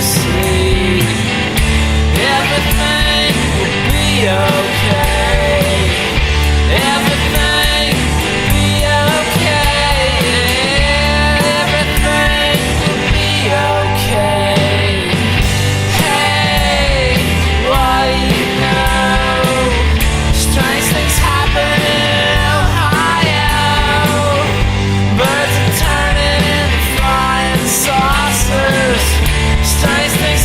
sleep. Everything will be okay. Everything will be okay. Everything will be okay. Hey, what do you know? Strange things happen in Ohio. Birds are turning into flying saucers. Strange things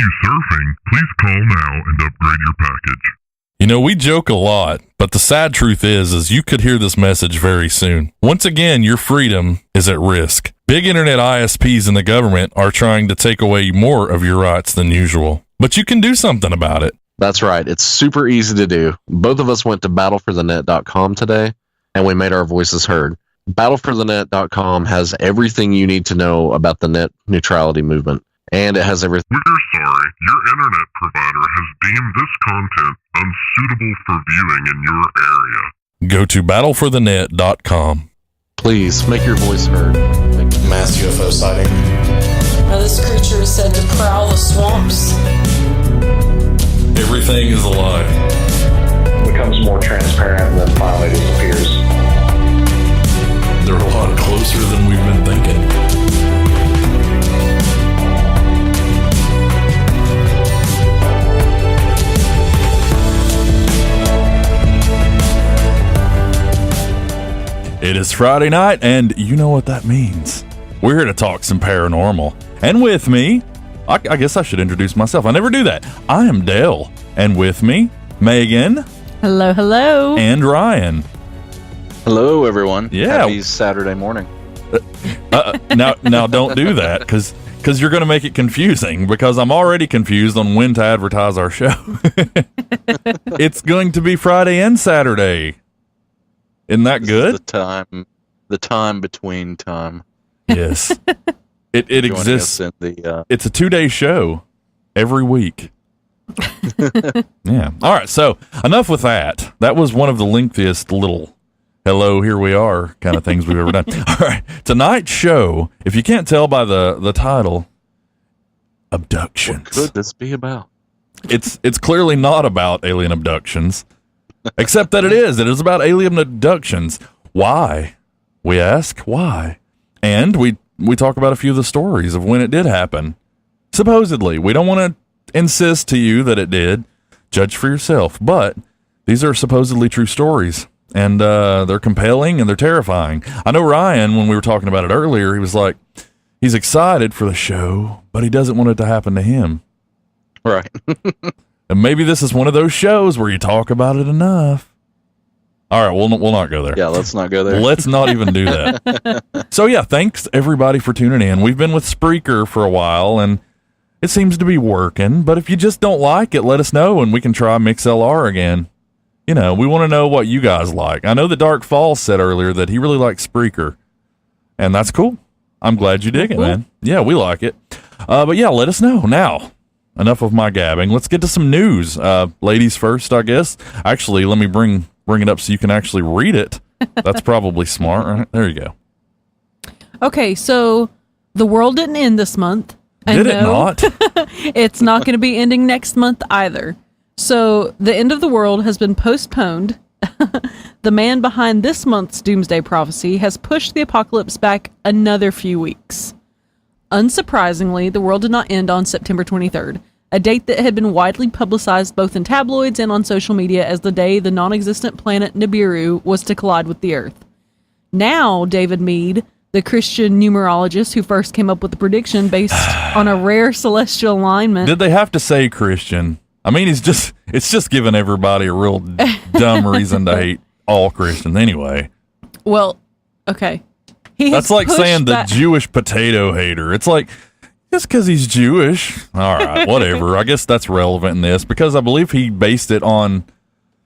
continue surfing, please call now and upgrade your package. You know, we joke a lot, but the sad truth is you could hear this message very soon. Once again, your freedom is at risk. Big internet ISPs and the government are trying to take away more of your rights than usual. But you can do something about it. That's right. It's super easy to do. Both of us went to battleforthenet.com today, and we made our voices heard. Battleforthenet.com has everything you need to know about the net neutrality movement, and it has everything. We're sorry, your internet provider has deemed this content unsuitable for viewing in your area. Go to battleforthenet.com. Please make your voice heard. Mass UFO sighting. Now this creature is said to prowl the swamps. Everything is a lie. Becomes more transparent and then finally disappears. They're a lot closer than we've been thinking. It is Friday night, and you know what that means. We're here to talk some paranormal. And with me, I guess I should introduce myself. I never do that. I am Dale. And with me, Megan. Hello, hello. And Ryan. Hello, everyone. Yeah. Happy Saturday morning. Now don't do that, because you're going to make it confusing, because I'm already confused on when to advertise our show. It's going to be Friday and Saturday. Isn't that good? The time between time. Yes. It exists. It's a 2-day show every week. Yeah. All right. So enough with that. That was one of the lengthiest little hello, here we are kind of things we've ever done. All right. Tonight's show, if you can't tell by the title, Abductions. What could this be about? It's clearly not about alien abductions. Except that it is about alien abductions. Why? We ask why. And we talk about a few of the stories of when it did happen. Supposedly. We don't want to insist to you that it did. Judge for yourself. But these are supposedly true stories. And they're compelling and they're terrifying. I know Ryan, when we were talking about it earlier, he was like, he's excited for the show, but he doesn't want it to happen to him. Right. And maybe this is one of those shows where you talk about it enough. All right, we'll not go there. Yeah, let's not go there. Let's not even do that. So yeah, thanks everybody for tuning in. We've been with Spreaker for a while, and it seems to be working. But if you just don't like it, let us know, and we can try MixLR again. You know, we want to know what you guys like. I know that Dark Falls said earlier that he really likes Spreaker, and that's cool. I'm glad you dig it, man. Yeah, we like it. But yeah, let us know. Now, enough of my gabbing. Let's get to some news. Ladies first, I guess. Actually, let me bring it up so you can actually read it. That's probably smart, right? There you go. Okay, so the world didn't end this month. Did it not? It's not going to be ending next month either. So the end of the world has been postponed. The man behind this month's doomsday prophecy has pushed the apocalypse back another few weeks. Unsurprisingly, the world did not end on September 23rd, a date that had been widely publicized both in tabloids and on social media as the day the non-existent planet Nibiru was to collide with the Earth. Now, David Meade, the Christian numerologist who first came up with the prediction based on a rare celestial alignment... Did they have to say Christian? I mean, it's just giving everybody a real dumb reason to hate all Christians anyway. Well, okay. That's like saying the Jewish potato hater. It's like, just because he's Jewish. All right, whatever. I guess that's relevant in this because I believe he based it on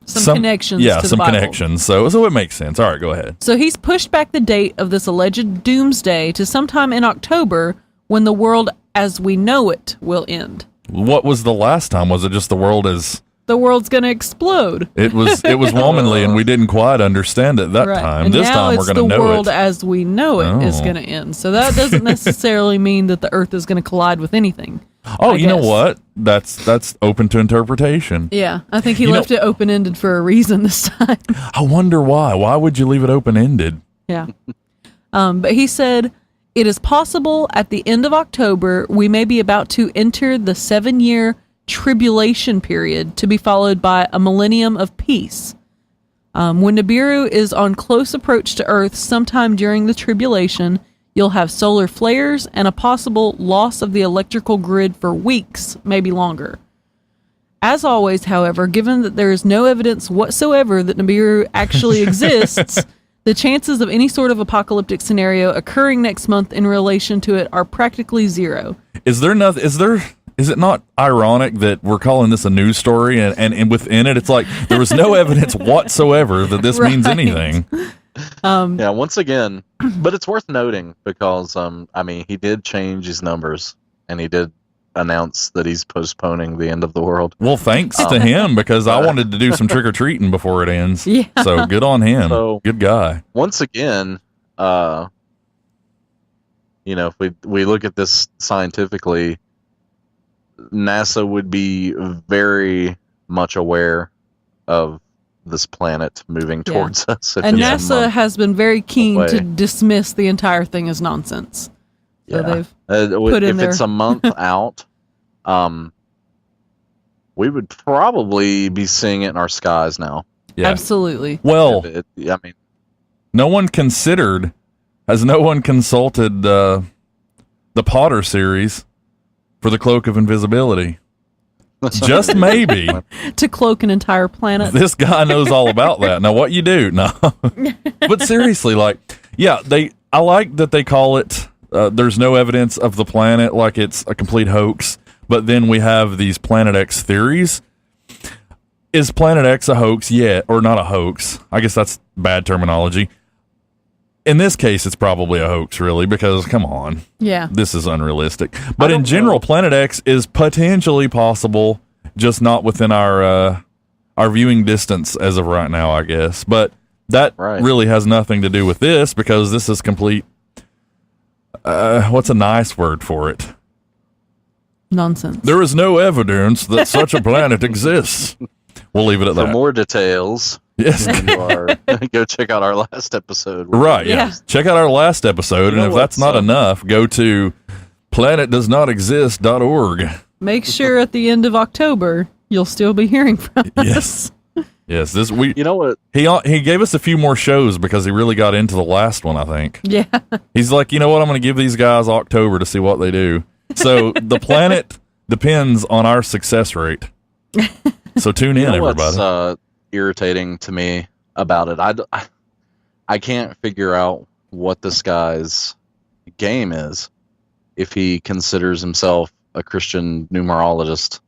some connections. Yeah, to some the Bible. Connections. So it makes sense. All right, go ahead. So he's pushed back the date of this alleged doomsday to sometime in October when the world as we know it will end. What was the last time? Was it just the world as... The world's going to explode. It was womanly, and we didn't quite understand it that time. And this now time we're going to know it. the world as we know it is going to end. So that doesn't necessarily mean that the Earth is going to collide with anything. Oh, you know what? That's open to interpretation. Yeah, I think he left it open-ended for a reason this time. I wonder why. Why would you leave it open-ended? Yeah. But he said, it is possible at the end of October, we may be about to enter the 7-year tribulation period to be followed by a millennium of peace. When Nibiru is on close approach to Earth sometime during the tribulation, You'll have solar flares and a possible loss of the electrical grid for weeks, maybe longer. As always, however, given that there is no evidence whatsoever that Nibiru actually exists, the chances of any sort of apocalyptic scenario occurring next month in relation to it are practically zero. Is it not ironic that we're calling this a news story and within it it's like there was no evidence whatsoever that this means anything? Yeah, once again, but it's worth noting because he did change his numbers and he did announce that he's postponing the end of the world. Well, thanks to him, because I wanted to do some trick-or-treating before it ends. Yeah. So good on him. So, good guy. Once again, if we look at this scientifically, NASA would be very much aware of this planet moving towards us. And NASA has been very keen to dismiss the entire thing as nonsense. So they've put in if it's a month out, we would probably be seeing it in our skies now. Yeah. Absolutely. Well, no one consulted the Potter series for the Cloak of Invisibility. Just maybe. To cloak an entire planet. This guy knows all about that. Now, what you do? No. But seriously, I like that they call it, there's no evidence of the planet, like it's a complete hoax. But then we have these Planet X theories. Is Planet X a hoax yet? Or not a hoax? I guess that's bad terminology. In this case, it's probably a hoax, really, because, come on. Yeah. This is unrealistic. But in general, Planet X is potentially possible, just not within our viewing distance as of right now, I guess. But that really has nothing to do with this, because this is complete... what's a nice word for it? Nonsense. There is no evidence that such a planet exists. We'll leave it at that. For more details... Yes. Go check out our last episode. Right, yeah. Check out our last episode, and if that's not enough, go to planetdoesnotexist.org. Make sure at the end of October, you'll still be hearing from us. Yes. You know what? He gave us a few more shows because he really got into the last one, I think. Yeah. He's like, you know what? I'm going to give these guys October to see what they do. So the planet depends on our success rate. So tune in, everybody. What's irritating to me about it? I can't figure out what this guy's game is if he considers himself a Christian numerologist.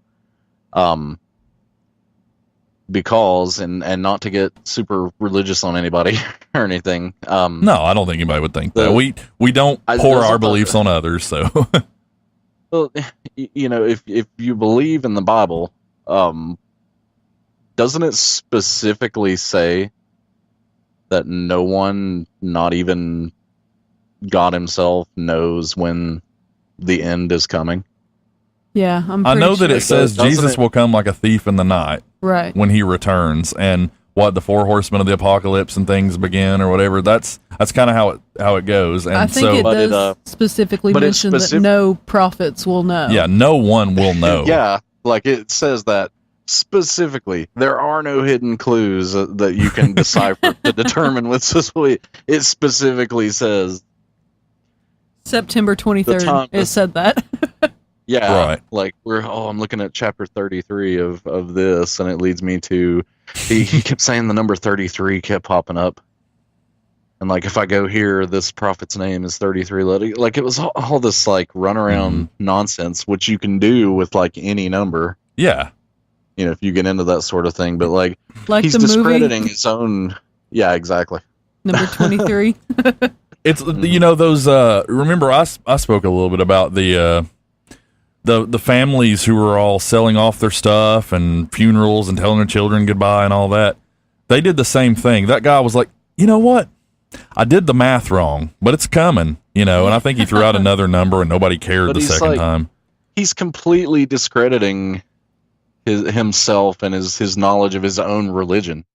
Because and not to get super religious on anybody or anything. No, I don't think anybody would think that. We don't pour our beliefs on others. So, well, if you believe in the Bible, doesn't it specifically say that no one, not even God himself, knows when the end is coming? Yeah, I know that it says Jesus will come like a thief in the night. Right. When he returns, and the 4 horsemen of the apocalypse and things begin or whatever. That's kind of how it goes. And I think it does specifically mention that no prophets will know. Yeah, no one will know. Yeah, like it says that specifically. There are no hidden clues that you can decipher to determine what's this week. It specifically says September 23rd. It said that. Yeah, right. Like I'm looking at chapter 33 of this, and it leads me to he kept saying the number 33 kept popping up, and like if I go here, this prophet's name is 33. Like it was all this like runaround nonsense, which you can do with like any number. Yeah, if you get into that sort of thing, but like he's the discrediting movie? his own. Yeah, exactly. Number 23. It's those. Remember, I spoke a little bit about the families who were all selling off their stuff and funerals and telling their children goodbye and all that. They did the same thing. That guy was like, you know what? I did the math wrong, but it's coming, and I think he threw out another number and nobody cared the second time. He's completely discrediting himself and his knowledge of his own religion.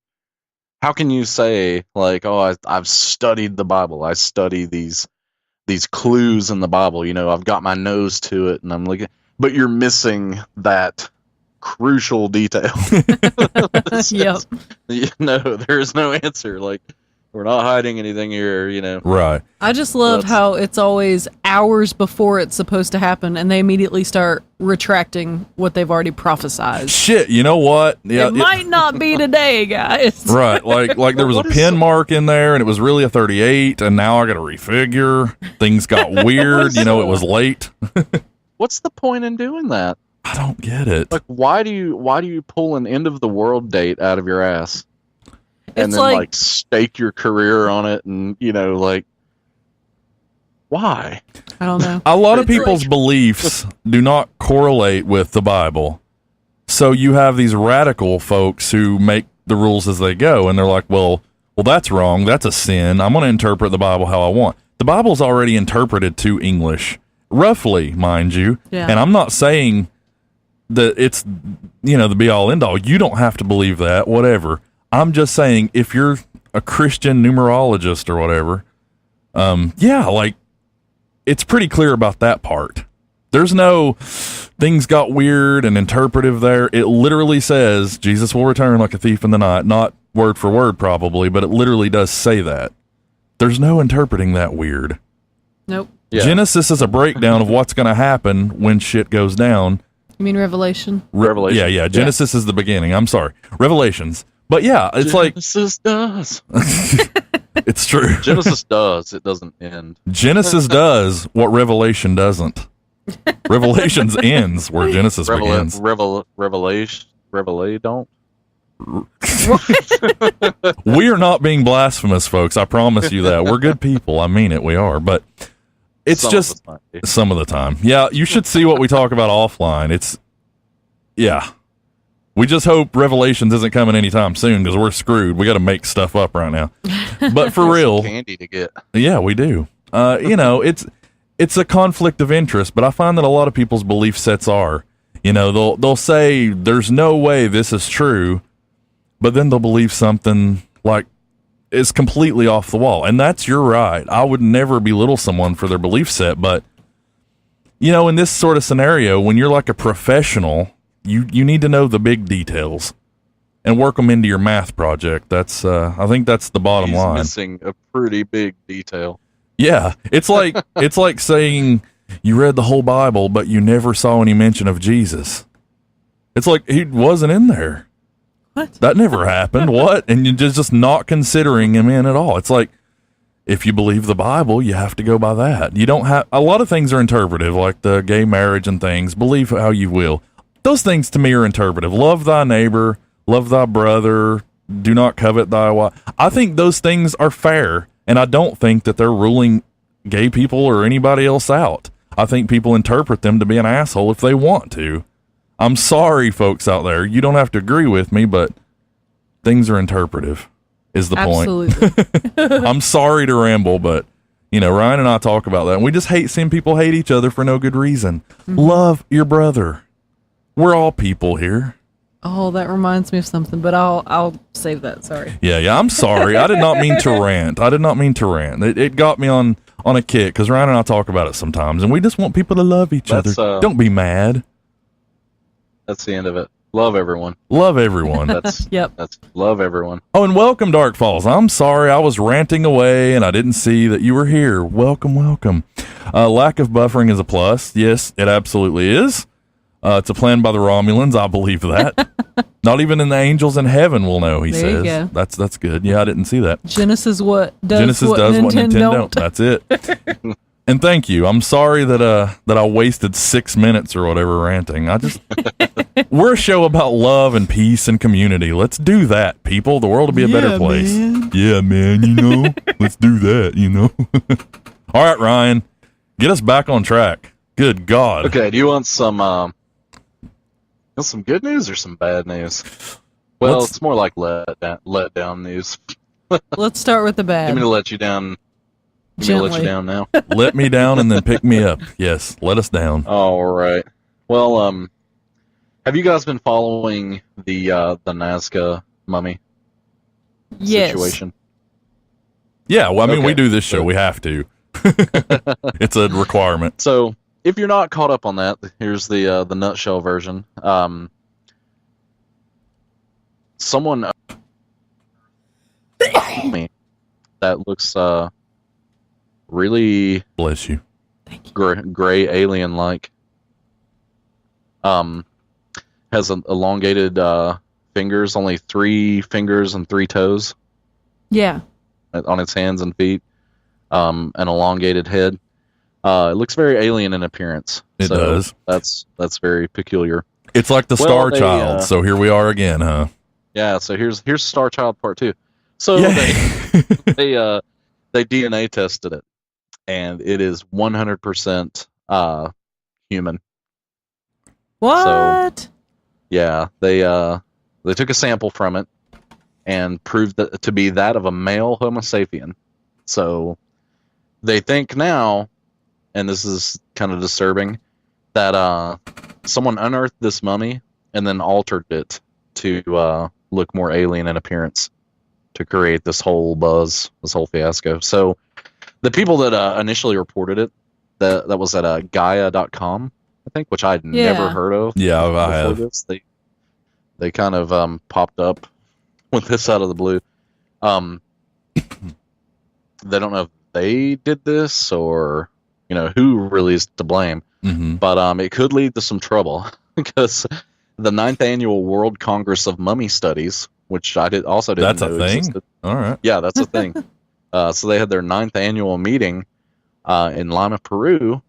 How can you say like, oh, I've studied the Bible. I study these clues in the Bible, I've got my nose to it and I'm looking, but you're missing that crucial detail. Yep. No, there's no answer. Like We're not hiding anything here, Right. I just love That's- how it's always hours before it's supposed to happen, and they immediately start retracting what they've already prophesized. Shit, you know what? Yeah, it might not be today, guys. right. Like there was a What is pin mark in there, and it was really a 38, and now I got to refigure. Things got weird. It was late. What's the point in doing that? I don't get it. Like, why do you pull an end of the world date out of your ass? And It's then like- stake your career on it, and why? I don't know. A lot of It's people's like- beliefs do not correlate with the Bible. So you have these radical folks who make the rules as they go, and they're like, well, that's wrong. That's a sin. I'm going to interpret the Bible how I want. The Bible's already interpreted to English, roughly, mind you. Yeah. And I'm not saying that it's, the be all end all. You don't have to believe that, whatever. I'm just saying if you're a Christian numerologist or whatever, it's pretty clear about that part. There's no things got weird and interpretive there. It literally says Jesus will return like a thief in the night. Not word for word probably, but it literally does say that. There's no interpreting that weird. Nope. Yeah. Genesis is a breakdown of what's going to happen when shit goes down. You mean Revelation? Revelation. Yeah. Genesis is the beginning. I'm sorry. Revelations. But yeah, it's Genesis does. it's true. Genesis does. It doesn't end. Genesis does what Revelation doesn't. Revelations ends where Genesis begins. Revelate don't. We are not being blasphemous, folks. I promise you that. We're good people. I mean it. We are. But it's Some just of us might be. some of the time. Yeah, you should see what we talk about offline. Yeah. We just hope Revelations isn't coming anytime soon because we're screwed. We got to make stuff up right now. But for real, Candy to get. yeah, we do. It's a conflict of interest, but I find that a lot of people's belief sets are, they'll say there's no way this is true, but then they'll believe something like is completely off the wall. And that's your right. I would never belittle someone for their belief set, but in this sort of scenario, when you're like a professional, you need to know the big details and work them into your math project. That's I think that's the bottom He's line. missing a pretty big detail. Yeah, it's like saying you read the whole Bible, but you never saw any mention of Jesus. It's like he wasn't in there. What? That never happened. What? And you're just not considering him in at all. It's like if you believe the Bible, you have to go by that. You don't have a lot of things are interpretive, like the gay marriage and things. Believe how you will. Those things to me are interpretive. Love thy neighbor, love thy brother, do not covet thy wife. I think those things are fair. And I don't think that they're ruling gay people or anybody else out. I think people interpret them to be an asshole if they want to. I'm sorry, folks out there. You don't have to agree with me, but things are interpretive, is the Absolutely. point. I'm sorry to ramble, but, Ryan and I talk about that. And we just hate seeing people hate each other for no good reason. Mm-hmm. Love your brother. We're all people here. Oh, that reminds me of something, but I'll save that. Sorry. Yeah. I'm sorry. I did not mean to rant. It got me on a kick because Ryan and I talk about it sometimes, and we just want people to love each That's, other. Don't be mad. That's the end of it. Love everyone. Love everyone. That's Yep. That's love everyone. Oh, and welcome, Dark Falls. I'm sorry I was ranting away and I didn't see that you were here. Welcome. Lack of buffering is a plus. Yes, it absolutely is. It's a plan by the Romulans. I believe that. Not even in the angels in heaven will know, he There you says. go. That's good. Yeah, I didn't see that. Genesis what does Genesis what does what Nintendo Nintendo don't. That's it. And thank you. I'm sorry that I wasted 6 minutes or whatever ranting. We're a show about love and peace and community. Let's do that, people. The world will be a better place. Man. Yeah, man. Let's do that. All right, Ryan, get us back on track. Good God. Okay, do you want some good news or some bad news? Well, Let's- it's more like let down news. Let's start with the Give bad. me to let you down. Give me to let you Gently. down now. Let me down and then pick me up. Yes, let us down. All right. Well, have you guys been following the Nazca mummy Yes. situation? Yeah, well, I mean, Okay. we do this show. We have to. It's a requirement. So, if you're not caught up on that, here's the nutshell version. Someone that looks really Bless you. gray alien like. Has elongated fingers, only 3 fingers and 3 toes Yeah. on its hands and feet. An elongated head. It looks very alien in appearance. It does. That's very peculiar. It's like the Star Child. So here we are again, huh? Yeah. So here's Star Child Part 2. So Yeah. they DNA tested it, and it is 100% human. What? Yeah, they took a sample from it and proved that to be that of a male Homo sapien. So they think now, and this is kind of disturbing, that someone unearthed this mummy and then altered it to look more alien in appearance to create this whole buzz, this whole fiasco. So the people that initially reported it, that was at Gaia.com, I think, which I'd never heard of. Yeah, I have. This. They kind of popped up with this out of the blue. They don't know if they did this or who really is to blame. Mm-hmm. But it could lead to some trouble because the 9th annual World Congress of Mummy Studies, which I didn't That's know a thing? existed. All right. Yeah, that's a thing. So they had their 9th annual meeting in Lima, Peru,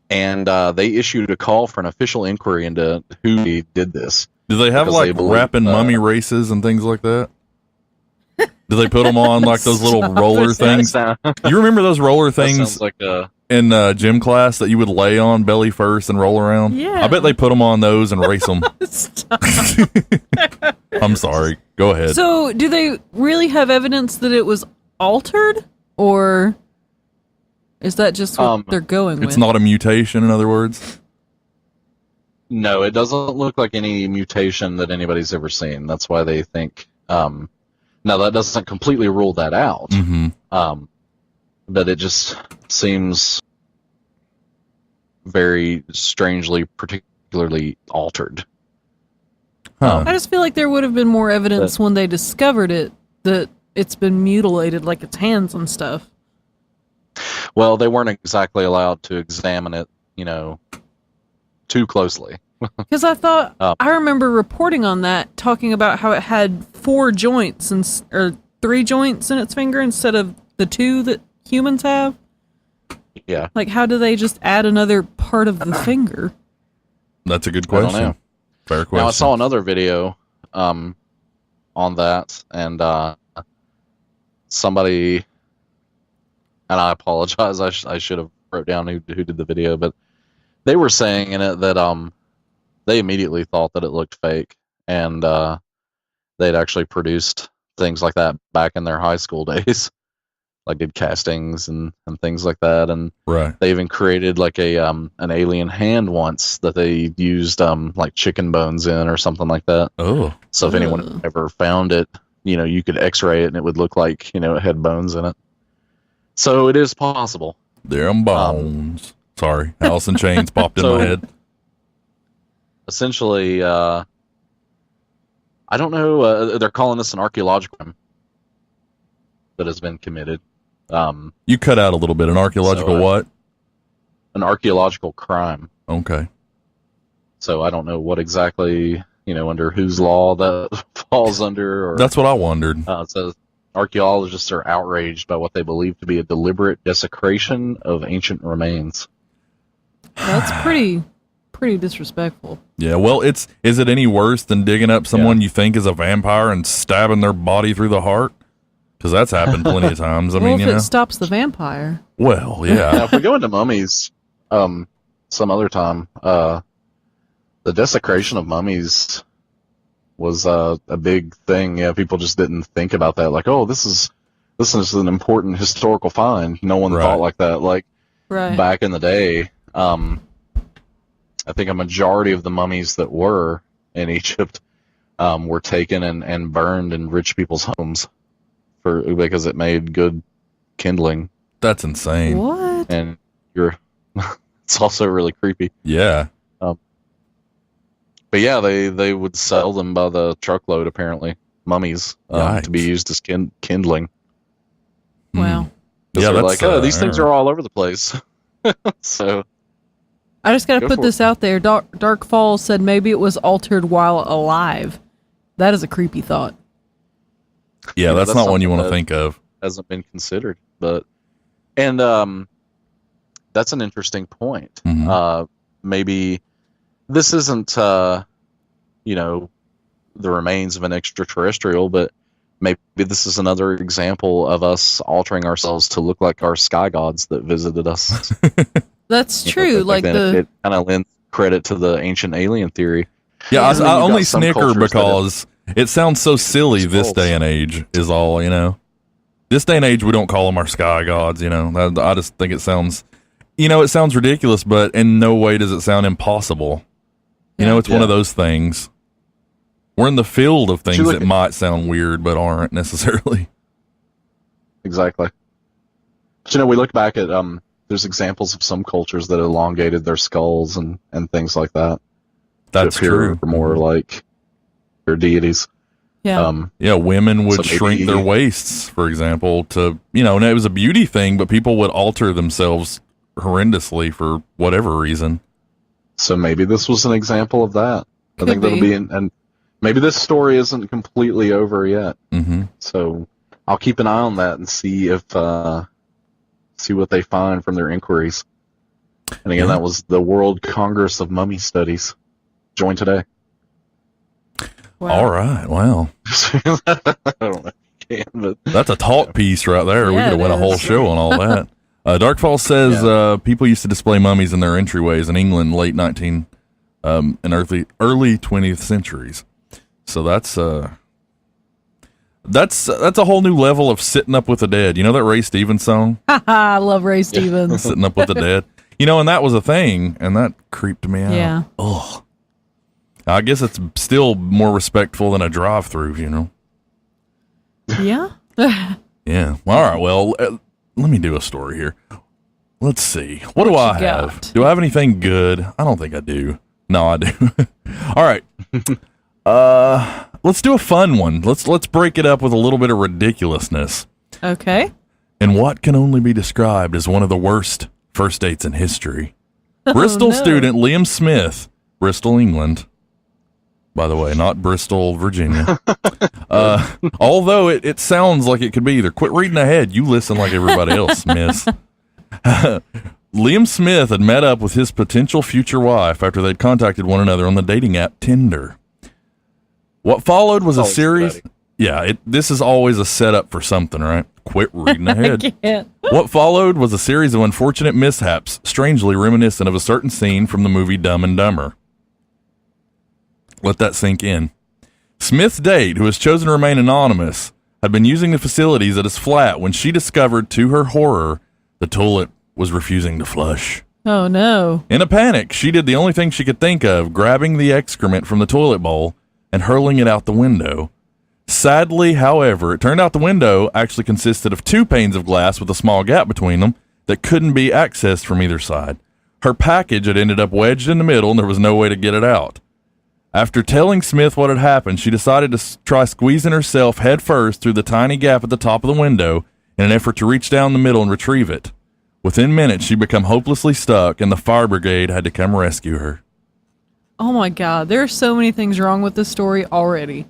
and they issued a call for an official inquiry into who did this. Do they have Because they believe, rapping mummy races and things like that? Do they put them on like those little roller things? You remember those roller things sounds like in gym class that you would lay on belly first and roll around? Yeah. I bet they put them on those and race them. Stop. I'm sorry. Go ahead. So, do they really have evidence that it was altered, or is that just what they're going with? It's not a mutation, in other words? No, it doesn't look like any mutation that anybody's ever seen. That's why they think. Now, that doesn't completely rule that out. Mm-hmm. But it just seems very strangely, particularly altered. Huh. I just feel like there would have been more evidence when they discovered it that it's been mutilated, like its hands and stuff. Well, they weren't exactly allowed to examine it, too closely. Because I remember reporting on that, talking about how it had 4 joints or 3 joints in its finger instead of the 2 that humans have. Yeah. Like, how do they just add another part of the finger? That's a good I don't question. know. Fair question. Now, I saw another video on that, and somebody, and I apologize, I should have wrote down who did the video, but they were saying in it that they immediately thought that it looked fake, and they'd actually produced things like that back in their high school days, like did castings and things like that, and Right. they even created like an alien hand once that they used like chicken bones in or something like that. Oh. So if anyone ever found it, you could X-ray it and it would look like it had bones in it. So it is possible. Them bones. Sorry, Alice in Chains popped in my head. Essentially, I don't know. They're calling this an archaeological crime that has been committed. You cut out a little bit. An archaeological what? An archaeological crime. Okay. So I don't know what exactly, under whose law that falls under. Or, that's what I wondered. So archaeologists are outraged by what they believe to be a deliberate desecration of ancient remains. That's pretty disrespectful. Yeah, well, is it any worse than digging up someone you think is a vampire and stabbing their body through the heart? Because that's happened plenty of times. I mean, if it stops the vampire. Well, yeah. Now, if we go into mummies, some other time, the desecration of mummies was a big thing. Yeah, people just didn't think about that. Like, oh, this is an important historical find. No one thought like that. Like back in the day. I think a majority of the mummies that were in Egypt were taken and burned in rich people's homes because it made good kindling. That's insane. What? And it's also really creepy. Yeah. But yeah, they would sell them by the truckload, apparently, mummies, to be used as kindling. Wow. Because Yeah, they're that's like, oh, these things are all over the place. So I just got to Go put for this out there. Dark Falls said maybe it was altered while alive. That is a creepy thought. Yeah, that's not one you want to something think of. hasn't been considered, but that's an interesting point. Mhm. Maybe this isn't you know, the remains of an extraterrestrial, but maybe this is another example of us altering ourselves to look like our sky gods that visited us. That's You know, true. but Like then it kind of lends credit to the ancient alien theory. Yeah, Yeah. And then I you've only got some snicker cultures that because it sounds so silly this skulls. day and age is all, you know. This day and age, we don't call them our sky gods, you know. I just think it sounds, you know, it sounds ridiculous, but in no way does it sound impossible. You know, it's one of those things. We're in the field of things that might sound weird, but aren't necessarily. Exactly. But, you know, we look back at there's examples of some cultures that elongated their skulls and things like that. That's to appear true. more like their deities. Yeah. Yeah, women would So maybe- shrink their waists, for example, to, you know, and it was a beauty thing, but people would alter themselves horrendously for whatever reason. So maybe this was an example of that. Could I think that'll be. be, and maybe this story isn't completely over yet. Mm-hmm. So I'll keep an eye on that and see if see what they find from their inquiries. And again, Yeah. that was the World Congress of Mummy Studies. Join today. Wow. All right. Wow. I don't know if you can, but That's a talk piece right there. we Yeah, could have it went a whole is. show on all that. Darkfall says people used to display mummies in their entryways in England late 19 and early 20th centuries. So that's a whole new level of sitting up with the dead. You know that Ray Stevens song, I love Ray Stevens. Sitting Up with the Dead? You know, and that was a thing, and that creeped me out. Yeah. Ugh. I guess it's still more respectful than a drive-through, you know? Yeah. Yeah. All right. Well, let me do a story here. Let's see. What do I you have? got? Do I have anything good? I don't think I do. No, I do. All right. Let's do a fun one. Let's break it up with a little bit of ridiculousness. Okay. And what can only be described as one of the worst first dates in history. Bristol no. student Liam Smith, Bristol, England. By the way, not Bristol, Virginia. Although it sounds like it could be either. Quit reading ahead. You listen like everybody else, miss. Liam Smith had met up with his potential future wife after they'd contacted one another on the dating app Tinder. What followed was a Always series. exciting. Yeah, this is always a setup for something, right? Quit reading ahead. Yeah. What followed was a series of unfortunate mishaps, strangely reminiscent of a certain scene from the movie Dumb and Dumber. Let that sink in. Smith's date, who has chosen to remain anonymous, had been using the facilities at his flat when she discovered, to her horror, the toilet was refusing to flush. Oh no. In a panic, she did the only thing she could think of, grabbing the excrement from the toilet bowl and hurling it out the window. Sadly, however, it turned out the window actually consisted of 2 panes of glass with a small gap between them that couldn't be accessed from either side. Her package had ended up wedged in the middle and there was no way to get it out. After telling Smith what had happened, she decided to try squeezing herself head first through the tiny gap at the top of the window in an effort to reach down the middle and retrieve it. Within minutes, she'd become hopelessly stuck, and the fire brigade had to come rescue her. Oh my God. There are so many things wrong with this story already.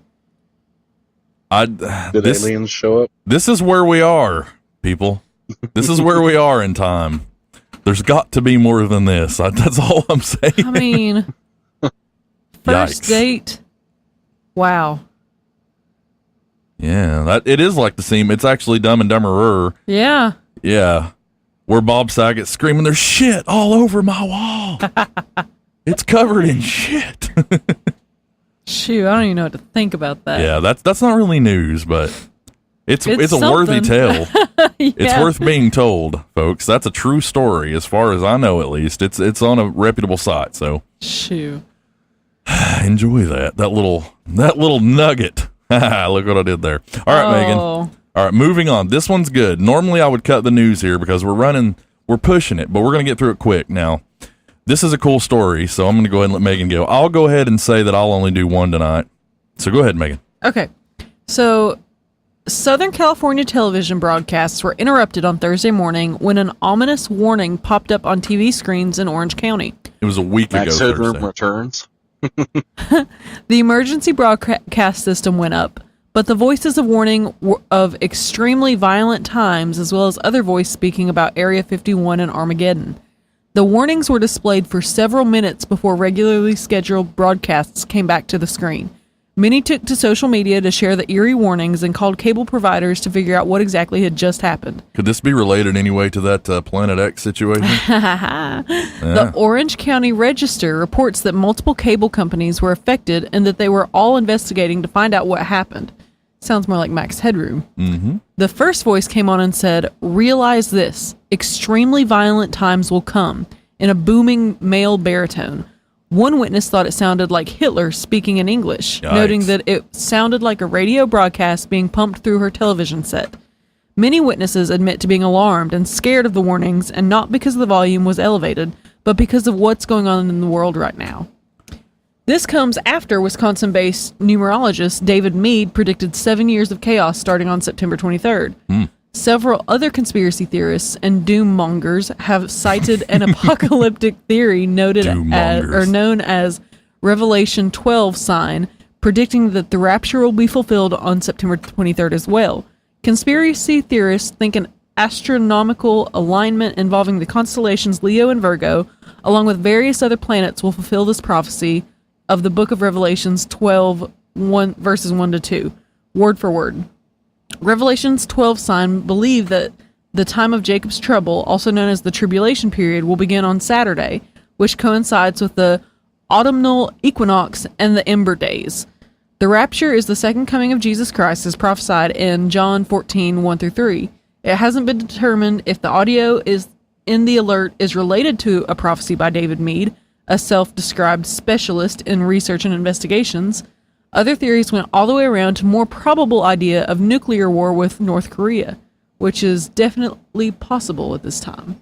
Did aliens show up? This is where we are, people. This is where we are in time. There's got to be more than this. That's all I'm saying. I mean, first Yikes. date. Wow. Yeah, it is like the scene. It's actually Dumb and Dumberer. Yeah. Yeah, where Bob Saget's screaming, "There's shit all over my wall. It's covered in shit." Shoot, I don't even know what to think about that. Yeah, that's not really news, but it's a It's worthy something. tale. It's Yeah. worth being told, folks. That's a true story, as far as I know, at least. It's on a reputable site, so Shoot. enjoy that little nugget. Look what I did there. All right, Megan. Oh. All right, moving on. This one's good. Normally, I would cut the news here because we're pushing it, but we're going to get through it quick. Now, this is a cool story, so I'm going to go ahead and let Megan go. I'll go ahead and say that I'll only do one tonight. So go ahead, Megan. Okay. So Southern California television broadcasts were interrupted on Thursday morning when an ominous warning popped up on TV screens in Orange County. It was a week Max ago Headroom Thursday. returns. The emergency broadcast system went up, but the voices of warning of extremely violent times, as well as other voice speaking about Area 51 and Armageddon. The warnings were displayed for several minutes before regularly scheduled broadcasts came back to the screen. Many took to social media to share the eerie warnings and called cable providers to figure out what exactly had just happened. Could this be related anyway to that Planet X situation? The Orange County Register reports that multiple cable companies were affected and that they were all investigating to find out what happened. Sounds more like Max Headroom. Mm-hmm. The first voice came on and said, "Realize this, extremely violent times will come," in a booming male baritone. One witness thought it sounded like Hitler speaking in English, Yikes. noting that it sounded like a radio broadcast being pumped through her television set. Many witnesses admit to being alarmed and scared of the warnings, and not because the volume was elevated, but because of what's going on in the world right now. This comes after Wisconsin-based numerologist David Meade predicted 7 years of chaos starting on September 23rd. Several other conspiracy theorists and doom mongers have cited an apocalyptic theory known as Revelation 12 sign, predicting that the rapture will be fulfilled on September 23rd as well. Conspiracy theorists think an astronomical alignment involving the constellations Leo and Virgo, along with various other planets, will fulfill this prophecy of the book of Revelations 12, verses 1 to 2, word for word. Revelations 12 sign believe that the time of Jacob's trouble, also known as the tribulation period, will begin on Saturday, which coincides with the autumnal equinox and the ember days. The rapture is the second coming of Jesus Christ as prophesied in John 14, 1 through 3. It hasn't been determined if the audio is in the alert is related to a prophecy by David Meade, a self-described specialist in research and investigations. Other theories went all the way around to more probable idea of nuclear war with North Korea, which is definitely possible at this time.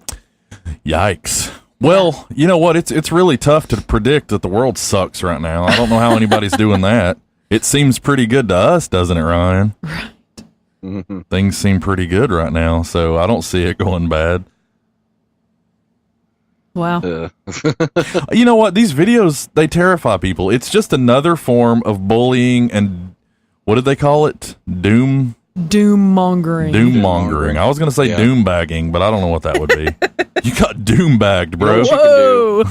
Yikes. Well, you know what? It's really tough to predict that the world sucks right now. I don't know how anybody's doing that. It seems pretty good to us, doesn't it, Ryan? Right. Mm-hmm. Things seem pretty good right now, so I don't see it going bad. Wow. You know what? These videos, they terrify people. It's just another form of bullying and what did they call it? Doom Doom-mongering. mongering. I was going to say doom bagging, but I don't know what that would be. You got doom bagged, bro. Whoa!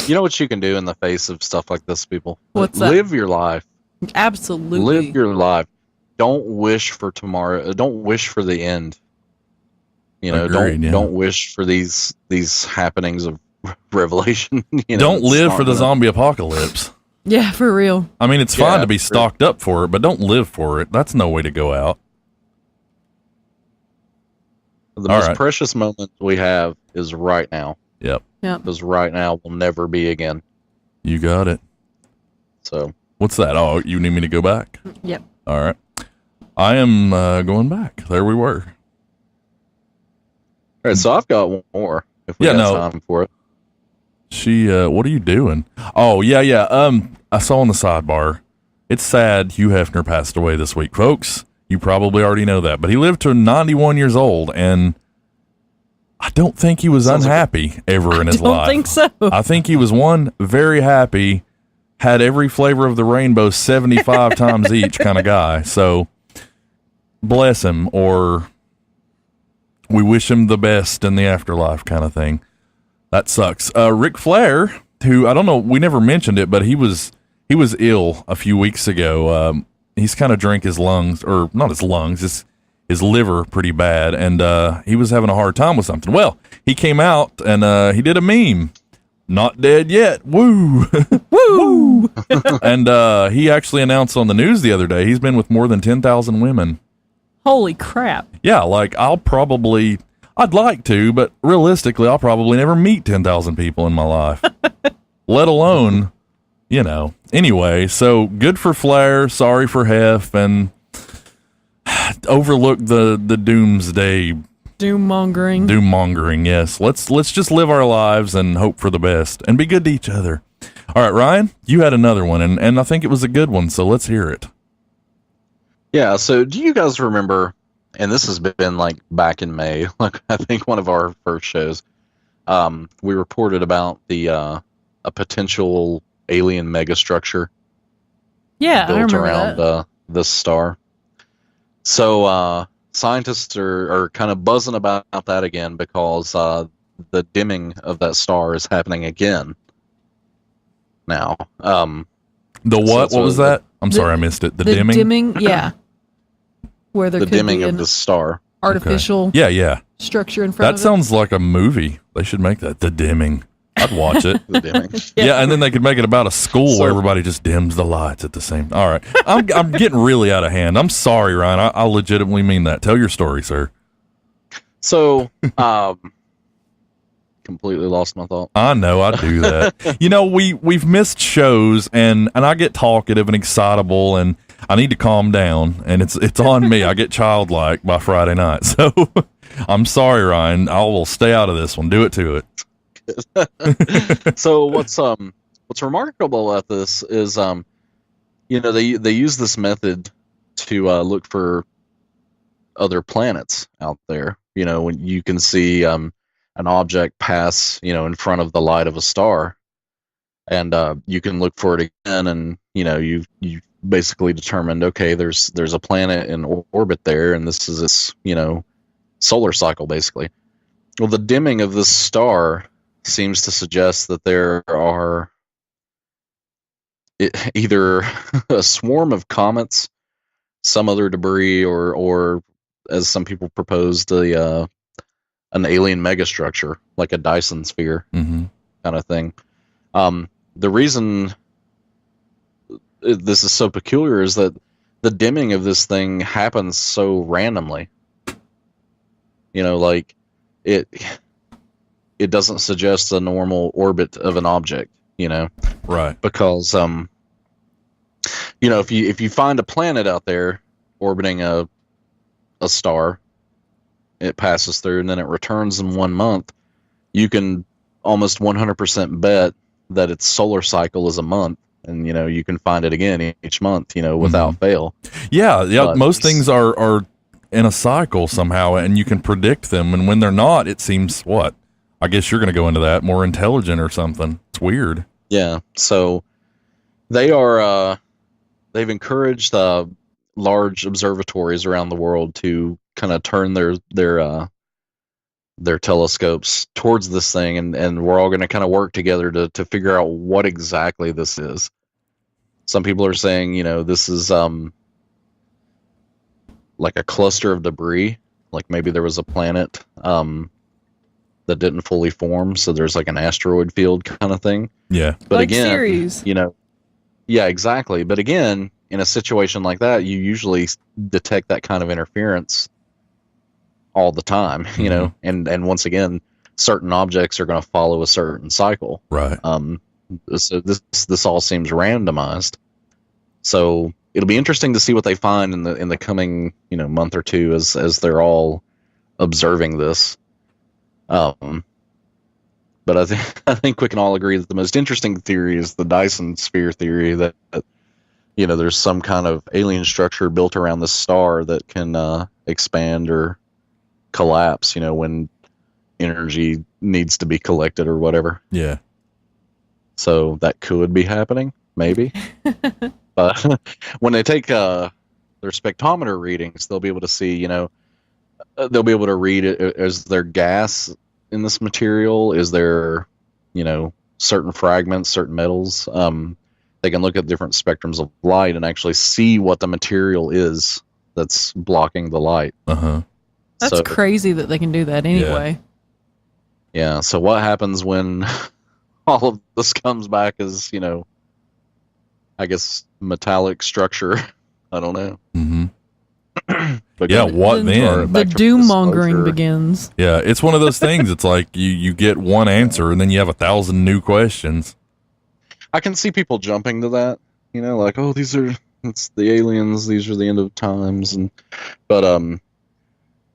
You know what you can do in the face of stuff like this, people? What's that? Live your life. Absolutely. Live your life. Don't wish for tomorrow. Don't wish for the end. You know, Agreed, don't wish for these happenings of Revelation. You know, Don't it's live not for the gonna- zombie apocalypse. Yeah, for real. I mean, it's fine Yeah, to be for- stocked up for it, but don't live for it. That's no way to go out. The All most right. precious moment we have is right now. Yep. Yep. Because right now will never be again. You got it. So What's that? Oh, you need me to go back? Yep. All right. I am going back. There we were. all right, so I've got one more if we Yeah, got no. time for it. What are you doing? Oh, yeah. I saw on the sidebar. It's sad Hugh Hefner passed away this week, folks. You probably already know that, but he lived to 91 years old, and I don't think he was Sounds like unhappy ever in his Don't life. think so. I think he was very happy, had every flavor of the rainbow 75 times each kind of guy. So bless him, or we wish him the best in the afterlife kind of thing. That sucks. Ric Flair, who I don't know, we never mentioned it, but he was ill a few weeks ago. He's kind of drank his lungs, or not his lungs, his liver pretty bad, and he was having a hard time with something. Well, he came out and he did a meme. Not dead yet. Woo. Woo. And he actually announced on the news the other day he's been with more than 10,000 women. Holy crap. Yeah, like I'd like to, but realistically, I'll probably never meet 10,000 people in my life, let alone, Anyway, so good for Flair, sorry for Hef, and overlook the doomsday Doom-mongering. yes. Let's just live our lives and hope for the best and be good to each other. All right, Ryan, you had another one, and I think it was a good one, so let's hear it. Yeah, so do you guys remember, and this has been like back in May, like I think one of our first shows, we reported about a potential alien megastructure Yeah, I built remember around that. this star. So scientists are kind of buzzing about that again because the dimming of that star is happening again now. The So what? it's What was a- that? I'm sorry, I missed it. The dimming? Yeah. Where there the could dimming be of an the star. artificial Yeah, yeah. structure in front That of sounds like a movie. They should make that. The dimming. I'd watch it. The dimming. Yeah, and then they could make it about a school So- where everybody just dims the lights at the same. All right, I'm getting really out of hand. I'm sorry, Ryan. I legitimately mean that. Tell your story, sir. So, completely lost my thought. I know I do that. You know, we've missed shows, and I get talkative and excitable, and I need to calm down. And it's on me. I get childlike by Friday night. So I'm sorry, Ryan. I will stay out of this one. Do it to it. So what's remarkable about this is they use this method to look for other planets out there. You know, when you can see an object pass, in front of the light of a star, and you can look for it again, and you basically determined, okay, there's a planet in orbit there, and this is its solar cycle basically. Well, the dimming of this star seems to suggest that there are either a swarm of comets, some other debris, or as some people proposed, an alien megastructure like a Dyson sphere kind of thing. The reason this is so peculiar is that the dimming of this thing happens so randomly. Like it doesn't suggest a normal orbit of an object, Right. because if you find a planet out there orbiting a star, it passes through and then it returns in 1 month, you can almost 100% bet that its solar cycle is a month, and you can find it again each month, without fail. Yeah. But Most things are in a cycle somehow, and you can predict them. And when they're not, it seems what? I guess you're going to go into that, more intelligent or something. It's weird. Yeah. So they've encouraged large observatories around the world to kind of turn their telescopes towards this thing, and we're all going to kind of work together to figure out what exactly this is. Some people are saying, this is like a cluster of debris, like maybe there was a planet that didn't fully form, so there's like an asteroid field kind of thing. Yeah. But like again, Ceres. yeah, exactly. But again, in a situation like that, you usually detect that kind of interference all the time, and once again, certain objects are going to follow a certain cycle. Right. So this all seems randomized. So it'll be interesting to see what they find in the coming month or two as they're all observing this. But I think we can all agree that the most interesting theory is the Dyson sphere theory, that there's some kind of alien structure built around the star that can expand or collapse, when energy needs to be collected or whatever. Yeah. So that could be happening, maybe. But when they take their spectrometer readings, they'll be able to see, they'll be able to read it. Is there gas in this material? Is there, certain fragments, certain metals? They can look at different spectrums of light and actually see what the material is that's blocking the light. Uh-huh. That's crazy that they can do that anyway. Yeah. So what happens when all of this comes back as, I guess, metallic structure? I don't know. Mm-hmm. But Yeah, what then? The doom mongering begins. Yeah, it's one of those things. It's like you get one answer and then you have 1,000 new questions. I can see people jumping to that, like, oh, it's the aliens, these are the end of times, but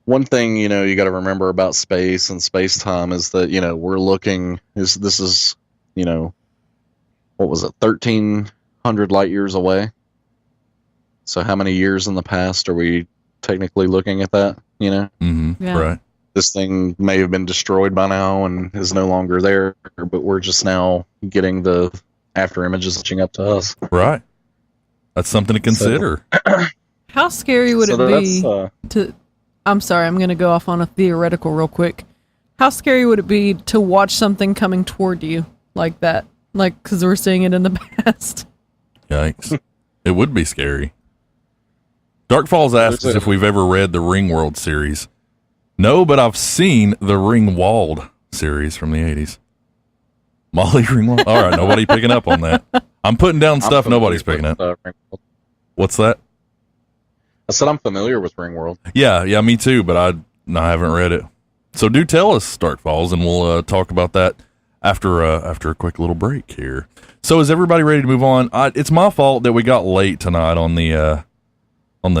one thing you got to remember about space and space time is that we're looking this is what was it, 1,300 light years away, So how many years in the past are we technically looking at that? You know, Yeah. Right. this thing may have been destroyed by now and is no longer there, but we're just now getting the after images catching up to us. Right. That's something to consider. How scary would So it be that's, to? I'm sorry, I'm going to go off on a theoretical real quick. How scary would it be to watch something coming toward you like that? Like, because we're seeing it in the past. Yikes. It would be scary. Dark Falls asks us if we've ever read the Ringworld series. No, but I've seen the Ringwald series from the 80s. Molly Ringwald? All right, nobody picking up on that. I'm putting down stuff nobody's picking up. Ringworld. What's that? I said I'm familiar with Ringworld. Yeah, me too, but I haven't read it. So do tell us, Dark Falls, and we'll talk about that after a quick little break here. So is everybody ready to move on? It's my fault that we got late tonight on the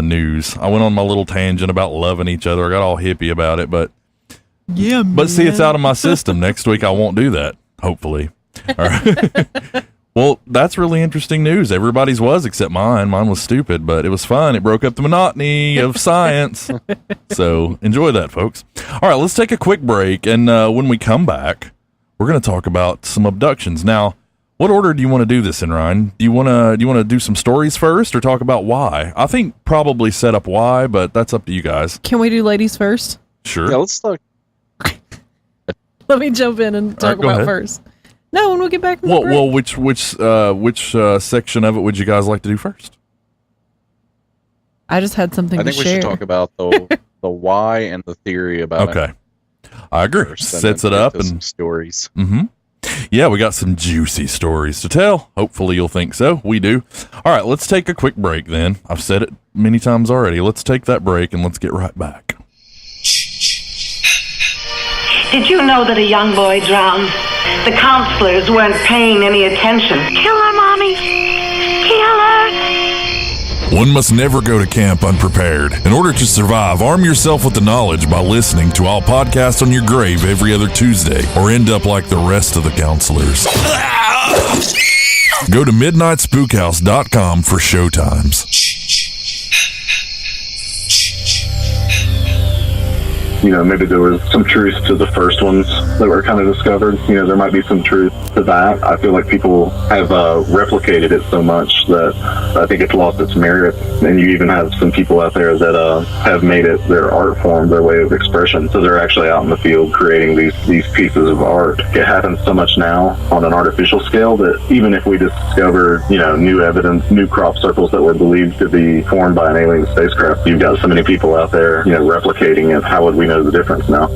news. I went on my little tangent about loving each other. I got all hippie about it, but see, it's out of my system. Next week I won't do that, hopefully. All right. Well, that's really interesting news. Everybody's was except mine. Mine was stupid, but it was fun. It broke up the monotony of science. So enjoy that, folks. All right, let's take a quick break, and when we come back, we're going to talk about some abductions. Now, what order do you want to do this in, Ryan? Do you want to do some stories first, or talk about why? I think probably set up why, but that's up to you guys. Can we do ladies first? Sure. Yeah, let's talk. Let me jump in and talk go about ahead. first. No, when we get back from the break. Well, which section of it would you guys like to do first? I just had something I to think we share. should talk about the why and the theory about it. Okay, I agree. First, and Sets then it get up to and some stories. Yeah, we got some juicy stories to tell. Hopefully you'll think so. We do. All right, let's take a quick break then. I've said it many times already. Let's take that break and let's get right back. Did you know that a young boy drowned? The counselors weren't paying any attention. Kill her, Mommy! Kill her! One must never go to camp unprepared. In order to survive, arm yourself with the knowledge by listening to I'll Podcast on Your Grave every other Tuesday, or end up like the rest of the counselors. Go to MidnightSpookhouse.com for showtimes. Maybe there was some truth to the first ones that were kind of discovered. There might be some truth to that. I feel like people have replicated it so much that I think it's lost its merit. And you even have some people out there that have made it their art form, their way of expression. So they're actually out in the field creating these pieces of art. It happens so much now on an artificial scale that even if we discover, new evidence, new crop circles that were believed to be formed by an alien spacecraft, you've got so many people out there, replicating it. How would we know the difference now?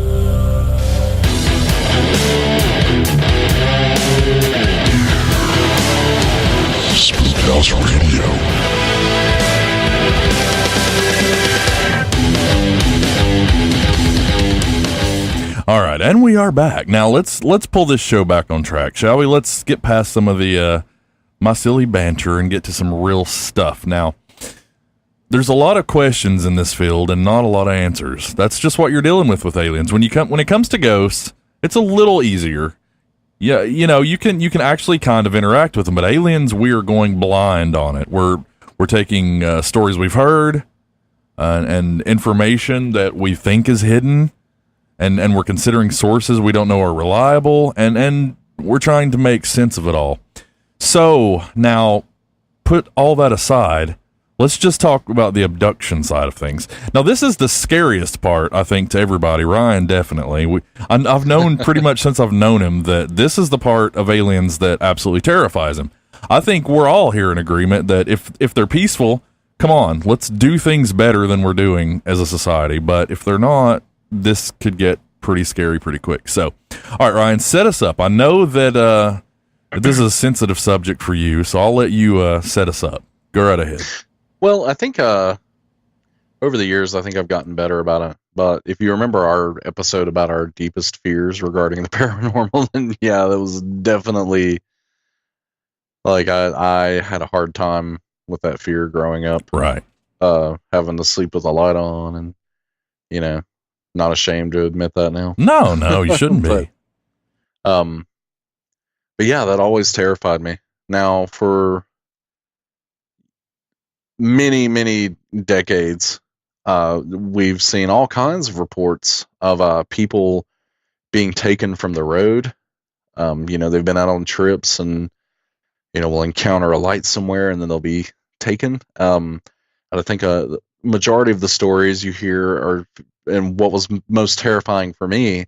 Spookhouse Radio. All right, and we are back. Now let's pull this show back on track, shall we? Let's get past some of the my silly banter and get to some real stuff. Now, there's a lot of questions in this field and not a lot of answers. That's just what you're dealing with aliens. When it comes to ghosts, it's a little easier. Yeah, you can actually kind of interact with them, but aliens, we are going blind on it. We're taking stories we've heard and information that we think is hidden, and we're considering sources we don't know are reliable, and we're trying to make sense of it all. So now, put all that aside. Let's just talk about the abduction side of things. Now, this is the scariest part, I think, to everybody. Ryan, definitely. I've known pretty much since I've known him that this is the part of aliens that absolutely terrifies him. I think we're all here in agreement that if they're peaceful, come on, let's do things better than we're doing as a society. But if they're not, this could get pretty scary pretty quick. So, all right, Ryan, set us up. I know that this is a sensitive subject for you, so I'll let you set us up. Go right ahead. Well, I think over the years, I think I've gotten better about it. But if you remember our episode about our deepest fears regarding the paranormal, then yeah, that was definitely like I had a hard time with that fear growing up. Right. Having to sleep with the light on, and not ashamed to admit that now. No, you shouldn't be. But yeah, that always terrified me. Now, for many decades, we've seen all kinds of reports of people being taken from the road. They've been out on trips and, will encounter a light somewhere and then they'll be taken. And I think a majority of the stories you hear are, and what was most terrifying for me,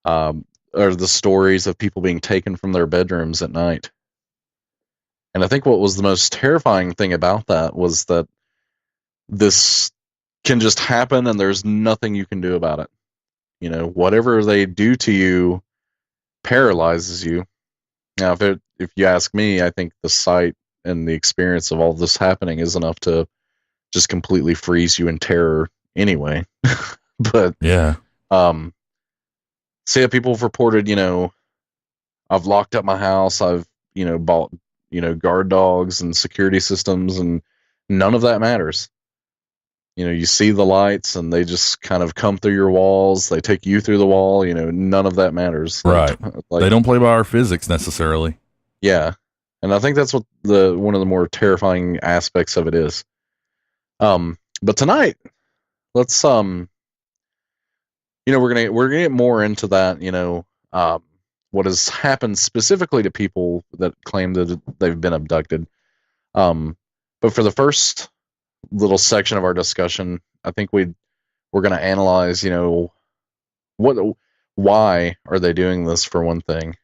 are the stories of people being taken from their bedrooms at night. And I think what was the most terrifying thing about that was that this can just happen and there's nothing you can do about it. Whatever they do to you paralyzes you. Now, if you ask me, I think the sight and the experience of all this happening is enough to just completely freeze you in terror anyway. But yeah. People have reported, I've locked up my house, I've, bought, guard dogs and security systems, and none of that matters. You see the lights and they just kind of come through your walls. They take you through the wall. None of that matters. Right. They don't play by our physics necessarily. Yeah. And I think that's what one of the more terrifying aspects of it is. But tonight, let's, we're gonna get more into that, what has happened specifically to people that claim that they've been abducted. But for the first little section of our discussion, I think we're going to analyze, why are they doing this, for one thing,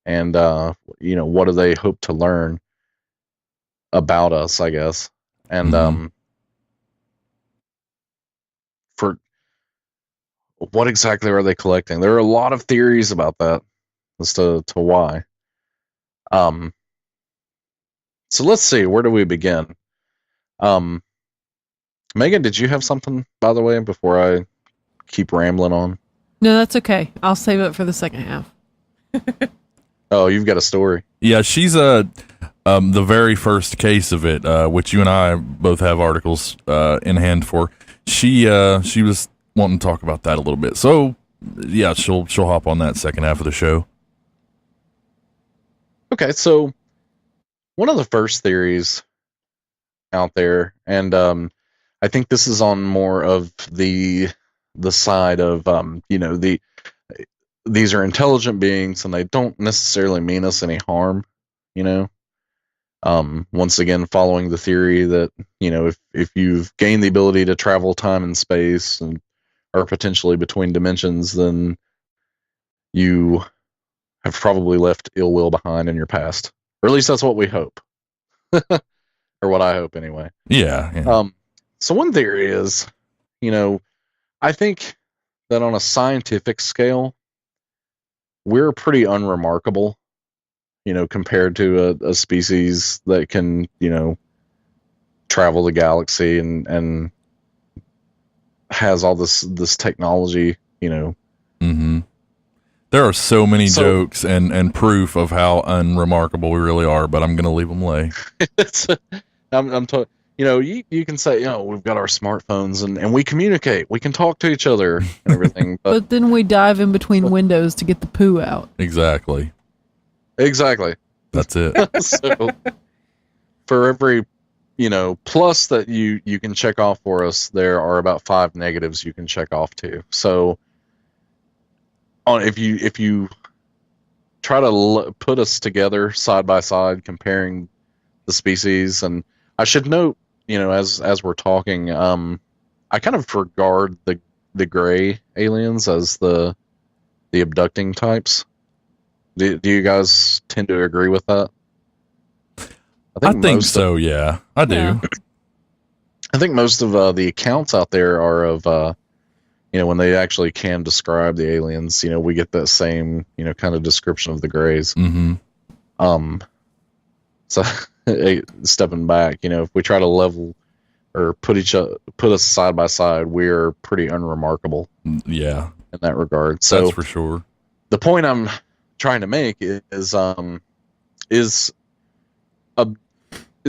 and what do they hope to learn about us, I guess, and for what exactly are they collecting? There are a lot of theories about that as to why. So let's see, where do we begin? Megan, did you have something, by the way, before I keep rambling on? No, that's okay. I'll save it for the second half. Oh, you've got a story. Yeah, she's the very first case of it, which you and I both have articles in hand for. She was wanting to talk about that a little bit. So, yeah, she'll hop on that second half of the show. Okay, so one of the first theories out there, and I think this is on more of the side of these are intelligent beings and they don't necessarily mean us any harm, once again following the theory that if you've gained the ability to travel time and space and are potentially between dimensions, then you have probably left ill will behind in your past, or at least that's what we hope. Or what I hope anyway. Yeah. So one theory is, I think that on a scientific scale, we're pretty unremarkable, compared to a species that can, travel the galaxy and has all this technology, Mm-hmm. There are so many jokes and proof of how unremarkable we really are, but I'm going to leave them lay. I'm talking. You can say, we've got our smartphones and we communicate. We can talk to each other and everything. But then we dive in between windows to get the poo out. Exactly. That's it. So for every, plus that you can check off for us, there are about 5 negatives you can check off too. So if you try to put us together side by side, comparing the species, and I should note, as we're talking, I kind of regard the gray aliens as the abducting types. Do you guys tend to agree with that? I think so. Yeah, I do. Yeah. I think most of the accounts out there are of, when they actually can describe the aliens, we get that same, kind of description of the grays. Mm-hmm. So stepping back, if we try to level or put us side by side, we're pretty unremarkable. Yeah, in that regard. So that's for sure. The point I'm trying to make is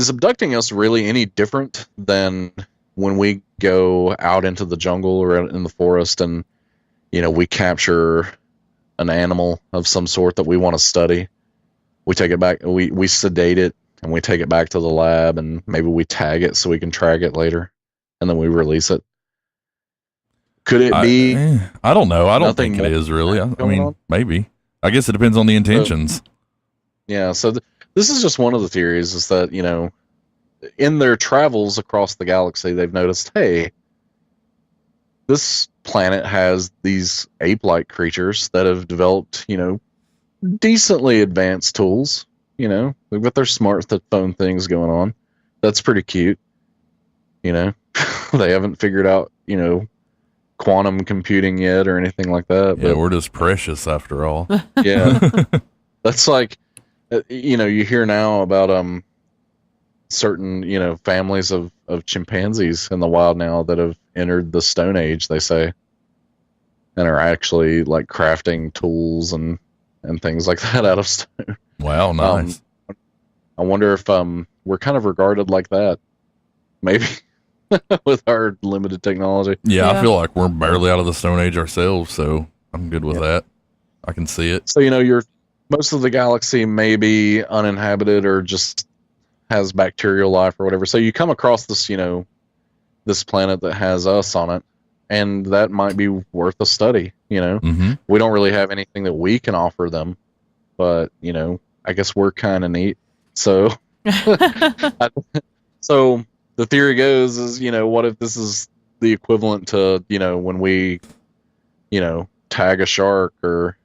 abducting us really any different than when we go out into the jungle or out in the forest and we capture an animal of some sort that we want to study? We take it back, we sedate it, and we take it back to the lab, and maybe we tag it so we can track it later, and then we release it. Could it be? I don't know. I don't nothing think it more is really. I going mean, on? maybe. I guess it depends on the intentions. Yeah, so this is just one of the theories, is that, in their travels across the galaxy, they've noticed, hey, this planet has these ape-like creatures that have developed, decently advanced tools. They've got their smartphone things going on. That's pretty cute. They haven't figured out, quantum computing yet or anything like that. Yeah, but we're just precious after all. yeah, that's like, you hear now about certain families of chimpanzees in the wild now that have entered the Stone Age, they say, and are actually like crafting tools and things like that out of stone. Wow, nice. I wonder if we're kind of regarded like that, maybe. With our limited technology. Yeah, I feel like we're barely out of the Stone Age ourselves, so I'm good with that. I can see it. So, most of the galaxy may be uninhabited or just has bacterial life or whatever. So you come across this, this planet that has us on it, and that might be worth a study, Mm-hmm. We don't really have anything that we can offer them, but, I guess we're kind of neat. So, the theory goes is, what if this is the equivalent to, when we, tag a shark or,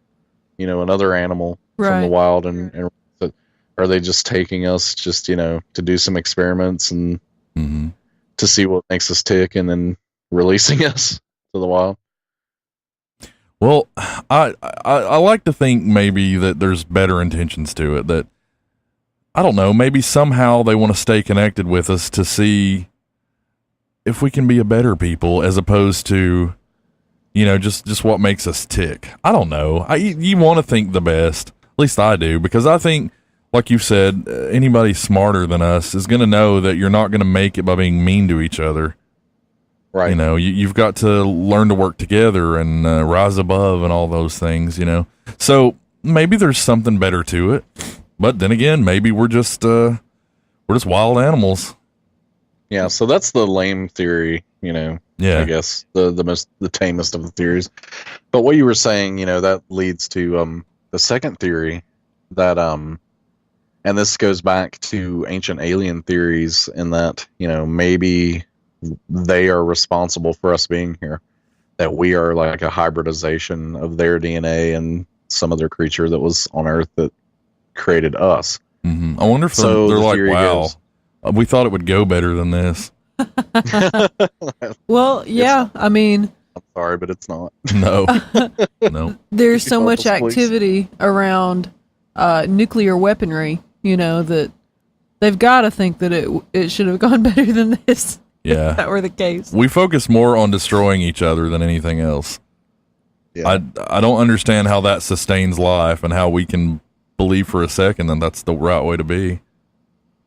another animal from the wild, and are they just taking us just, to do some experiments and to see what makes us tick and then releasing us to the wild? Well, I like to think maybe that there's better intentions to it, that I don't know, maybe somehow they want to stay connected with us to see if we can be a better people, as opposed to, just what makes us tick. I don't know. You want to think the best. At least I do, because I think, like you said, anybody smarter than us is going to know that you're not going to make it by being mean to each other. Right. You've got to learn to work together and rise above and all those things, So maybe there's something better to it. But then again, maybe we're just wild animals. Yeah, so that's the lame theory, Yeah. I guess the tamest of the theories. But what you were saying, that leads to the second theory that and this goes back to ancient alien theories, in that, maybe they are responsible for us being here. That we are like a hybridization of their DNA and some other creature that was on Earth that created us. Mm-hmm. I wonder if they're like, wow, we thought it would go better than this. Well, yeah, I mean, I'm sorry, but it's not. No. There's so much activity around nuclear weaponry, that they've got to think that it should have gone better than this. Yeah. If that were the case. We focus more on destroying each other than anything else. Yeah. I don't understand how that sustains life, and how we can believe for a second that that's the right way to be.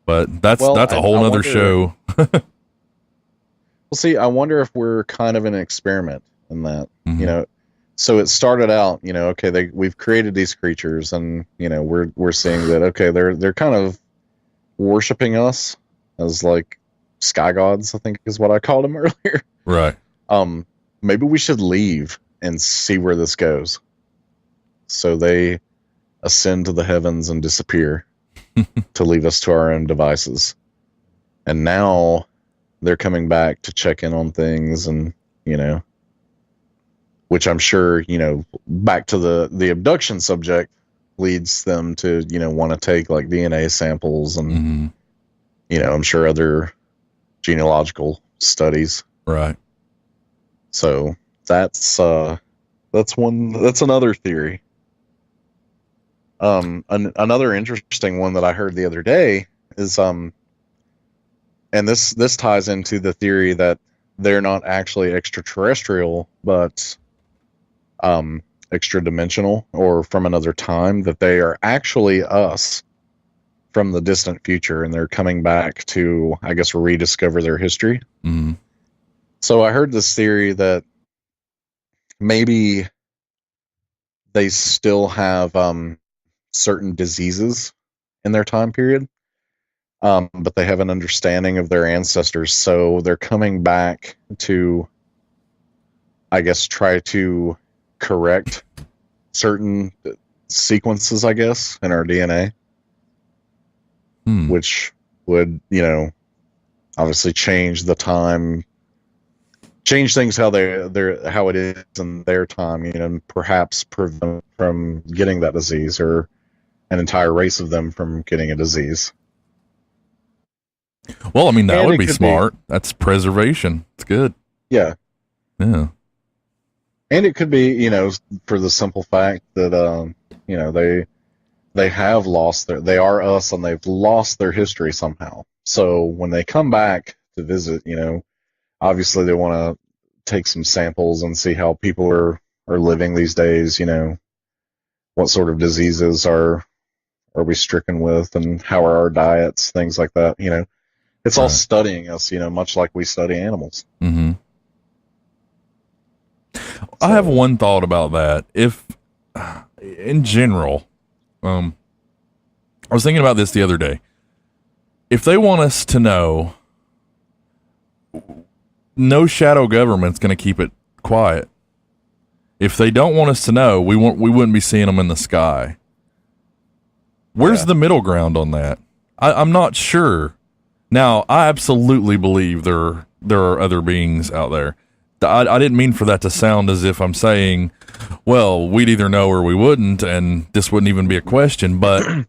But that's a whole nother show. Well, see, I wonder if we're kind of an experiment in that, so it started out, okay, we've created these creatures, and, we're seeing that, okay, they're kind of worshiping us as like sky gods, I think is what I called them earlier. Right. Maybe we should leave and see where this goes. So they ascend to the heavens and disappear to leave us to our own devices. And now they're coming back to check in on things, and, which I'm sure, back to the abduction subject, leads them to, want to take like DNA samples and, I'm sure other genealogical studies. Right. So that's another theory. Another interesting one that I heard the other day is and this ties into the theory that they're not actually extraterrestrial, but extra dimensional or from another time, that they are actually us from the distant future, and they're coming back to, I guess, rediscover their history. Mm-hmm. So I heard this theory that maybe they still have certain diseases in their time period but they have an understanding of their ancestors, so they're coming back to, I guess, try to correct certain sequences, I guess, in our DNA, which would, obviously change the time, change things how how it is in their time, and perhaps prevent them from getting that disease, or an entire race of them from getting a disease. Well, I mean, that And would it be could smart. That's preservation. It's good. Yeah. Yeah. And it could be, for the simple fact that, they have lost they are us, and they've lost their history somehow. So when they come back to visit, obviously they want to take some samples and see how people are living these days, what sort of diseases are we stricken with, and how are our diets, things like that, It's all studying us, much like we study animals. Mm-hmm. I have one thought about that. If, in general, I was thinking about this the other day. If they want us to know, no shadow government's going to keep it quiet. If they don't want us to know, we wouldn't be seeing them in the sky. Where's the middle ground on that? I'm not sure. Now, I absolutely believe there are other beings out there. I didn't mean for that to sound as if I'm saying, well, we'd either know or we wouldn't, and this wouldn't even be a question, but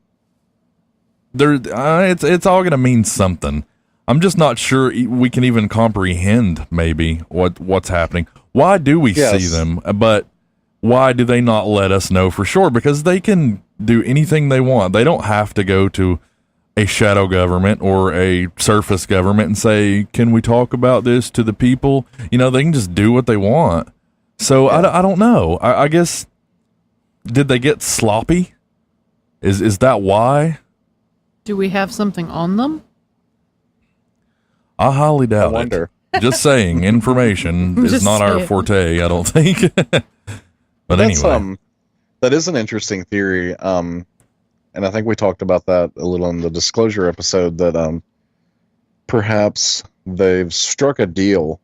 it's all going to mean something. I'm just not sure we can even comprehend maybe what's happening. Why do we see them? But why do they not let us know for sure? Because they can do anything they want. They don't have to go to a shadow government or a surface government and say, can we talk about this to the people? They can just do what they want. So I don't know. I guess, did they get sloppy? Is that why? Do we have something on them? I highly doubt it. Just saying, information is not our forte, I don't think. But anyway. That is an interesting theory. And I think we talked about that a little in the disclosure episode, that perhaps they've struck a deal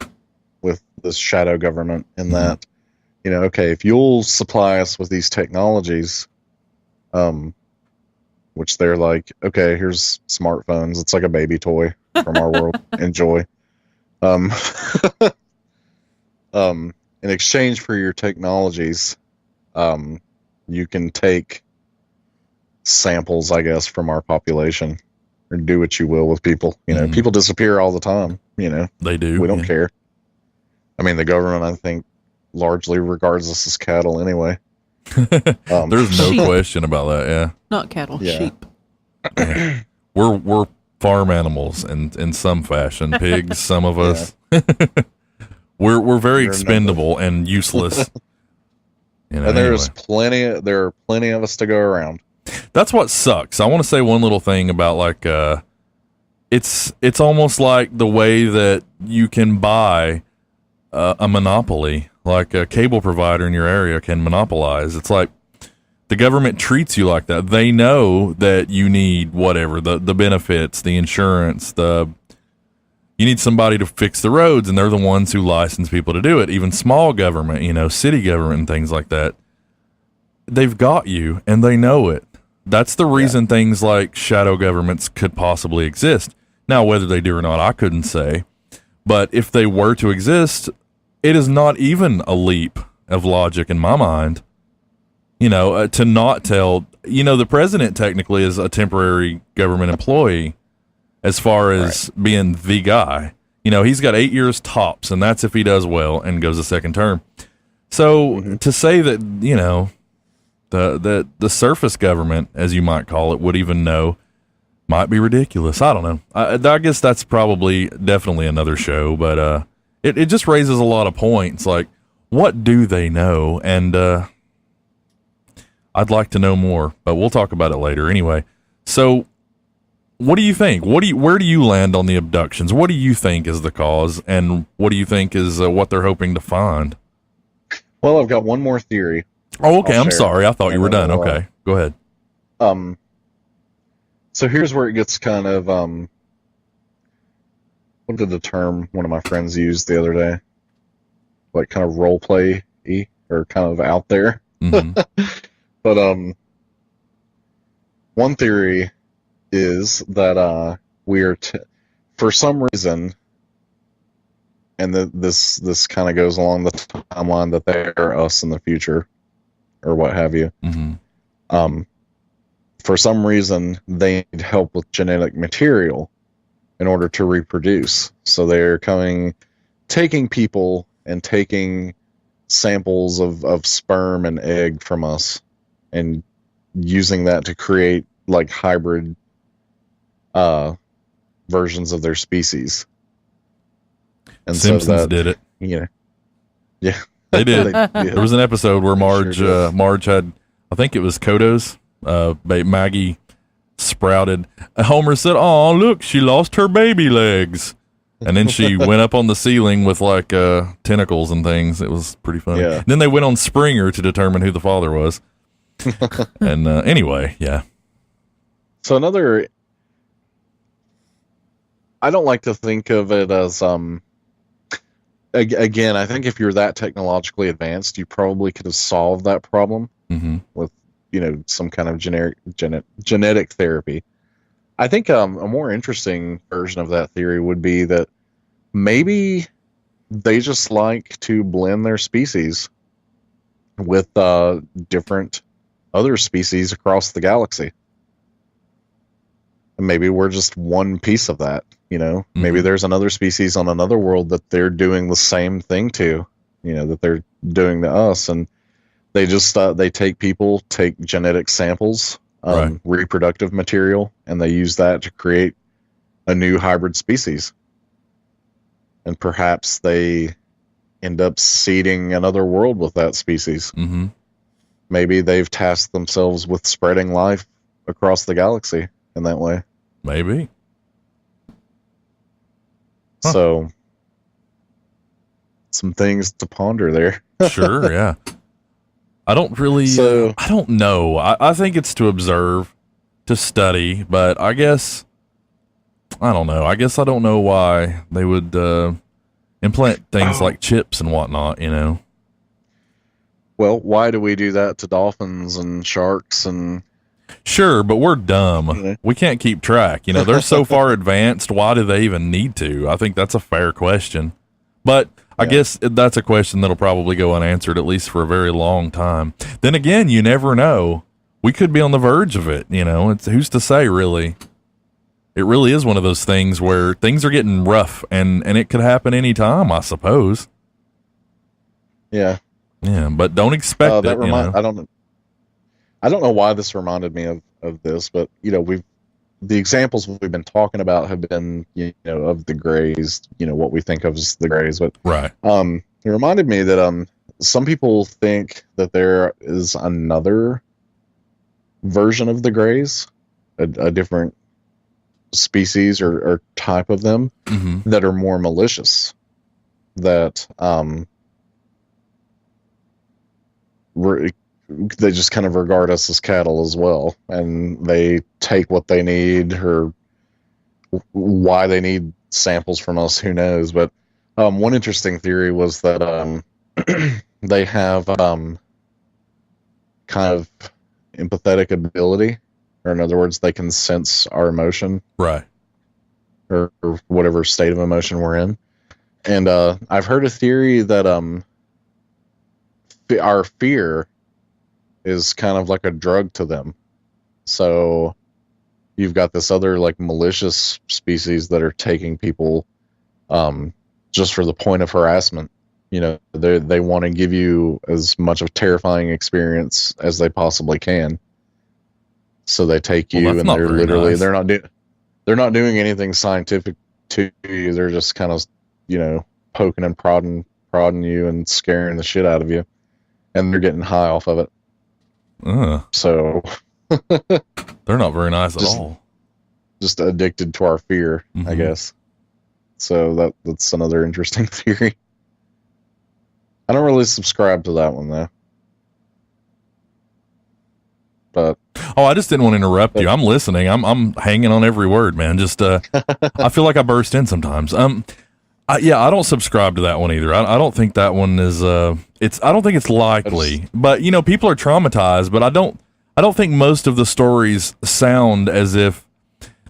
with this shadow government in that, okay, if you'll supply us with these technologies, which they're like, okay, here's smartphones. It's like a baby toy from our world. Enjoy. In exchange for your technologies, you can take samples, I guess, from our population, or do what you will with people. People disappear all the time. They do. We don't care. I mean, the government, I think, largely regards us as cattle anyway. There's no question about that. Yeah, not cattle, sheep. Yeah. We're farm animals in some fashion. Pigs, some of us. We're very expendable and useless. And there are plenty of us to go around. That's what sucks. I want to say one little thing about it's almost like the way that you can buy a monopoly, like a cable provider in your area can monopolize. It's like the government treats you like that. They know that you need whatever, the benefits, the insurance, you need somebody to fix the roads, and they're the ones who license people to do it. Even small government, city government and things like that. They've got you, and they know it. That's the reason things like shadow governments could possibly exist. Now, whether they do or not, I couldn't say. But if they were to exist, it is not even a leap of logic in my mind, to not tell, the president technically is a temporary government employee as far as being the guy. He's got 8 years tops, and that's if he does well and goes a second term. So to say that, the surface government, as you might call it, would even know might be ridiculous. I don't know. I guess that's definitely another show, but it just raises a lot of points. Like, what do they know? And I'd like to know more, but we'll talk about it later anyway. So what do you think? Where do you land on the abductions? What do you think is the cause, and what do you think is what they're hoping to find? Well, I've got one more theory. Oh, okay. I'm sorry. I thought you were done. Okay, go ahead. So here's where it gets kind of what did the term one of my friends used the other day? Like kind of role play y or kind of out there. Mhm. But one theory is that we are for some reason, and this kind of goes along the timeline that they are us in the future, or what have you. Mhm. For some reason, they need help with genetic material in order to reproduce. So they're taking people and taking samples of sperm and egg from us and using that to create like hybrid versions of their species. And Simpsons so that, did it. you know, yeah, They did. yeah. There was an episode where Marge Sure did. Marge had, I think it was Kodos. Maggie sprouted. Homer said, "Oh, look, she lost her baby legs." And then she went up on the ceiling with like tentacles and things. It was pretty funny. Yeah. And then they went on Springer to determine who the father was. And anyway, yeah. So I don't like to think of it as again, I think if you're that technologically advanced, you probably could have solved that problem with, some kind of genetic therapy. I think a more interesting version of that theory would be that maybe they just like to blend their species with different other species across the galaxy. And maybe we're just one piece of that, Maybe there's another species on another world that they're doing the same thing to, that they're doing to us. And they just they take genetic samples, Right. reproductive material, and they use that to create a new hybrid species. And perhaps they end up seeding another world with that species. Mm-hmm. Maybe they've tasked themselves with spreading life across the galaxy in that way. Maybe. Huh. So, some things to ponder there. Sure, yeah. I don't really, I don't know. I think it's to observe, to study, but I guess, I don't know. I guess I don't know why they would implant things like chips and whatnot, Well, why do we do that to dolphins and sharks and... Sure, but we're dumb. We can't keep track. They're so far advanced. Why do they even need to? I think that's a fair question. But I guess that's a question that'll probably go unanswered, at least for a very long time. Then again, you never know. We could be on the verge of it. It's who's to say, really. It really is one of those things where things are getting rough, and it could happen any time, I suppose. Yeah. Yeah, but don't expect it. I don't know why this reminded me of this, but the examples we've been talking about have been of the Greys, what we think of as the Greys, but right. It reminded me that some people think that there is another version of the Greys, a different species or type of them that are more malicious, that they just kind of regard us as cattle as well, and they take what they need, or why they need samples from us, who knows. But one interesting theory was that they have kind of empathetic ability, or in other words, they can sense our emotion, right, or whatever state of emotion we're in. And I've heard a theory that our fear is kind of like a drug to them. So you've got this other like malicious species that are taking people just for the point of harassment. They want to give you as much of a terrifying experience as they possibly can. So they take you, and they're literally nice. They're not doing anything scientific to you. They're just kind of poking and prodding you and scaring the shit out of you, and they're getting high off of it. So they're not very nice at all. Just addicted to our fear, I guess. So that's another interesting theory. I don't really subscribe to that one, though. But Oh, I just didn't want to interrupt you. I'm listening. I'm hanging on every word, man. Just I feel like I burst in sometimes. I don't subscribe to that one either. I don't think that one is I don't think it's likely. But you know, people are traumatized, but I don't think most of the stories sound as if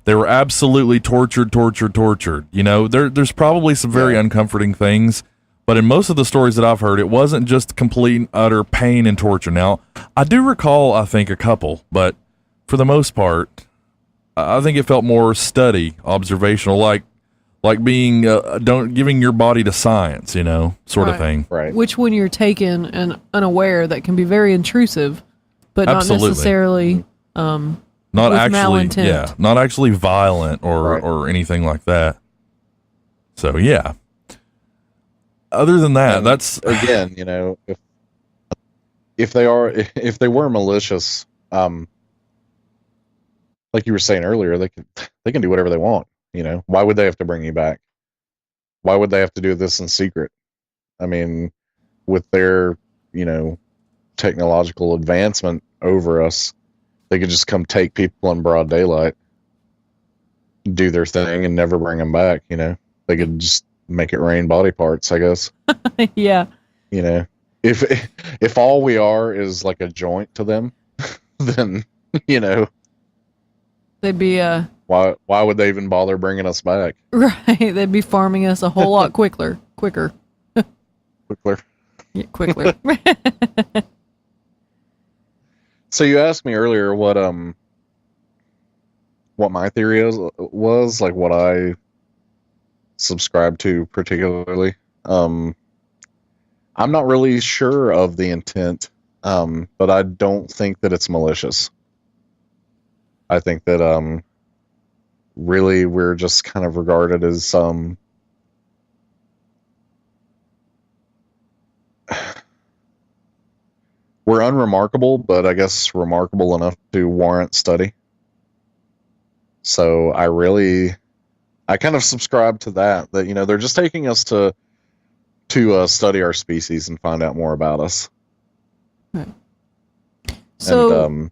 they were absolutely tortured. You know, there's probably some very uncomforting things, but in most of the stories that I've heard, it wasn't just complete and utter pain and torture. Now, I do recall, I think, a couple, but for the most part, I think it felt more study, observational, like being giving your body to science, you know, sort of thing. Right. Which, when you're taken and unaware, that can be very intrusive, but Absolutely. not necessarily Not with actually, malintent. not actually violent or anything like that. So yeah. Other than that, and that's again, you know, if they were malicious, like you were saying earlier, they can do whatever they want. You know, why would they have to bring you back? Why would they have to do this in secret? I mean, with their, you know, technological advancement over us, they could just come take people in broad daylight, do their thing, and never bring them back. You know, they could just make it rain body parts, I guess. Yeah. You know, if all we are is like a joint to them, then, you know, They'd be why would they even bother bringing us back? right. They'd be farming us a whole lot quicker. Quicker. Yeah, quicker. So you asked me earlier what my theory was like, what I subscribe to particularly. I'm not really sure of the intent, but I don't think that it's malicious. I think that really we're just kind of regarded as we're unremarkable, but I guess remarkable enough to warrant study. So I kind of subscribe to that, you know, they're just taking us to study our species and find out more about us. Right. So And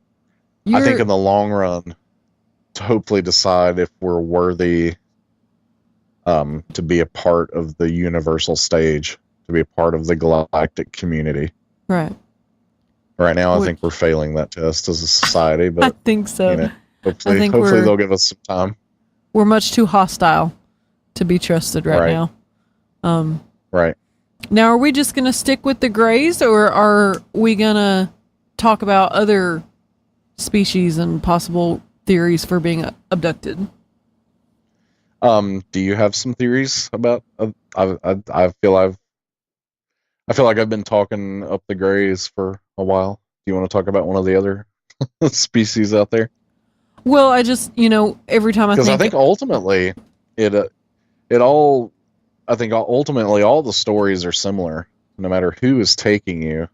I think in the long run, to hopefully decide if we're worthy to be a part of the universal stage, to be a part of the galactic community. right. Right now, I think we're failing that test as a society, but I think so. you know, hopefully, I think hopefully they'll give us some time. We're much too hostile to be trusted right now. Right. Now, are we just going to stick with the Greys, or are we going to talk about other species and possible theories for being abducted? Do you have some theories about? I feel like I've been talking up the Greys for a while. Do you want to talk about one of the other species out there? Well, I just, you know, every time Because I think ultimately ultimately all the stories are similar, no matter who is taking you.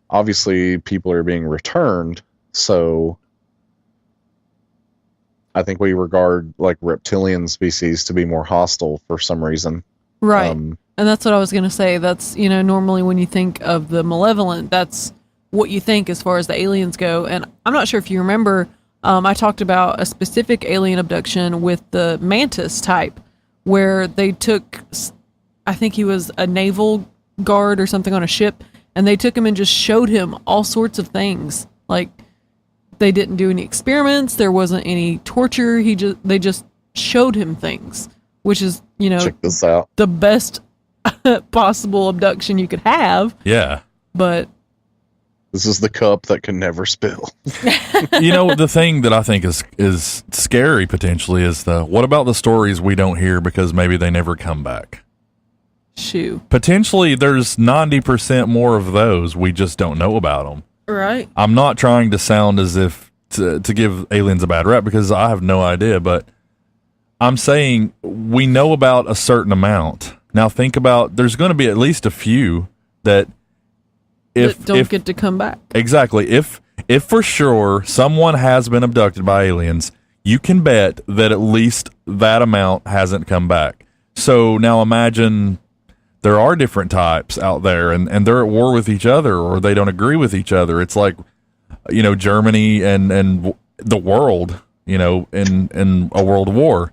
Obviously, people are being returned, so I think we regard like reptilian species to be more hostile for some reason. Right. And that's what I was going to say. That's, you know, normally when you think of the malevolent, that's what you think as far as the aliens go. And I'm not sure if you remember, I talked about a specific alien abduction with the mantis type, where they took, I think he was a naval guard or something on a ship, and they took him and just showed him all sorts of things. Like, they didn't do any experiments. There wasn't any torture. They just showed him things, which is, you know, check this out, the best possible abduction you could have. Yeah. But this is the cup that can never spill. You know, the thing that I think is scary potentially is what about the stories we don't hear because maybe they never come back? Shoo. Potentially there's 90% more of those. We just don't know about them. Right. I'm not trying to sound as if to give aliens a bad rap, because I have no idea, but I'm saying we know about a certain amount. Now think about, there's going to be at least a few that don't get to come back. Exactly. If for sure someone has been abducted by aliens, you can bet that at least that amount hasn't come back. So now imagine there are different types out there, and they're at war with each other, or they don't agree with each other. It's like Germany and the world, in a world war.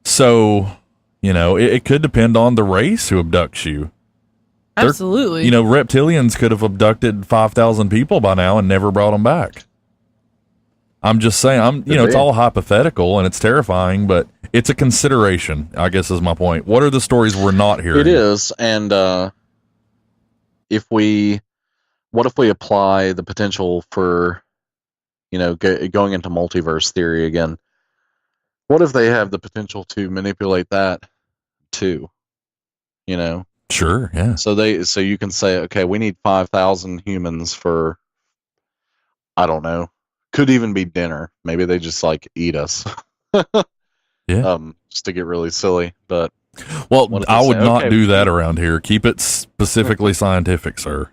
So, it could depend on the race who abducts you. Absolutely. Reptilians could have abducted 5,000 people by now and never brought them back. I'm just saying, it's all hypothetical and it's terrifying, but it's a consideration, I guess is my point. What are the stories we're not hearing? It is. And what if we apply the potential for, going into multiverse theory again? What if they have the potential to manipulate that too? Sure, yeah. So you can say, okay, we need 5,000 humans for, I don't know, could even be dinner. Maybe they just eat us. Yeah. Just to get really silly, but well, I would not do that around here. Keep it specifically scientific, sir.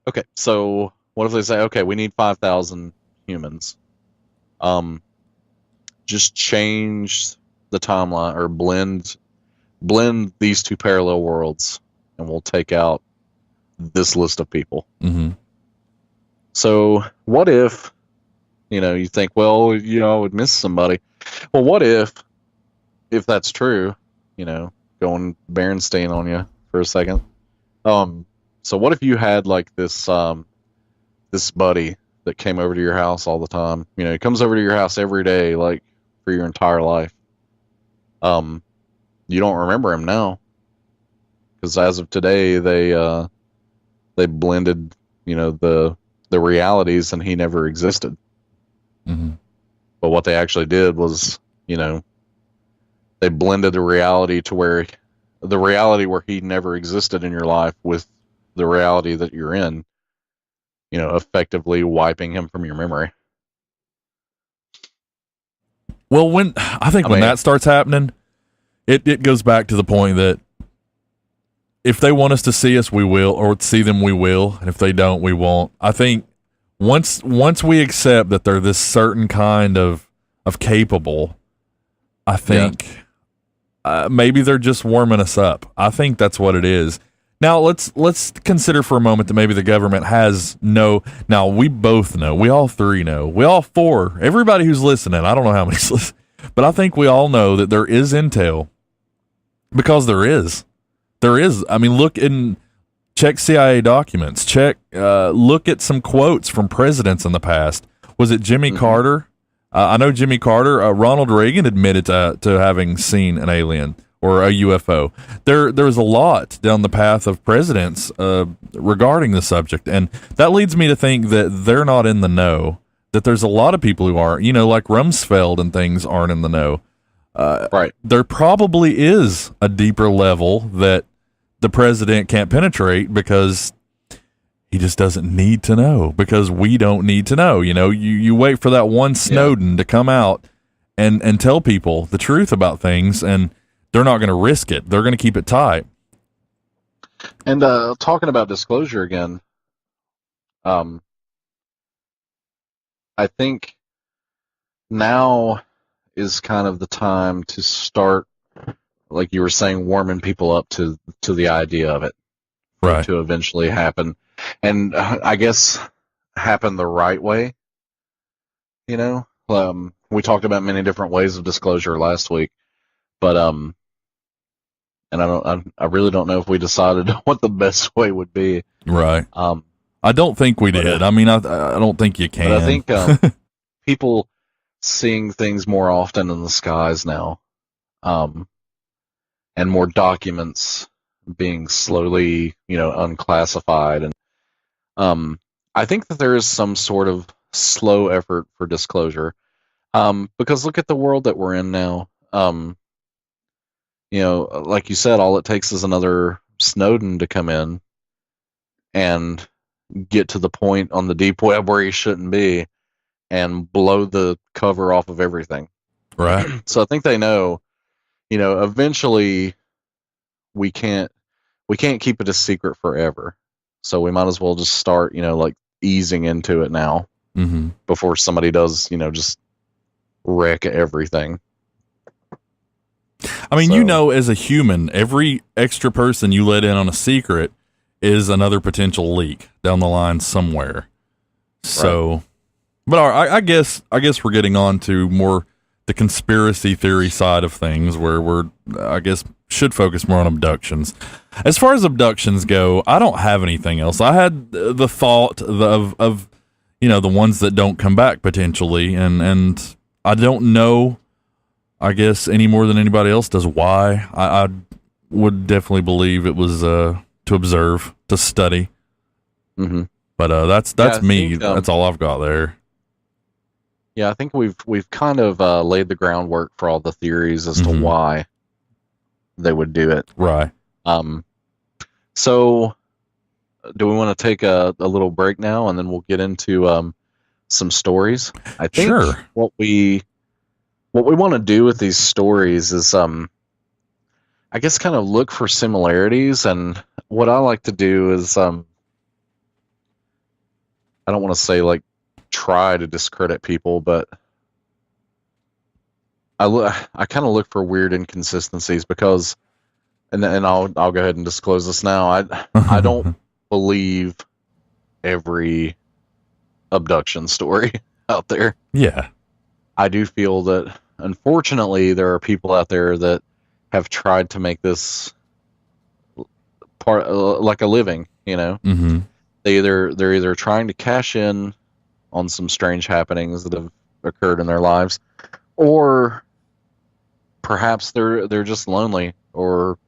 Okay, so what if they say, okay, we need 5,000 humans? Just change the timeline or blend these two parallel worlds, and we'll take out this list of people. Mm-hmm. So what if, you think, well, I would miss somebody. Well, what if that's true, going Berenstain on you for a second. So what if you had this buddy that came over to your house all the time? He comes over to your house every day, for your entire life. You don't remember him now, because as of today, they blended, the realities, and he never existed. Mm-hmm. But what they actually did was, they blended the reality to where he never existed in your life with the reality that you're in, effectively wiping him from your memory. Well, when that starts happening, it goes back to the point that if they want us to see us, we will, or see them, we will, and if they don't, we won't. I think once we accept that they're this certain kind of capable, I think maybe they're just warming us up. I think that's what it is. Now let's consider for a moment that maybe the government has no. Now we both know, we all three know, we all four, everybody who's listening. I don't know how many's listening, but I think we all know that there is intel, because there is. I mean, check CIA documents. Look at some quotes from presidents in the past. Was it Jimmy Carter? I know Jimmy Carter. Ronald Reagan admitted to having seen an alien or a UFO. There's a lot down the path of presidents regarding the subject, and that leads me to think that they're not in the know. That there's a lot of people who are, like Rumsfeld and things, aren't in the know. Right. There probably is a deeper level that the president can't penetrate because he just doesn't need to know, because we don't need to know. You wait for that one Snowden to come out and tell people the truth about things, and they're not going to risk it. They're going to keep it tight. And talking about disclosure again, I think now is kind of the time to start, like you were saying, warming people up to the idea of it, right? To eventually happen, and I guess happen the right way. We talked about many different ways of disclosure last week, but and I really don't know if we decided what the best way would be. Right. I don't think we did. I mean, I don't think you can. But I think people seeing things more often in the skies now, and more documents being slowly, unclassified, and I think that there is some sort of slow effort for disclosure, because look at the world that we're in now. Like you said, all it takes is another Snowden to come in and get to the point on the deep web where he shouldn't be and blow the cover off of everything. Right. So I think they know, eventually we can't keep it a secret forever. So we might as well just start, easing into it now, before somebody does, just wreck everything. I mean, as a human, every extra person you let in on a secret is another potential leak down the line somewhere. So, but I guess we're getting on to more the conspiracy theory side of things, where I guess should focus more on abductions. As far as abductions go, I don't have anything else. I had the thought of the ones that don't come back potentially, and I don't know, I guess, any more than anybody else does why. I would definitely believe it was to observe, to study. Mm-hmm. But that's me. Think, that's all I've got there. Yeah, I think we've kind of laid the groundwork for all the theories as to why they would do it. Right. So do we want to take a little break now, and then we'll get into some stories? I think sure. What we want to do with these stories is I guess kind of look for similarities, and what I like to do is I don't want to say like try to discredit people, but I kind of look for weird inconsistencies because, and I'll go ahead and disclose this now. I don't believe every abduction story out there. Yeah. I do feel that unfortunately there are people out there that have tried to make this part like a living, Mm-hmm. They're either trying to cash in on some strange happenings that have occurred in their lives, or perhaps they're just lonely, or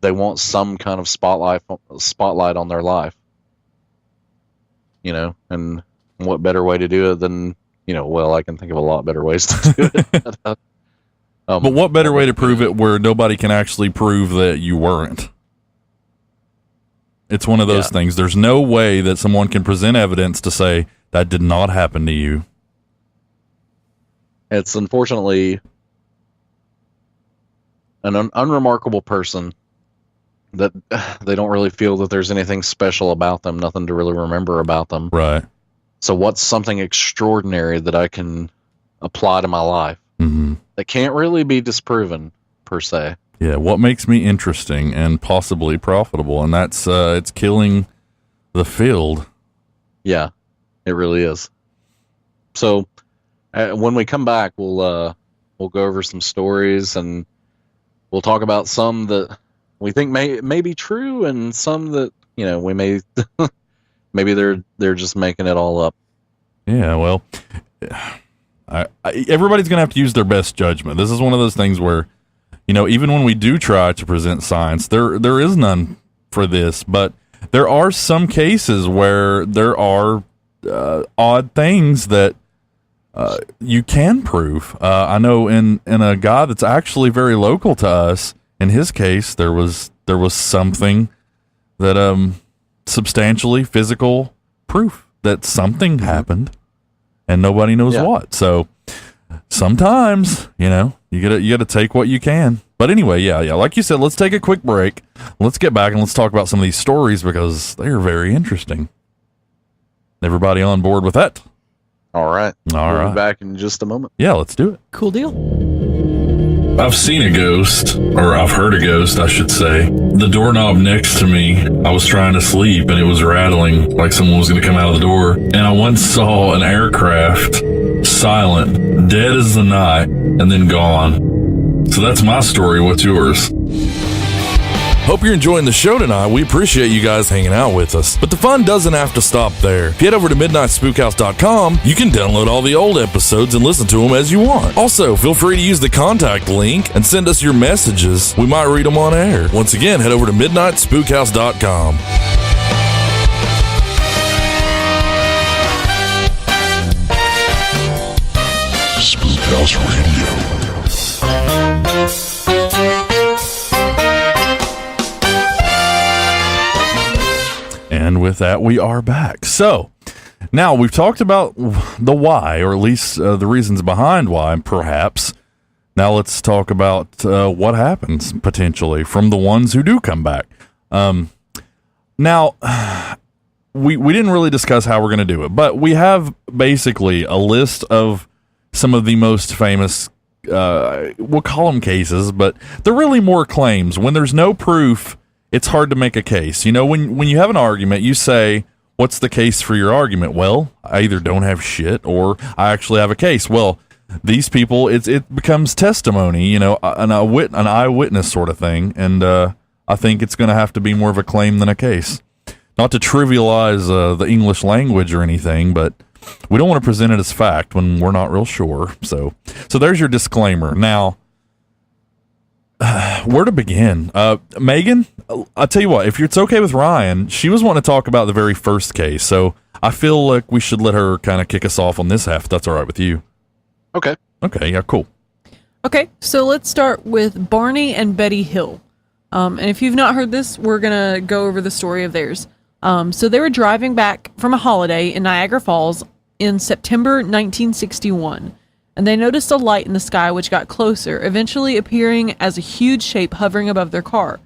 they want some kind of spotlight on their life. And what better way to do it than, well, I can think of a lot better ways to do it. But what better way to prove it where nobody can actually prove that you weren't? It's one of those things. There's no way that someone can present evidence to say that did not happen to you. It's unfortunately an unremarkable person that they don't really feel that there's anything special about them, nothing to really remember about them. Right. So what's something extraordinary that I can apply to my life that can't really be disproven per se? Yeah, what makes me interesting and possibly profitable, and that's it's killing the field. Yeah, it really is. So when we come back, we'll go over some stories, and we'll talk about some that we think may be true, and some that we may maybe they're just making it all up. Yeah, well, everybody's gonna have to use their best judgment. This is one of those things where, even when we do try to present science, there is none for this, but there are some cases where there are odd things that you can prove. I know in a guy that's actually very local to us, in his case, there was something that substantially physical proof that something happened, and nobody knows what. So sometimes, you gotta take what you can. But anyway, yeah. Like you said, let's take a quick break. Let's get back and let's talk about some of these stories because they are very interesting. Everybody on board with that? All right. We'll be back in just a moment. Yeah, let's do it. Cool deal. I've seen a ghost, or I've heard a ghost, I should say. The doorknob next to me, I was trying to sleep and it was rattling like someone was going to come out of the door. And I once saw an aircraft, silent, dead as the night, and then gone. So that's my story. What's yours? Hope you're enjoying the show tonight. We appreciate you guys hanging out with us. But the fun doesn't have to stop there. If you head over to MidnightSpookhouse.com, you can download all the old episodes and listen to them as you want. Also, feel free to use the contact link and send us your messages. We might read them on air. Once again, head over to MidnightSpookhouse.com. Spookhouse Radio. And with that, we are back. So now we've talked about the why, or at least the reasons behind why, perhaps. Now let's talk about what happens potentially from the ones who do come back. Now, we didn't really discuss how we're going to do it, but we have basically a list of some of the most famous, we'll call them cases, but they're really more claims. When there's no proof, it's hard to make a case. When you have an argument, you say, what's the case for your argument? Well, I either don't have shit or I actually have a case. Well, these people, it becomes testimony, you know, an eyewitness sort of thing. And I think it's going to have to be more of a claim than a case. Not to trivialize the English language or anything, but we don't want to present it as fact when we're not real sure. So there's your disclaimer. Now, where to begin? Megan, I'll tell you what, if it's okay with Ryan, she was wanting to talk about the very first case. So I feel like we should let her kind of kick us off on this half, if that's all right with you. Okay. Okay, yeah, cool. Okay, so let's start with Barney and Betty Hill. And if you've not heard this, we're going to go over the story of theirs. So they were driving back from a holiday in Niagara Falls in September 1961, and they noticed a light in the sky which got closer, eventually appearing as a huge shape hovering above their car.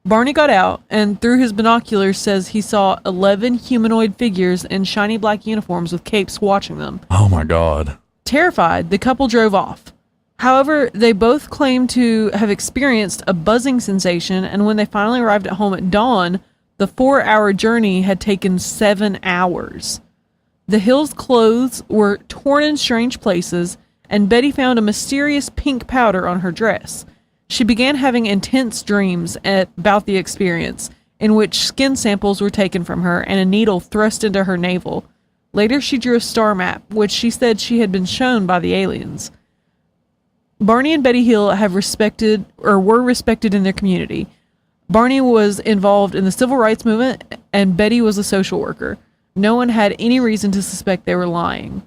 Barney got out and through his binoculars says he saw 11 humanoid figures in shiny black uniforms with capes watching them. Oh my God. Terrified, the couple drove off. However, they both claimed to have experienced a buzzing sensation, and when they finally arrived at home at dawn, the 4-hour journey had taken 7 hours. The Hills' clothes were torn in strange places, and Betty found a mysterious pink powder on her dress. She began having intense dreams about the experience, in which skin samples were taken from her and a needle thrust into her navel. Later, she drew a star map, which she said she had been shown by the aliens. Barney and Betty Hill were respected in their community. Barney was involved in the civil rights movement, and Betty was a social worker. No one had any reason to suspect they were lying.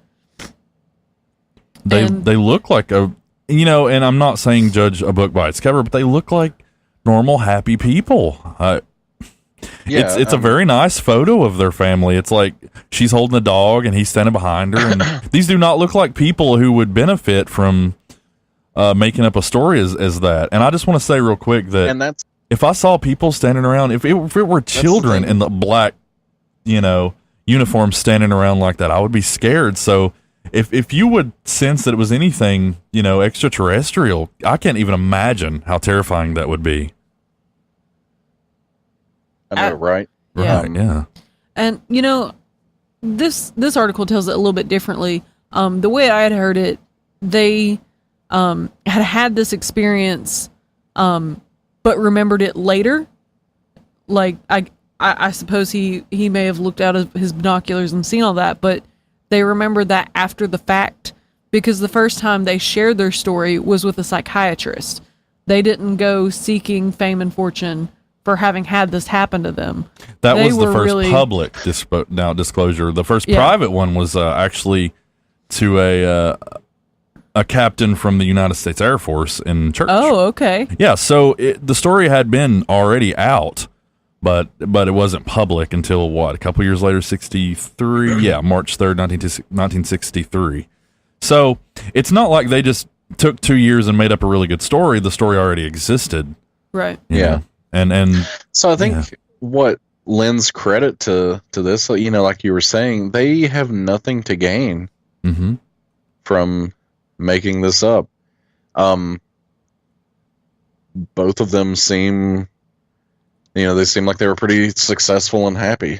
They look like and I'm not saying judge a book by its cover, but they look like normal, happy people. It's a very nice photo of their family. It's like she's holding a dog and he's standing behind her, and these do not look like people who would benefit from making up a story as that. And I just want to say real quick that if I saw people standing around, if it were children in the black, uniform standing around like that, I would be scared. So if you would sense that it was anything, extraterrestrial, I can't even imagine how terrifying that would be. I know, right? Yeah. Right, yeah. And, this article tells it a little bit differently. The way I had heard it, they had this experience, but remembered it later. Like, I suppose he may have looked out of his binoculars and seen all that, but they remembered that after the fact, because the first time they shared their story was with a psychiatrist. They didn't go seeking fame and fortune for having had this happen to them. That was the first public disclosure. The first private one was actually to a captain from the United States Air Force in church. Oh, okay. Yeah, so the story had been already out, but it wasn't public until a couple years later, 63? Yeah, March 3rd, 1963. So it's not like they just took 2 years and made up a really good story. The story already existed. Right. Yeah. And so I think what lends credit to this, like you were saying, they have nothing to gain from making this up. Both of them seem, they seem like they were pretty successful and happy.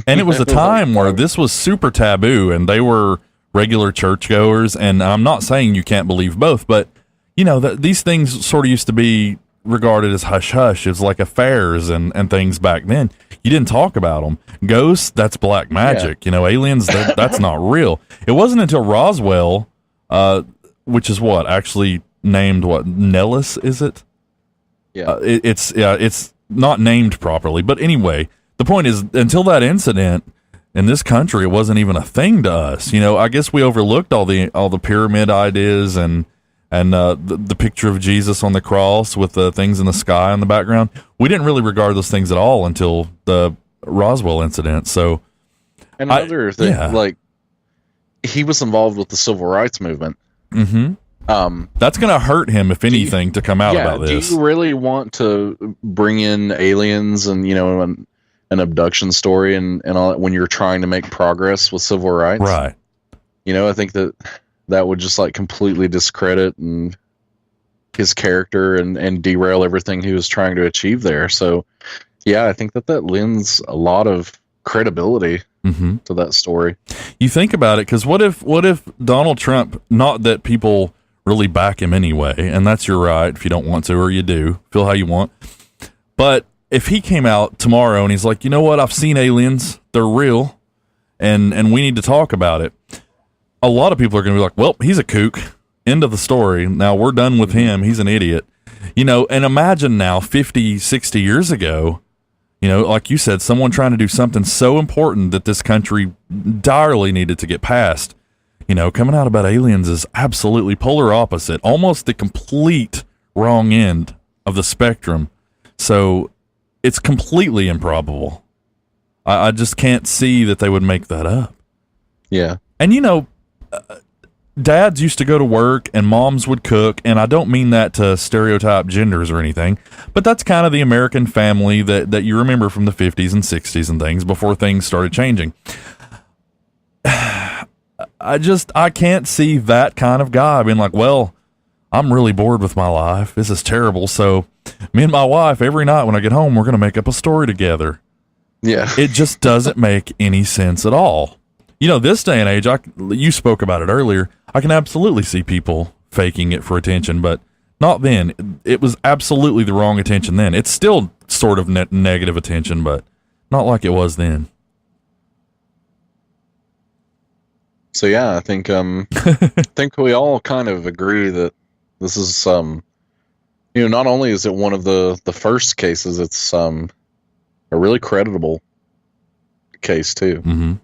And it was a time where this was super taboo, and they were regular churchgoers. And I'm not saying you can't believe both, but these things sort of used to be regarded as hush hush. It's like affairs and things back then. You didn't talk about them. Ghosts, that's black magic. Aliens, that's not real. It wasn't until Roswell, which is actually named Nellis, is it? Yeah. It's not named properly, but anyway, the point is, until that incident in this country, it wasn't even a thing to us. I guess we overlooked all the pyramid ideas and the picture of Jesus on the cross with the things in the sky in the background. We didn't really regard those things at all until the Roswell incident. So, another thing, like, he was involved with the civil rights movement. Mm-hmm. That's going to hurt him, if anything, to come out about this. Do you really want to bring in aliens and an abduction story and all that when you're trying to make progress with civil rights? Right. I think that would just completely discredit and his character and derail everything he was trying to achieve there. So, yeah, I think that lends a lot of credibility Mm-hmm. to that story. You think about it, because what if Donald Trump, not that people really back him anyway, and that's your right if you don't want to, or you do, feel how you want. But if he came out tomorrow and he's like, you know what, I've seen aliens, they're real, and we need to talk about it. A lot of people are going to be like, well, he's a kook. End of the story. Now we're done with him. He's an idiot. You know, and imagine now 50, 60 years ago, you know, like you said, someone trying to do something so important that this country direly needed to get past. You know, coming out about aliens is absolutely polar opposite, almost the complete wrong end of the spectrum. So it's completely improbable. I just can't see that they would make that up. Yeah. And, you know, dads used to go to work and moms would cook, and I don't mean that to stereotype genders or anything, but that's kind of the American family that you remember from the 50s and 60s and things before things started changing. I can't see that kind of guy being like, well, I'm really bored with my life. This is terrible. So me and my wife, every night when I get home, we're going to make up a story together. Yeah. It just doesn't make any sense at all. You know, this day and age, you spoke about it earlier, I can absolutely see people faking it for attention, but not then. It was absolutely the wrong attention then. It's still sort of negative attention, but not like it was then. So yeah, I think think we all kind of agree that this is you know, not only is it one of the first cases, it's a really creditable case too. Mm-hmm.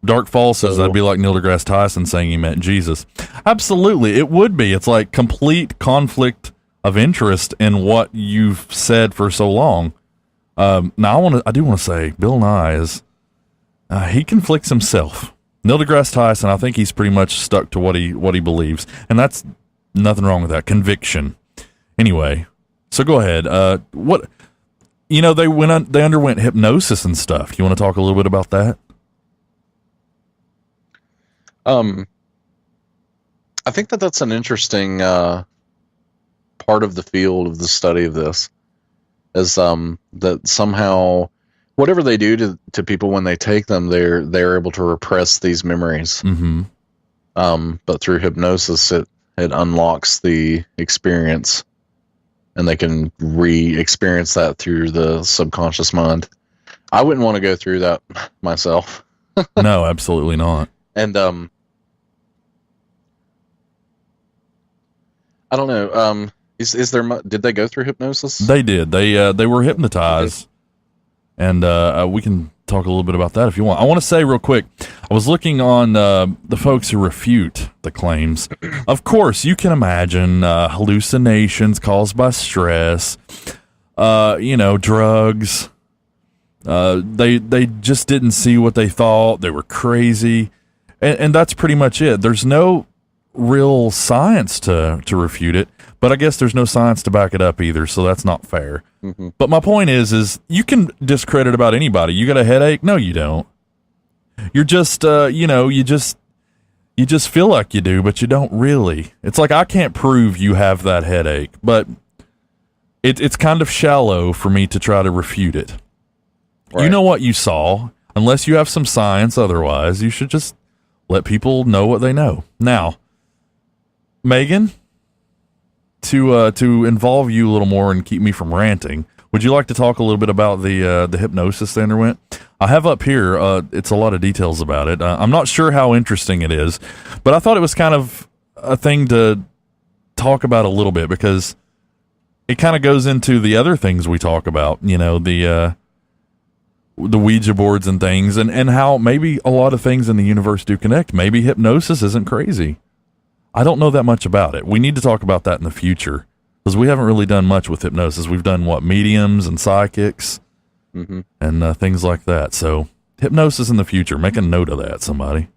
Dark Fall says that'd be like Neil deGrasse Tyson saying he met Jesus. Absolutely, it would be. It's like complete conflict of interest in what you've said for so long. Now I do want to say Bill Nye is he conflicts himself. Neil deGrasse Tyson, I think he's pretty much stuck to what he believes, and that's nothing wrong with that conviction. Anyway, so go ahead. What, you know, they underwent hypnosis and stuff. You want to talk a little bit about that? I think that's an interesting part of the field of the study of this, is that somehow whatever they do to people when they take them, they're able to repress these memories. Mm-hmm. But through hypnosis, it unlocks the experience, and they can re-experience that through the subconscious mind. I wouldn't want to go through that myself. No, absolutely not. And I don't know. Is there? Did they go through hypnosis? They did. They were hypnotized, and we can talk a little bit about that if you want. I want to say real quick, I was looking on the folks who refute the claims. Of course, you can imagine hallucinations caused by stress, you know, drugs. They just didn't see what they thought. They were crazy, and that's pretty much it. There's no real science to refute it, but I guess there's no science to back it up either, so that's not fair. Mm-hmm. But my point is you can discredit about anybody. You got a headache? No, you don't. You're just you know, you just feel like you do, but you don't really. It's like, I can't prove you have that headache, but it's kind of shallow for me to try to refute it. Right. You know what you saw. Unless you have some science otherwise, you should just let people know what they know. Now, Megan, to involve you a little more and keep me from ranting, would you like to talk a little bit about the hypnosis they underwent? I have up here, it's a lot of details about it. I'm not sure how interesting it is, but I thought it was kind of a thing to talk about a little bit, because it kind of goes into the other things we talk about, you know, the Ouija boards and things, and how maybe a lot of things in the universe do connect. Maybe hypnosis isn't crazy. I don't know that much about it. We need to talk about that in the future, because we haven't really done much with hypnosis. We've done mediums and psychics, mm-hmm. and things like that. So hypnosis in the future, make a note of that, somebody.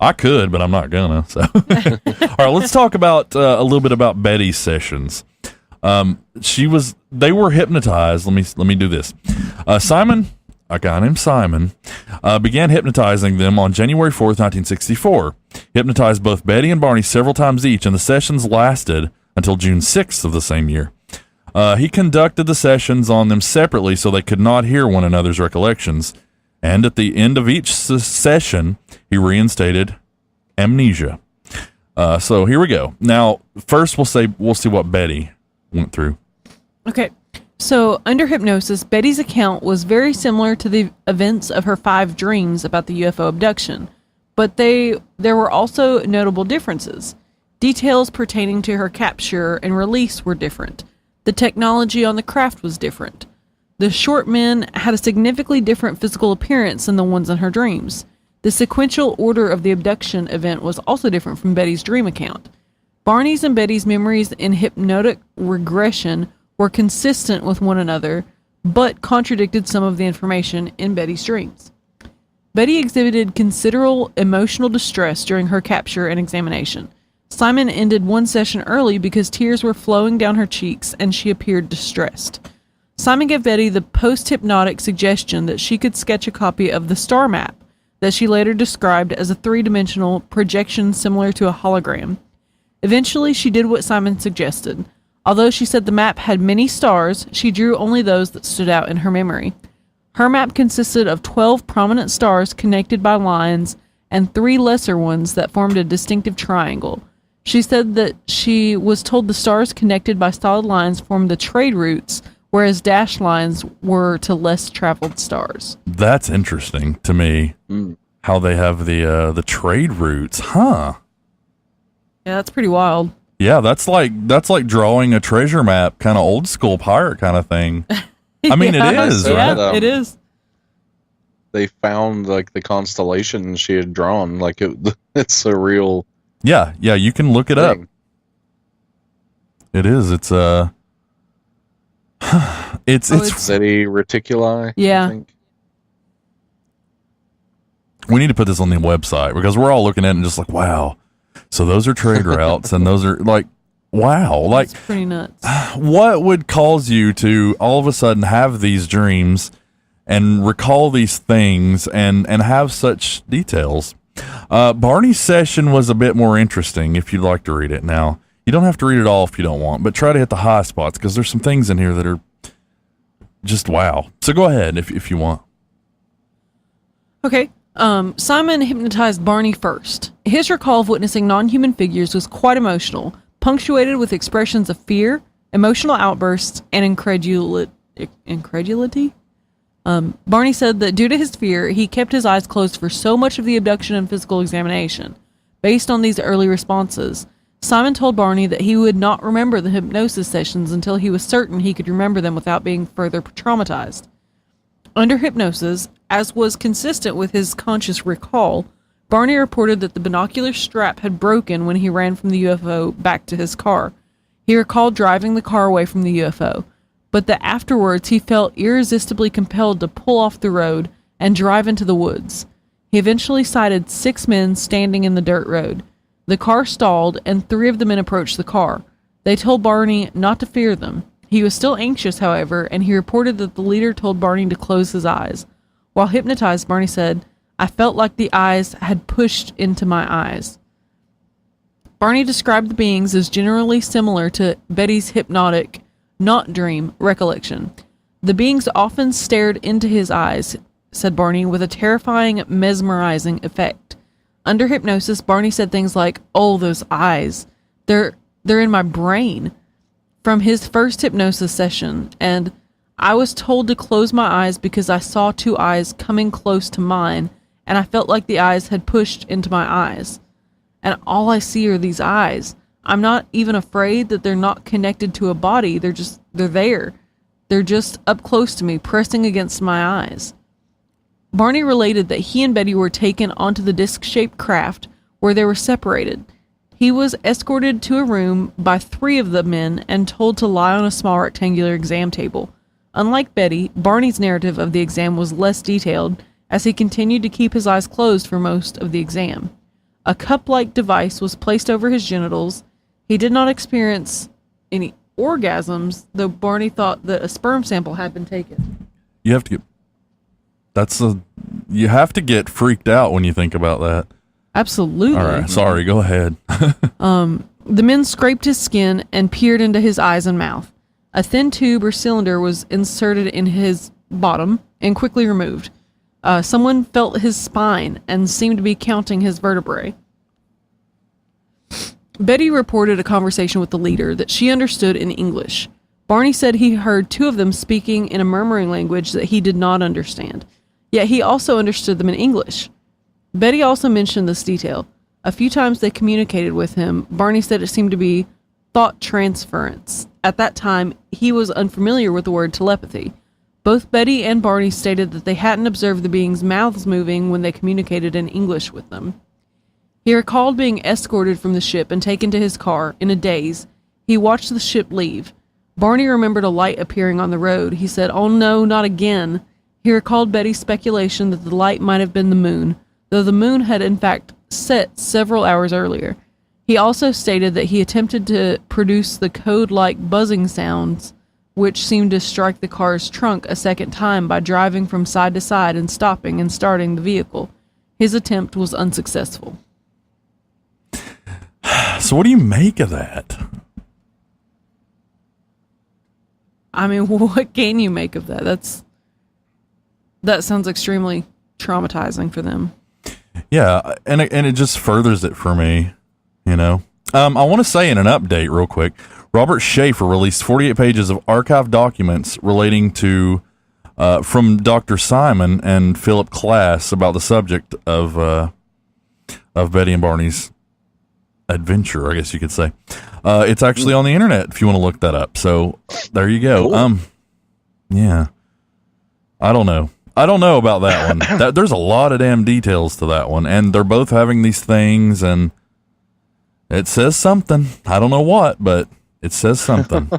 I could, but I'm not gonna. So, all right, let's talk about a little bit about Betty's sessions. They were hypnotized. Let me do this. Simon, a guy named Simon, began hypnotizing them on January 4th, 1964. Hypnotized both Betty and Barney several times each, and the sessions lasted until June 6th of the same year. He conducted the sessions on them separately so they could not hear one another's recollections. And at the end of each session, he reinstated amnesia. So here we go. Now, first we'll see what Betty went through. Okay. So, under hypnosis, Betty's account was very similar to the events of her 5 dreams about the UFO abduction, but there were also notable differences. Details pertaining to her capture and release were different. The technology on the craft was different. The short men had a significantly different physical appearance than the ones in her dreams. The sequential order of the abduction event was also different from Betty's dream account. Barney's and Betty's memories in hypnotic regression were consistent with one another, but contradicted some of the information in Betty's dreams. Betty exhibited considerable emotional distress during her capture and examination. Simon ended one session early because tears were flowing down her cheeks and she appeared distressed. Simon gave Betty the post-hypnotic suggestion that she could sketch a copy of the star map that she later described as a 3-dimensional projection similar to a hologram. Eventually, she did what Simon suggested. Although she said the map had many stars, she drew only those that stood out in her memory. Her map consisted of 12 prominent stars connected by lines and 3 lesser ones that formed a distinctive triangle. She said that she was told the stars connected by solid lines formed the trade routes, whereas dashed lines were to less traveled stars. That's interesting to me. How they have the trade routes, huh? Yeah, that's pretty wild. Yeah, that's like drawing a treasure map, kind of old school pirate kind of thing. I mean, it is, yeah, right? It is. They found like the constellation she had drawn. Like it's a real. Yeah, you can look it thing. up. It is. It's it's Zeti Reticuli. Yeah. I think. We need to put this on the website because we're all looking at it and just like, wow. So those are trade routes, and those are like, wow. Like, That's pretty nuts. What would cause you to all of a sudden have these dreams and recall these things and have such details? Barney's session was a bit more interesting if you'd like to read it. Now, you don't have to read it all if you don't want, but try to hit the high spots because there's some things in here that are just wow. So go ahead if you want. Okay. Simon hypnotized Barney first. His recall of witnessing non-human figures was quite emotional, punctuated with expressions of fear, emotional outbursts, and incredulity. Barney said that due to his fear, he kept his eyes closed for so much of the abduction and physical examination. Based on these early responses, Simon told Barney that he would not remember the hypnosis sessions until he was certain he could remember them without being further traumatized. Under hypnosis, as was consistent with his conscious recall, Barney reported that the binocular strap had broken when he ran from the UFO back to his car. He recalled driving the car away from the UFO, but that afterwards he felt irresistibly compelled to pull off the road and drive into the woods. He eventually sighted 6 men standing in the dirt road. The car stalled, and 3 of the men approached the car. They told Barney not to fear them. He was still anxious, however, and he reported that the leader told Barney to close his eyes. While hypnotized, Barney said, "I felt like the eyes had pushed into my eyes." Barney described the beings as generally similar to Betty's hypnotic, not dream, recollection. The beings often stared into his eyes, said Barney, with a terrifying, mesmerizing effect. Under hypnosis, Barney said things like, "Oh, those eyes. They're in my brain." From his first hypnosis session, and I was told to close my eyes because I saw 2 eyes coming close to mine, and I felt like the eyes had pushed into my eyes. And all I see are these eyes. I'm not even afraid that they're not connected to a body. They're there. They're just up close to me, pressing against my eyes. Barney related that he and Betty were taken onto the disc-shaped craft where they were separated. He was escorted to a room by 3 of the men and told to lie on a small rectangular exam table. Unlike Betty, Barney's narrative of the exam was less detailed, as he continued to keep his eyes closed for most of the exam. A cup-like device was placed over his genitals. He did not experience any orgasms, though Barney thought that a sperm sample had been taken. You have to get freaked out when you think about that. Absolutely. All right, sorry, go ahead. The men scraped his skin and peered into his eyes and mouth. A thin tube or cylinder was inserted in his bottom and quickly removed. Someone felt his spine and seemed to be counting his vertebrae. Betty reported a conversation with the leader that she understood in English. Barney said he heard two of them speaking in a murmuring language that he did not understand, yet he also understood them in English. Betty also mentioned this detail. A few times they communicated with him. Barney said it seemed to be thought transference. At that time, he was unfamiliar with the word telepathy. Both Betty and Barney stated that they hadn't observed the beings' mouths moving when they communicated in English with them. He recalled being escorted from the ship and taken to his car in a daze. He watched the ship leave. Barney remembered a light appearing on the road. He said, "Oh no, not again." He recalled Betty's speculation that the light might have been the moon, though the moon had in fact set several hours earlier. He also stated that he attempted to produce the code-like buzzing sounds, which seemed to strike the car's trunk a second time by driving from side to side and stopping and starting the vehicle. His attempt was unsuccessful. So what do you make of that? I mean, what can you make of that? That sounds extremely traumatizing for them. Yeah, and it just furthers it for me, you know. I want to say in an update real quick, Robert Schaefer released 48 pages of archived documents relating to from Dr. Simon and Philip Klass about the subject of Betty and Barney's adventure, I guess you could say. It's actually on the internet if you want to look that up. So there you go. Cool. Yeah. I don't know about that one. There's a lot of damn details to that one, and they're both having these things, and it says something. I don't know what, but it says something.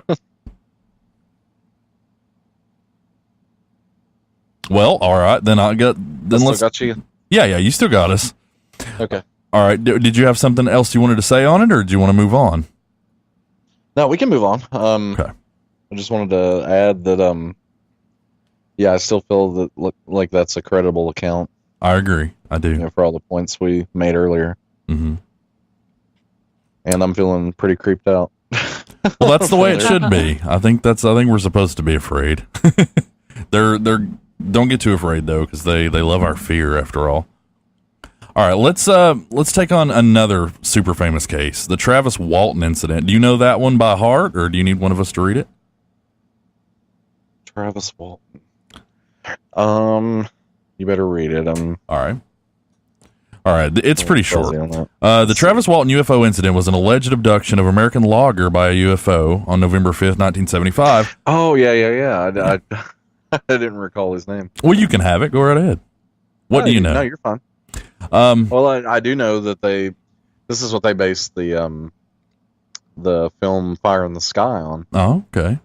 Well, all right, then let's got you. Yeah, you still got us. Okay. All right. Did you have something else you wanted to say on it, or do you want to move on? No, we can move on. Okay. I just wanted to add that, yeah, I still feel that like that's a credible account. I agree. I do. You know, for all the points we made earlier. Mm-hmm. And I'm feeling pretty creeped out. Well, that's the way it should be. I think we're supposed to be afraid. They're don't get too afraid though, because they love our fear after all. All right, let's take on another super famous case, the Travis Walton incident. Do you know that one by heart, or do you need one of us to read it? Travis Walton. You better read it. All right. It's pretty short. The Travis Walton UFO incident was an alleged abduction of American logger by a UFO on November 5th, 1975. Oh, yeah. I didn't recall his name. Well, you can have it. Go right ahead. What do you know? No, you're fine. Well, I do know that this is what they based the film Fire in the Sky on. Oh, okay.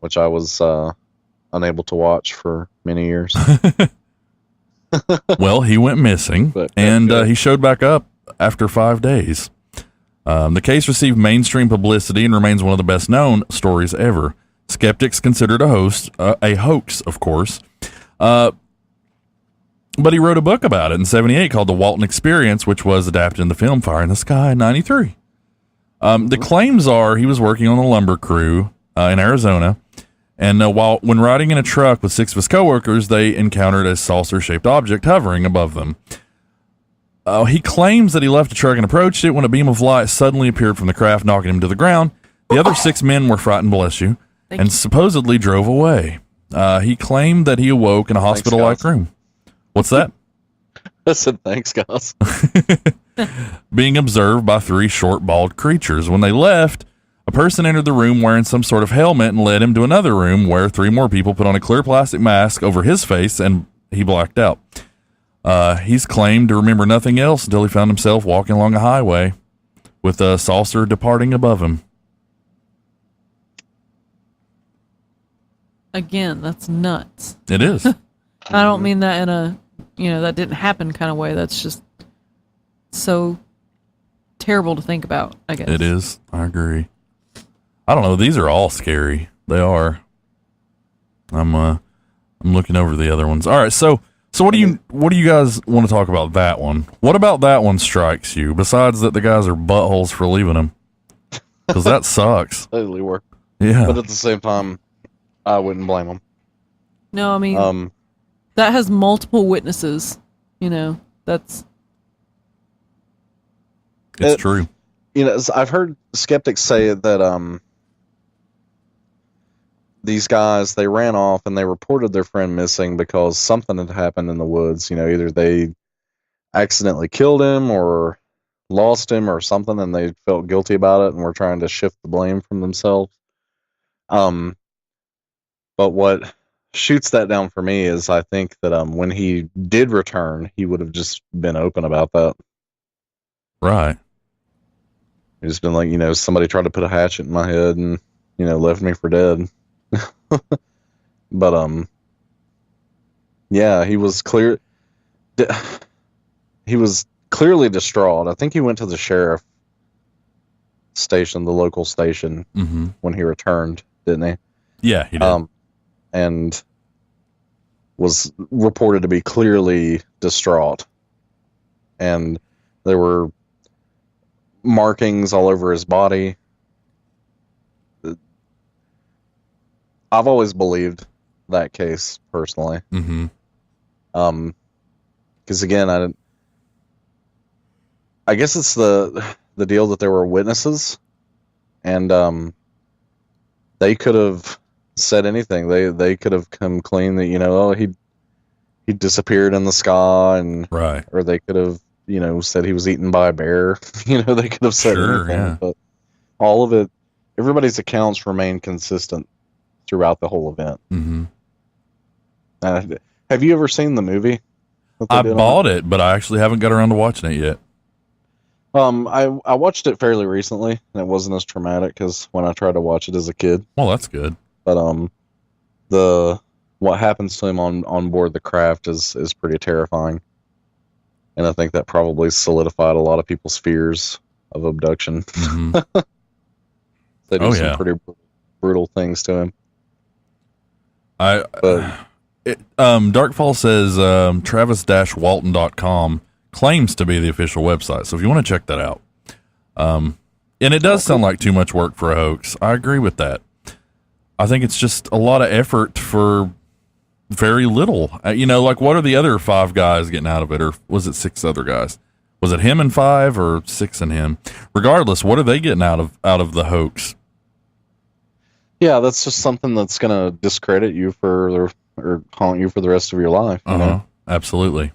Which I was unable to watch for many years. Well, he went missing, and he showed back up after 5 days. The case received mainstream publicity and remains one of the best known stories ever. Skeptics considered a hoax, of course. But he wrote a book about it in 1978 called The Walton Experience, which was adapted in the film Fire in the Sky in 1993. The claims are he was working on a lumber crew in Arizona, and when riding in a truck with 6 of his coworkers, they encountered a saucer-shaped object hovering above them. He claims that he left the truck and approached it when a beam of light suddenly appeared from the craft, knocking him to the ground. The other 6 men were frightened, bless you, and supposedly drove away. He claimed that he awoke in a hospital-like room. What's that? I said, thanks, guys. Being observed by 3 short, bald creatures. When they left, a person entered the room wearing some sort of helmet and led him to another room where 3 more people put on a clear plastic mask over his face, and he blacked out. He's claimed to remember nothing else until he found himself walking along a highway with a saucer departing above him. Again, that's nuts. It is. I don't mean that in a, that didn't happen kind of way. That's just so terrible to think about, I guess. It is. I agree. I don't know. These are all scary. They are. I'm looking over the other ones. All right. So what do you guys want to talk about that one? What about that one strikes you, besides that the guys are buttholes for leaving them? Because that sucks. Totally work. Yeah. But at the same time, I wouldn't blame him. No, I mean, that has multiple witnesses. You know, that's... It's true. You know, I've heard skeptics say that these guys, they ran off and they reported their friend missing because something had happened in the woods. You know, either they accidentally killed him or lost him or something, and they felt guilty about it and were trying to shift the blame from themselves. But what shoots that down for me is I think that when he did return, he would have just been open about that. Right. He's been like, you know, somebody tried to put a hatchet in my head and, you know, left me for dead. But yeah, he was clear. He was clearly distraught. I think he went to the sheriff station, the local station, when he returned, didn't he? Yeah, he did. And was reported to be clearly distraught. And there were markings all over his body. I've always believed that case personally. Because again, I guess it's the deal that there were witnesses, and they could have said anything. They could have come clean that, you know, oh, he disappeared in the sky, and right, or they could have, you know, said he was eaten by a bear. You know, they could have said anything, yeah. but all of it, everybody's accounts remain consistent throughout the whole event. Have you ever seen the movie? I bought it, but I actually haven't got around to watching it yet. I watched it fairly recently, and it wasn't as traumatic as when I tried to watch it as a kid. Well, that's good. But what happens to him on board the craft is pretty terrifying, and I think that probably solidified a lot of people's fears of abduction. They do some pretty brutal things to him. Darkfall says travis-walton.com claims to be the official website, so if you want to check that out. And it does sound like too much work for a hoax. I agree with that. I think it's just a lot of effort for very little. You know, like, what are the other 5 guys getting out of it, or was it 6 other guys? Was it him and 5 or 6 and him? Regardless, what are they getting out of the hoax? Yeah, that's just something that's going to discredit you or haunt you for the rest of your life. You know? Absolutely.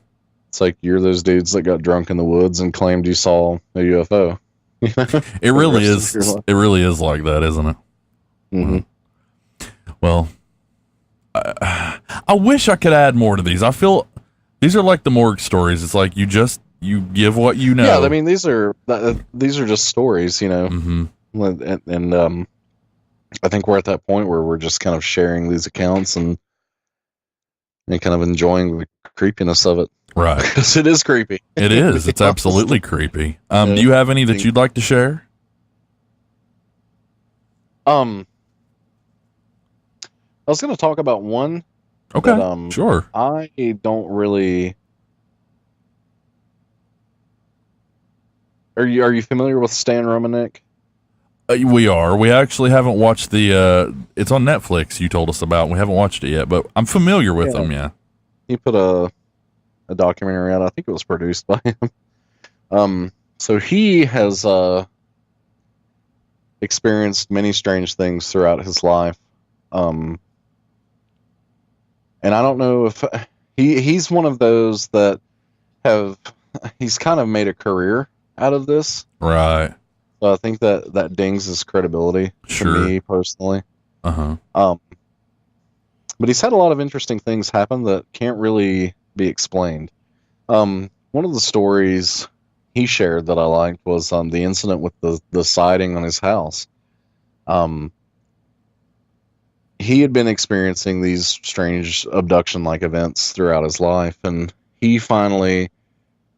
It's like you're those dudes that got drunk in the woods and claimed you saw a UFO. It really is. It really is like that, isn't it? Well, I wish I could add more to these. I feel these are like the morgue stories. It's like you give what you know. Yeah, I mean, these are just stories, you know. And I think we're at that point where we're just kind of sharing these accounts and kind of enjoying the creepiness of it. Right. Because it is creepy. It is. It's absolutely creepy. Do you have any that you'd like to share? I was going to talk about one. Okay. But, sure. I don't really. Are you familiar with Stan Romanek? We are. We actually haven't watched the. It's on Netflix. You told us about. We haven't watched it yet, but I'm familiar with him. Yeah. He put a documentary out. I think it was produced by him. So he has experienced many strange things throughout his life. And I don't know if he's one of those that he's kind of made a career out of this. Right. So I think that dings his credibility to me personally. But he's had a lot of interesting things happen that can't really be explained. One of the stories he shared that I liked was the incident with the sighting on his house. He had been experiencing these strange abduction-like events throughout his life, and he finally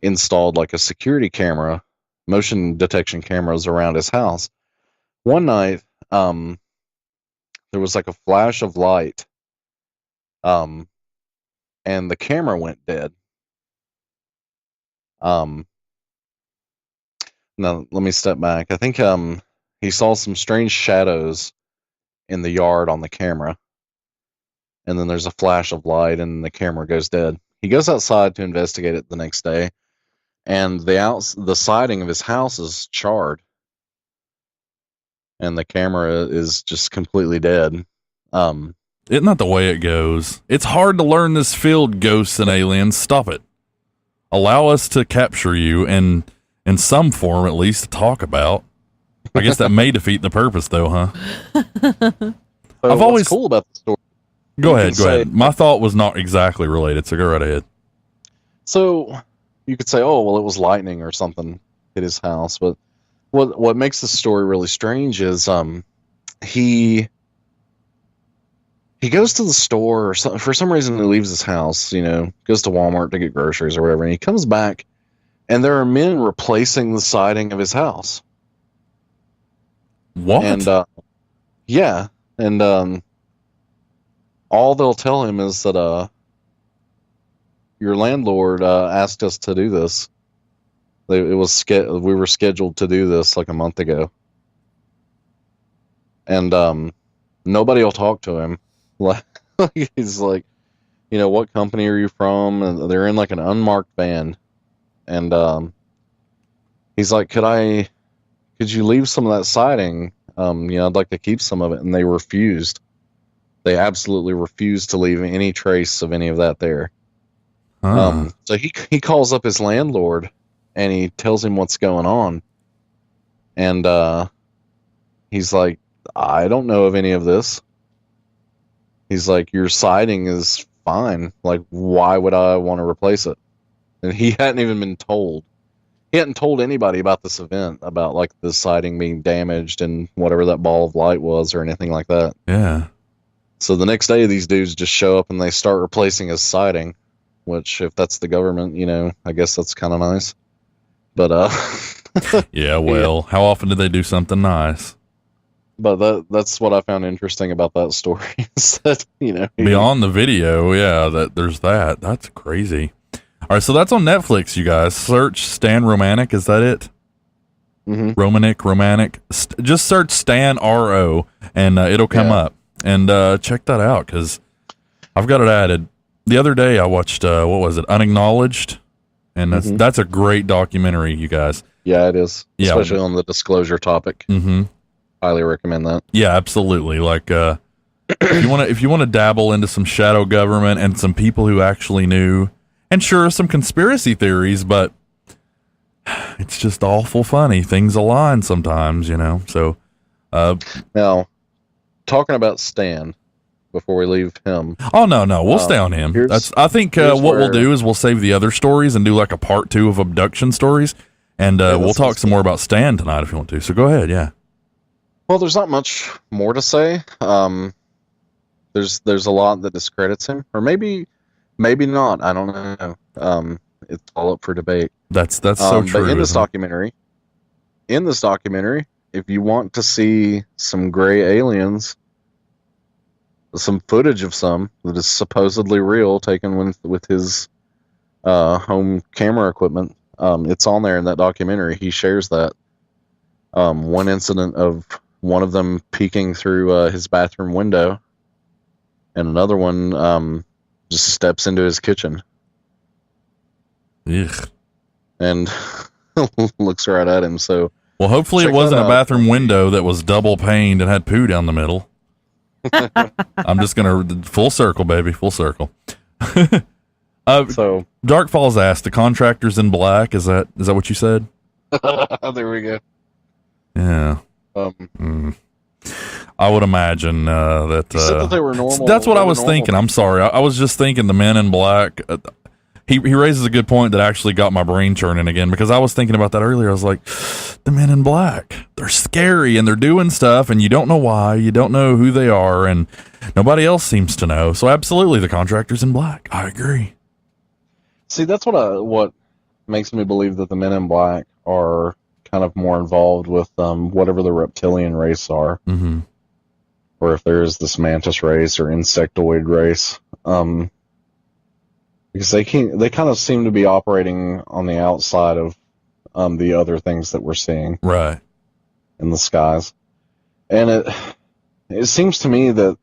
installed like a security camera, motion detection cameras around his house. One night, there was like a flash of light, and the camera went dead. Now let me step back. I think he saw some strange shadows in the yard on the camera. And then there's a flash of light and the camera goes dead. He goes outside to investigate it the next day, and the siding of his house is charred. And the camera is just completely dead. Isn't that the way it goes? It's hard to learn this field, ghosts and aliens. Stop it. Allow us to capture you and in some form, at least, to talk about. I guess that may defeat the purpose, though, huh? I've always cool about the story. Go ahead. My thought was not exactly related, so go right ahead. So you could say, oh, well, it was lightning or something hit his house, but what makes this story really strange is he goes to the store or for some reason he leaves his house, goes to Walmart to get groceries or whatever, and he comes back and there are men replacing the siding of his house. What? And yeah, and all they'll tell him is that your landlord asked us to do this. We were scheduled to do this like a month ago, and nobody will talk to him. Like he's like, what company are you from? And they're in like an unmarked van, and he's like, could you leave some of that siding? I'd like to keep some of it, and they refused. They absolutely refused to leave any trace of any of that there. So he calls up his landlord and he tells him what's going on. And he's like, I don't know of any of this. He's like, your siding is fine. Like, why would I want to replace it? And he hadn't even been told. He hadn't told anybody about this event, about like the siding being damaged and whatever that ball of light was or anything like that. Yeah. So the next day, these dudes just show up and they start replacing his siding, which if that's the government, I guess that's kind of nice. But, yeah, well, how often do they do something nice? But that's what I found interesting about that story. Is that, beyond the video, yeah, there's that. That's crazy. All right, so that's on Netflix, you guys. Search Stan Romanek. Is that it? Mm-hmm. Romanek. Just search Stan R.O. and it'll come up. And check that out, because I've got it added. The other day I watched, what was it, Unacknowledged? And that's a great documentary, you guys. Yeah, it is. Yeah. Especially on the disclosure topic. Mm-hmm. Highly recommend that. Yeah, absolutely. Like, if you want to dabble into some shadow government and some people who actually knew, and sure, some conspiracy theories, but it's just awful funny. Things align sometimes, So, now, talking about Stan, before we leave him. Oh no, we'll stay on him. I think what we'll do is we'll save the other stories and do like a part 2 of abduction stories, and we'll talk some more about Stan tonight if you want to. So go ahead, yeah. Well, there's not much more to say. There's a lot that discredits him, or maybe not. I don't know. It's all up for debate. That's so true. But in this documentary, if you want to see some gray aliens, some footage of some that is supposedly real, taken with his home camera equipment, it's on there in that documentary. He shares that one incident of one of them peeking through his bathroom window, and another one just steps into his kitchen. Ugh. And looks right at him. So, well, hopefully it wasn't a bathroom window that was double paned and had poo down the middle. I'm just gonna full circle, baby, full circle. So Dark Falls asked, the contractors in black. Is that what you said? There we go. Yeah. I would imagine that. Said that they were normal. That's what I was thinking. I'm sorry. I was just thinking the men in black. He raises a good point that actually got my brain churning again, because I was thinking about that earlier. I was like, the men in black, they're scary and they're doing stuff and you don't know why, you don't know who they are, and nobody else seems to know. So absolutely, the contractors in black. I agree. See, that's what makes me believe that the men in black are kind of more involved with whatever the reptilian race are, or if there's this mantis race or insectoid race. Because they kind of seem to be operating on the outside of the other things that we're seeing, right, in the skies, and it seems to me that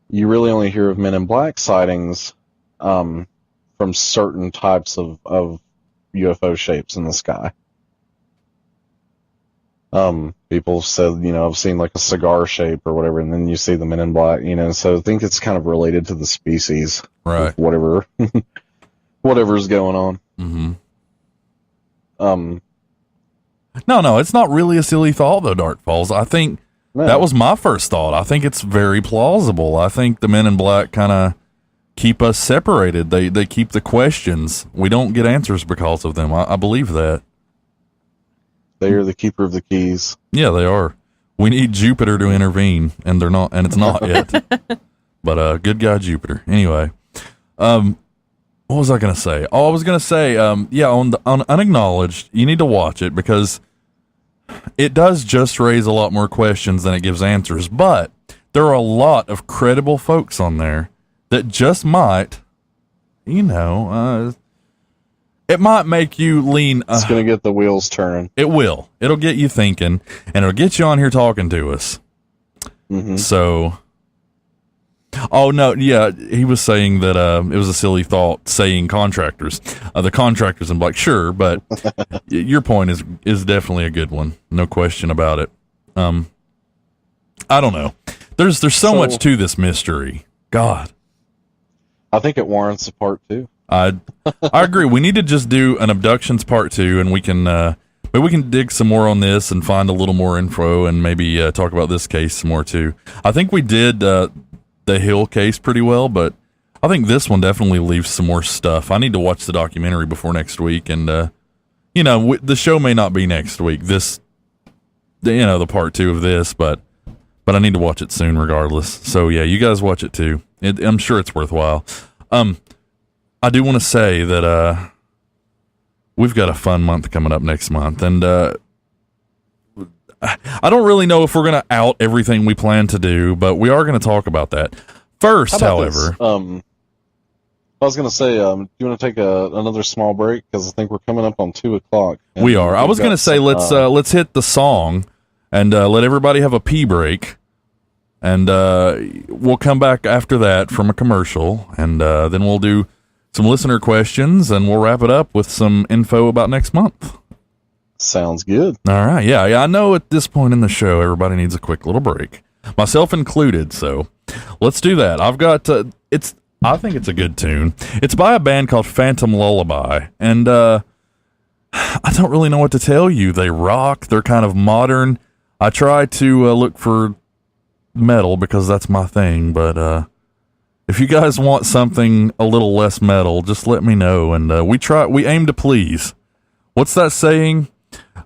you really only hear of Men in Black sightings from certain types of UFO shapes in the sky. People said, I've seen like a cigar shape or whatever, and then you see the Men in Black, so I think it's kind of related to the species, right? Whatever's going on. Mm-hmm. No, it's not really a silly thought though, Dark Falls. I think that was my first thought. I think it's very plausible. I think the Men in Black kind of keep us separated. They keep the questions. We don't get answers because of them. I believe that. They are the keeper of the keys. Yeah, they are. We need Jupiter to intervene, and they're not, and it's not yet. But good guy Jupiter. Anyway, what was I going to say? Oh, I was going to say, on Unacknowledged, you need to watch it because it does just raise a lot more questions than it gives answers. But there are a lot of credible folks on there that just might, it might make you lean. It's going to get the wheels turning. It will. It'll get you thinking, and it'll get you on here talking to us. Mm-hmm. So, oh no, yeah, he was saying that it was a silly thought saying contractors. The contractors, I'm like, sure, but your point is definitely a good one, no question about it. I don't know. There's so much to this mystery. God, I think it warrants a part 2. I agree. We need to just do an Abductions part 2, and we can maybe we can dig some more on this and find a little more info, and maybe talk about this case some more too. I think we did the Hill case pretty well, but I think this one definitely leaves some more stuff. I need to watch the documentary before next week, and the show may not be next week. The part 2 of this, but I need to watch it soon regardless. So yeah, you guys watch it too. I'm sure it's worthwhile. I do want to say that we've got a fun month coming up next month, and I don't really know if we're going to out everything we plan to do, but we are going to talk about that. First, however, I was going to say, do you want to take another small break? Because I think we're coming up on 2:00. We are. I was going to say, let's hit the song and let everybody have a pee break. And we'll come back after that from a commercial, and then we'll do some listener questions, and we'll wrap it up with some info about next month. Sounds good. All right. Yeah. I know at this point in the show, everybody needs a quick little break, myself included. So let's do that. I've got I think it's a good tune. It's by a band called Phantom Lullaby, and I don't really know what to tell you. They rock. They're kind of modern. I try to look for metal because that's my thing, but if you guys want something a little less metal, just let me know, and we aim to please. What's that saying?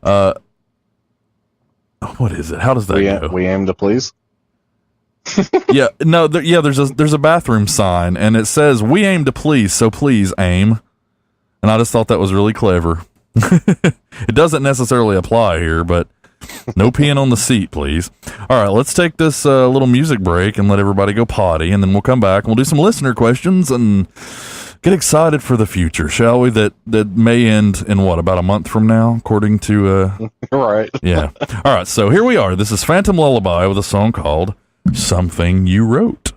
What is it? How does that go? We aim to please. Yeah, no, there's a bathroom sign, and it says we aim to please, so please aim. And I just thought that was really clever. It doesn't necessarily apply here, but no peeing on the seat, please. All right, let's take this little music break and let everybody go potty, and then we'll come back and we'll do some listener questions and get excited for the future, shall we? That may end in about a month from now, according to right. Yeah. All right, so here we are. This is Phantom Lullaby with a song called Something You Wrote.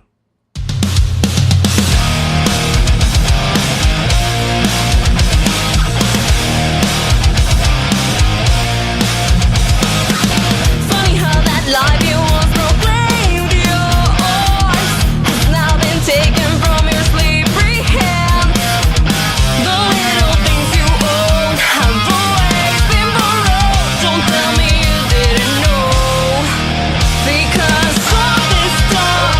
Because all this time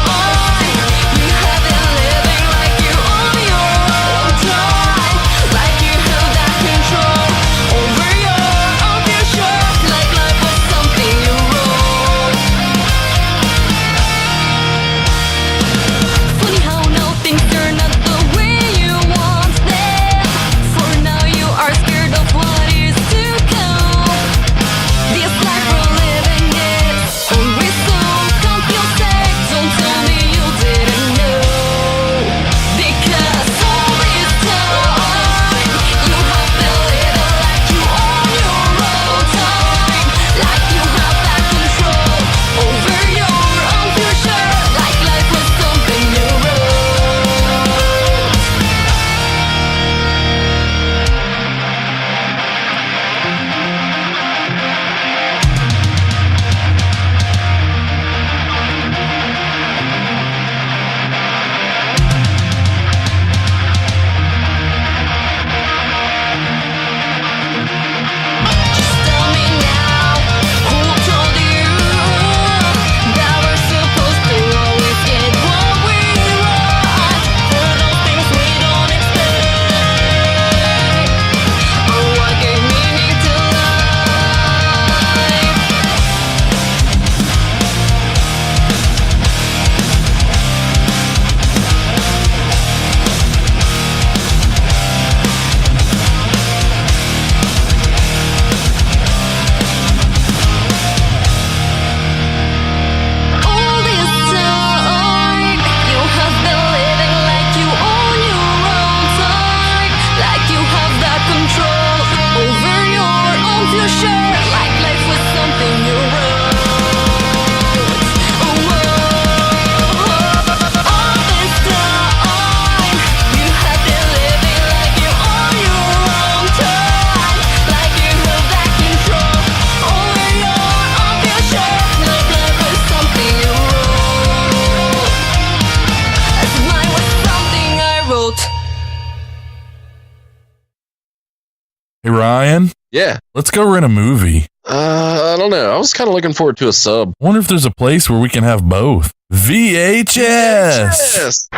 Ryan, Yeah. let's go rent a movie. I don't know. I was kind of looking forward to a sub. Wonder if there's a place where we can have both. VHS. Yes.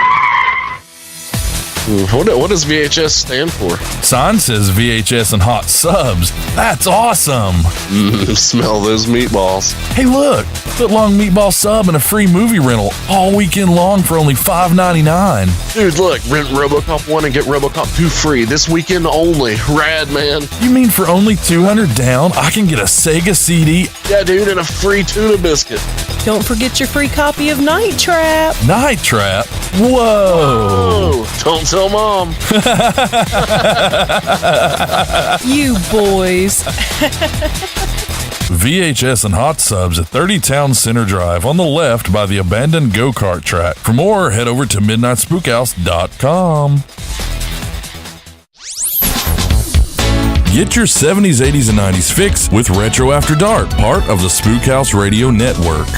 What does VHS stand for? Sign says VHS and hot subs. That's awesome. Smell those meatballs. Hey, look, foot-long meatball sub and a free movie rental all weekend long for only $5.99. Dude, look, rent RoboCop 1 and get RoboCop 2 free this weekend only. Rad, man. You mean for only $200 down, I can get a Sega CD? Yeah, dude, and a free tuna biscuit. Don't forget your free copy of Night Trap. Night Trap? Whoa. Don't tell Mom. You boys. VHS and hot subs at 30 Town Center Drive on the left by the abandoned go-kart track. For more, head over to midnightspookhouse.com. Get your 70s, 80s, and 90s fix with Retro After Dark, part of the Spook House Radio Network.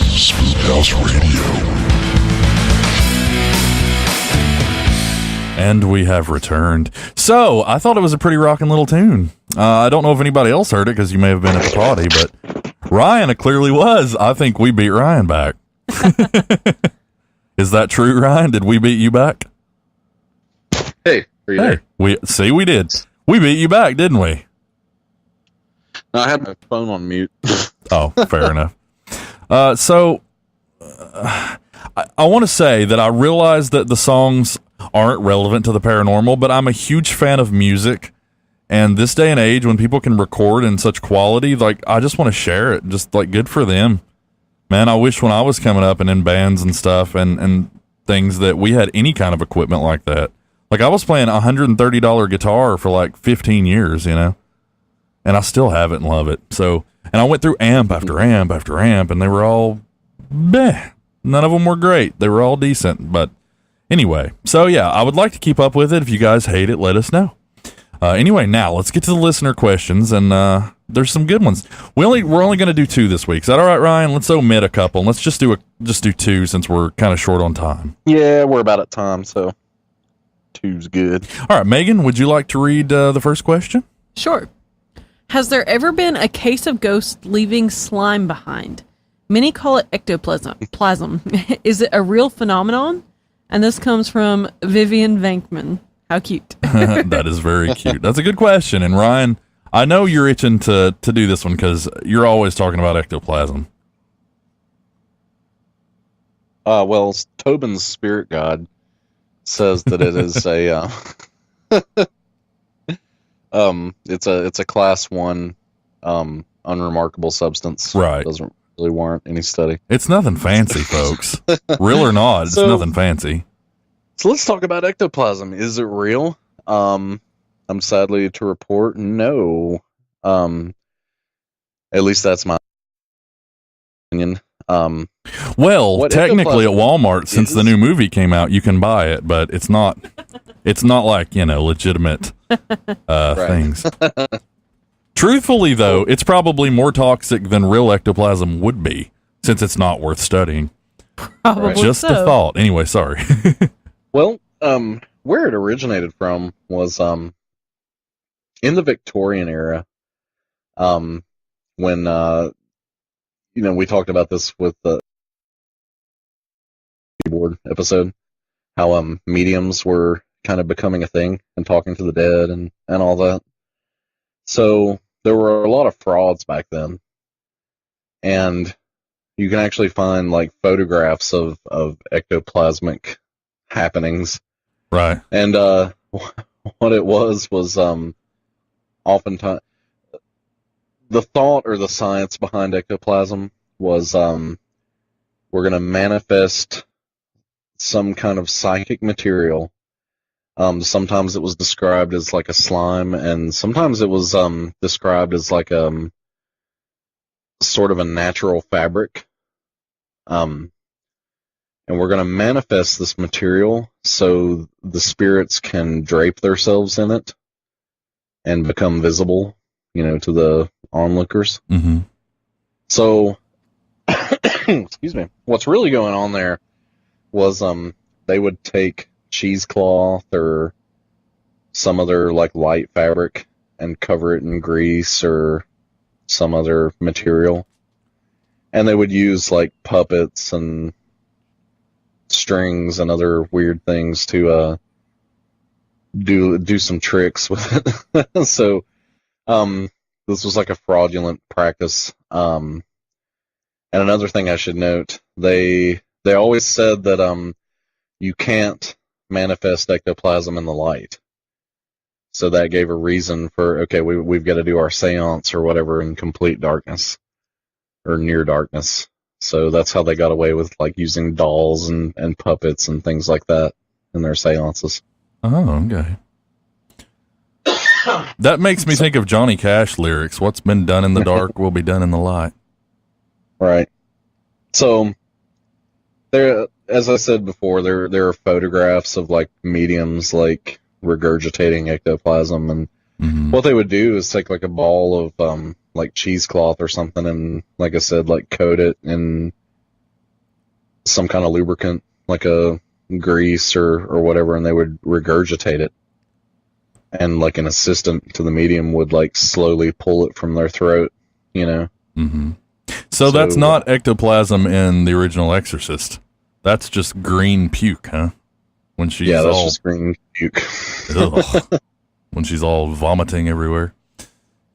Spook House Radio. And we have returned. So, I thought it was a pretty rocking little tune. I don't know if anybody else heard it because you may have been at the party, but Ryan, it clearly was. I think we beat Ryan back. Is that true, Ryan? Did we beat you back? Hey, are you there? We did. We beat you back, didn't we? No, I had my phone on mute. Oh, fair enough. I want to say that I realize that the songs aren't relevant to the paranormal, but I'm a huge fan of music. And this day and age, when people can record in such quality, like, I just want to share it. Just, like, good for them. Man, I wish when I was coming up and in bands and stuff and things that we had any kind of equipment like that. Like, I was playing a $130 guitar for, like, 15 years, you know? And I still have it and love it. So, and I went through amp after amp after amp, and they were all meh. None of them were great. They were all decent. But anyway, so yeah, I would like to keep up with it. If you guys hate it, let us know. Anyway, now let's get to the listener questions, and there's some good ones. We're only going to do 2 this week. Is that all right, Ryan? Let's omit a couple. And let's just do 2 since we're kind of short on time. Yeah, we're about at time, so 2's good. All right, Megan, would you like to read the first question? Sure. Has there ever been a case of ghosts leaving slime behind? Many call it ectoplasm. Is it a real phenomenon? And this comes from Vivian Vankman. How cute. That is very cute. That's a good question. And Ryan, I know you're itching to do this one because you're always talking about ectoplasm. Well, Tobin's spirit guide says that it is it's a class 1 unremarkable substance. Right. Doesn't really warrant any study. It's nothing fancy, folks. Real or not, it's nothing fancy. So let's talk about ectoplasm. Is it real? I'm sadly to report no. At least that's my opinion. Well, technically at Walmart, since the new movie came out, you can buy it, but it's not like, legitimate things. Truthfully, though, it's probably more toxic than real ectoplasm would be, since it's not worth studying. Probably Just a thought. Anyway, sorry. Well, where it originated from was in the Victorian era, when we talked about this with the keyboard episode, how mediums were kind of becoming a thing and talking to the dead and all that. So there were a lot of frauds back then, and you can actually find like photographs of ectoplasmic happenings. Right. And what it was oftentimes the thought or the science behind ectoplasm was we're going to manifest some kind of psychic material. Sometimes it was described as like a slime, and sometimes it was described as like sort of a natural fabric. And we're going to manifest this material so the spirits can drape themselves in it and become visible, to the onlookers. Mm-hmm. So, excuse me. What's really going on there was they would take cheesecloth or some other like light fabric and cover it in grease or some other material. And they would use like puppets and strings and other weird things to do some tricks with it. So this was like a fraudulent practice. And another thing I should note, they always said that you can't manifest ectoplasm in the light. So that gave a reason for, okay, we've got to do our seance or whatever in complete darkness or near darkness. So that's how they got away with like using dolls and puppets and things like that in their seances. Oh, okay. That makes me think of Johnny Cash lyrics. What's been done in the dark will be done in the light. Right. So there, as I said before, there are photographs of like mediums like regurgitating ectoplasm, and what they would do is take like a ball of like cheesecloth or something, and like I said, like coat it in some kind of lubricant, like a grease or whatever, and they would regurgitate it. And like an assistant to the medium would like slowly pull it from their throat, you know. Mm-hmm. So that's not ectoplasm in the original Exorcist. That's just green puke, huh? When she's that's all just green puke. when she's all vomiting everywhere.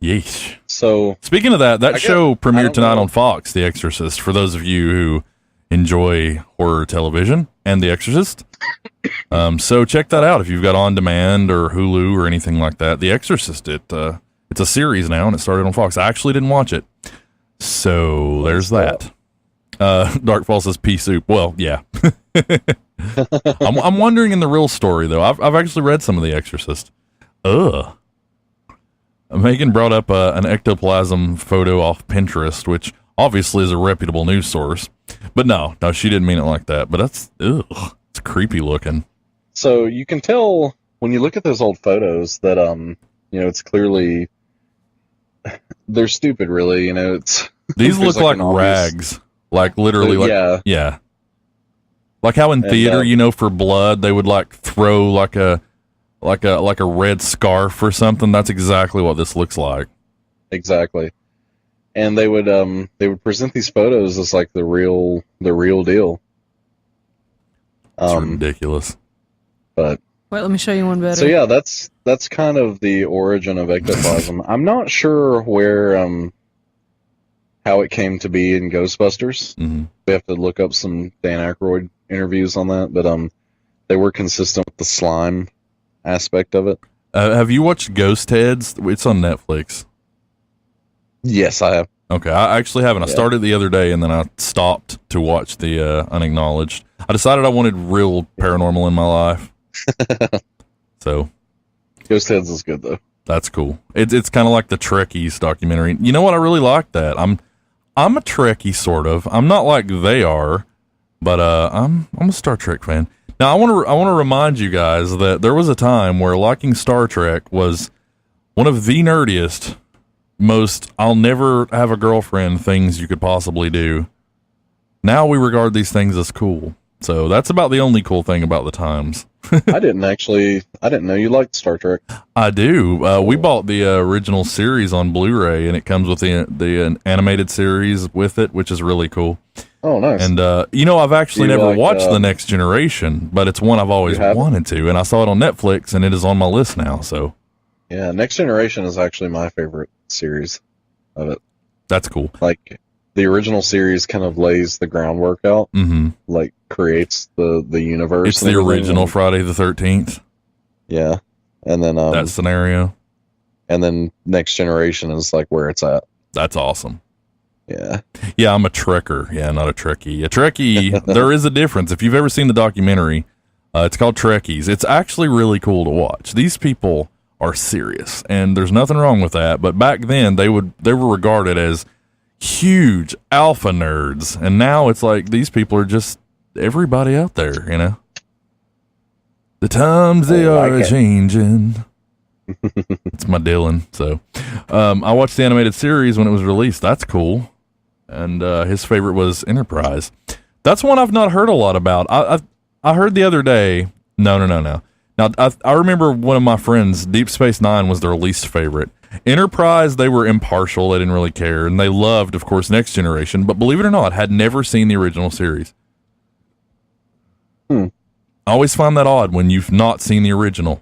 Yeesh. So speaking of that show premiered tonight on Fox, The Exorcist. For those of you who enjoy horror television and The Exorcist, so check that out if you've got On Demand or Hulu or anything like that. The Exorcist, it's a series now, and it started on Fox. I actually didn't watch it, so there's that. Darkfall says pea soup. Well, yeah. I'm wondering in the real story though. I've actually read some of The Exorcist. Ugh. Megan brought up an ectoplasm photo off Pinterest, which obviously is a reputable news source. But no, she didn't mean it like that. But that's it's creepy looking. So you can tell when you look at those old photos that it's clearly they're stupid. Really, it's these look like rags, like literally, like yeah. Like how in theater, for blood, they would like throw like a red scarf or something. That's exactly what this looks like. Exactly. And they would present these photos as like the real deal. It's ridiculous. But wait, let me show you one better. So yeah, that's kind of the origin of ectoplasm. I'm not sure where how it came to be in Ghostbusters. Mm-hmm. We have to look up some Dan Aykroyd interviews on that, but they were consistent with the slime aspect of it. Have you watched Ghost Heads? It's on Netflix. Yes, I have. Okay, I actually haven't. I started the other day, and then I stopped to watch the Unacknowledged. I decided I wanted real paranormal in my life. So, Ghost Heads is good though. That's cool. It's kind of like the Trekkies documentary. You know what? I really like that. I'm a Trekkie sort of. I'm not like they are, but I'm a Star Trek fan. Now I want to remind you guys that there was a time where liking Star Trek was one of the nerdiest, most I'll never have a girlfriend things you could possibly do. Now we regard these things as cool. So that's about the only cool thing about the times. I didn't know you liked Star Trek. I do. We bought the original series on Blu-ray, and it comes with the animated series with it, which is really cool. Oh, nice. And, I've actually never watched The Next Generation, but it's one I've always wanted to, and I saw it on Netflix, and it is on my list now, so. Yeah, Next Generation is actually my favorite series of it. That's cool. Like, the original series kind of lays the groundwork out, like creates the universe. It's the original Friday the 13th. Yeah, and then that scenario, and then Next Generation is like where it's at. That's awesome. Yeah, I'm a Trekker. Yeah, not a Trekkie. A Trekkie. There is a difference. If you've ever seen the documentary, it's called Trekkies. It's actually really cool to watch. These people are serious, and there's nothing wrong with that. But back then, they were regarded as huge alpha nerds, and now it's like these people are just everybody out there, the times they are changing. It's my Dylan. So I watched the animated series when it was released. That's cool. And his favorite was Enterprise. That's one I've not heard a lot about. I heard the other day No. Now, I remember one of my friends, Deep Space Nine was their least favorite. Enterprise, they were impartial. They didn't really care. And they loved, of course, Next Generation. But believe it or not, had never seen the original series. I always find that odd when you've not seen the original.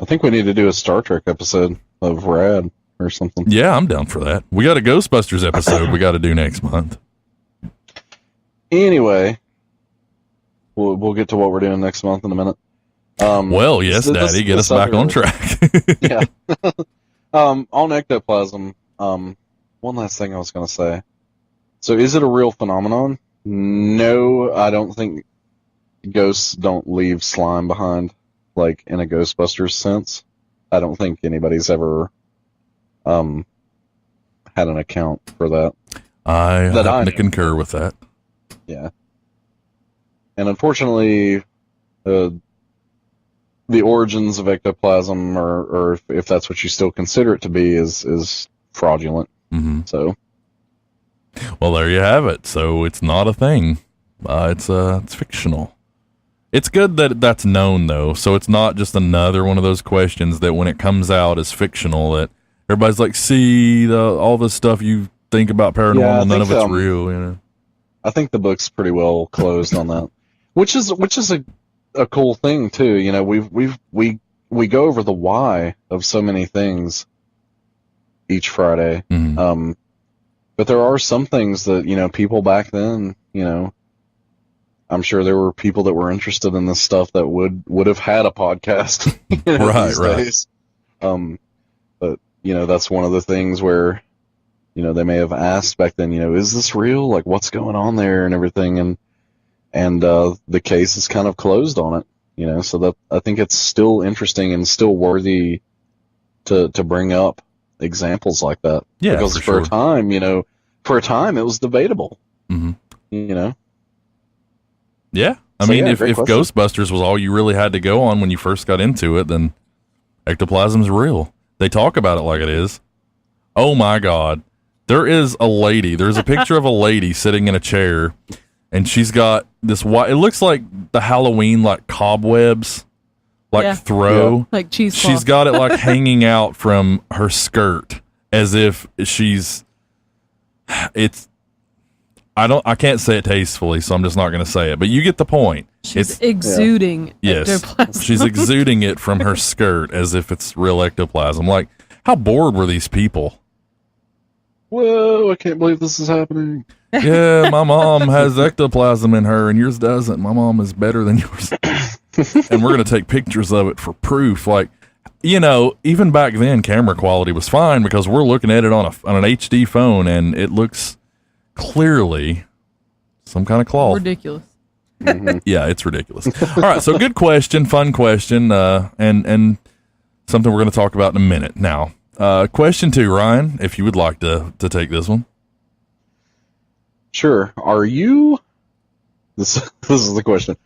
I think we need to do a Star Trek episode of Rad or something. Yeah, I'm down for that. We got a Ghostbusters episode we got to do next month. Anyway, we'll get to what we're doing next month in a minute. Well, yes, Daddy, get us back on track. Yeah. On ectoplasm, one last thing I was going to say. So is it a real phenomenon? No, I don't think ghosts don't leave slime behind, like in a Ghostbusters sense. I don't think anybody's ever had an account for that. I happen to concur with that. Yeah. And unfortunately, the origins of ectoplasm, or if that's what you still consider it to be, is fraudulent. Mm-hmm. So, well, there you have it. So it's not a thing. It's fictional. It's good that that's known, though. So it's not just another one of those questions that when it comes out is fictional, that everybody's like, see, all the stuff you think about paranormal, none of it's real. You know. I think the book's pretty well closed on that, which is a cool thing too. You know, we go over the why of so many things each Friday. Mm-hmm. But there are some things that, you know, people back then, you know, I'm sure there were people that were interested in this stuff that would have had a podcast, you know, right. days. But you know, that's one of the things where, you know, they may have asked back then, you know, is this real? Like, what's going on there and everything? And the case is kind of closed on it, you know, so that I think it's still interesting and still worthy to bring up examples like that. Yeah, because for a time, you know, it was debatable, mm-hmm. you know? Yeah. I mean, if Ghostbusters was all you really had to go on when you first got into it, then ectoplasm's real. They talk about it like it is. Oh my God. There's a picture of a lady sitting in a chair, and she's got this white, it looks like the Halloween, like cobwebs, like throw. Like cheesecloth. She's got it like hanging out from her skirt as if I can't say it tastefully, so I'm just not going to say it, but you get the point. She's exuding ectoplasm. She's exuding it from her skirt as if it's real ectoplasm. Like, how bored were these people? Whoa, I can't believe this is happening. Yeah, my mom has ectoplasm in her and yours doesn't. My mom is better than yours. And we're going to take pictures of it for proof. Like, you know, even back then, camera quality was fine because we're looking at it on an HD phone and it looks clearly some kind of cloth. Ridiculous. Yeah, it's ridiculous. All right, so good question, fun question, and something we're going to talk about in a minute. Now, question 2, Ryan, if you would like to take this one. Sure. Are you, this is the question,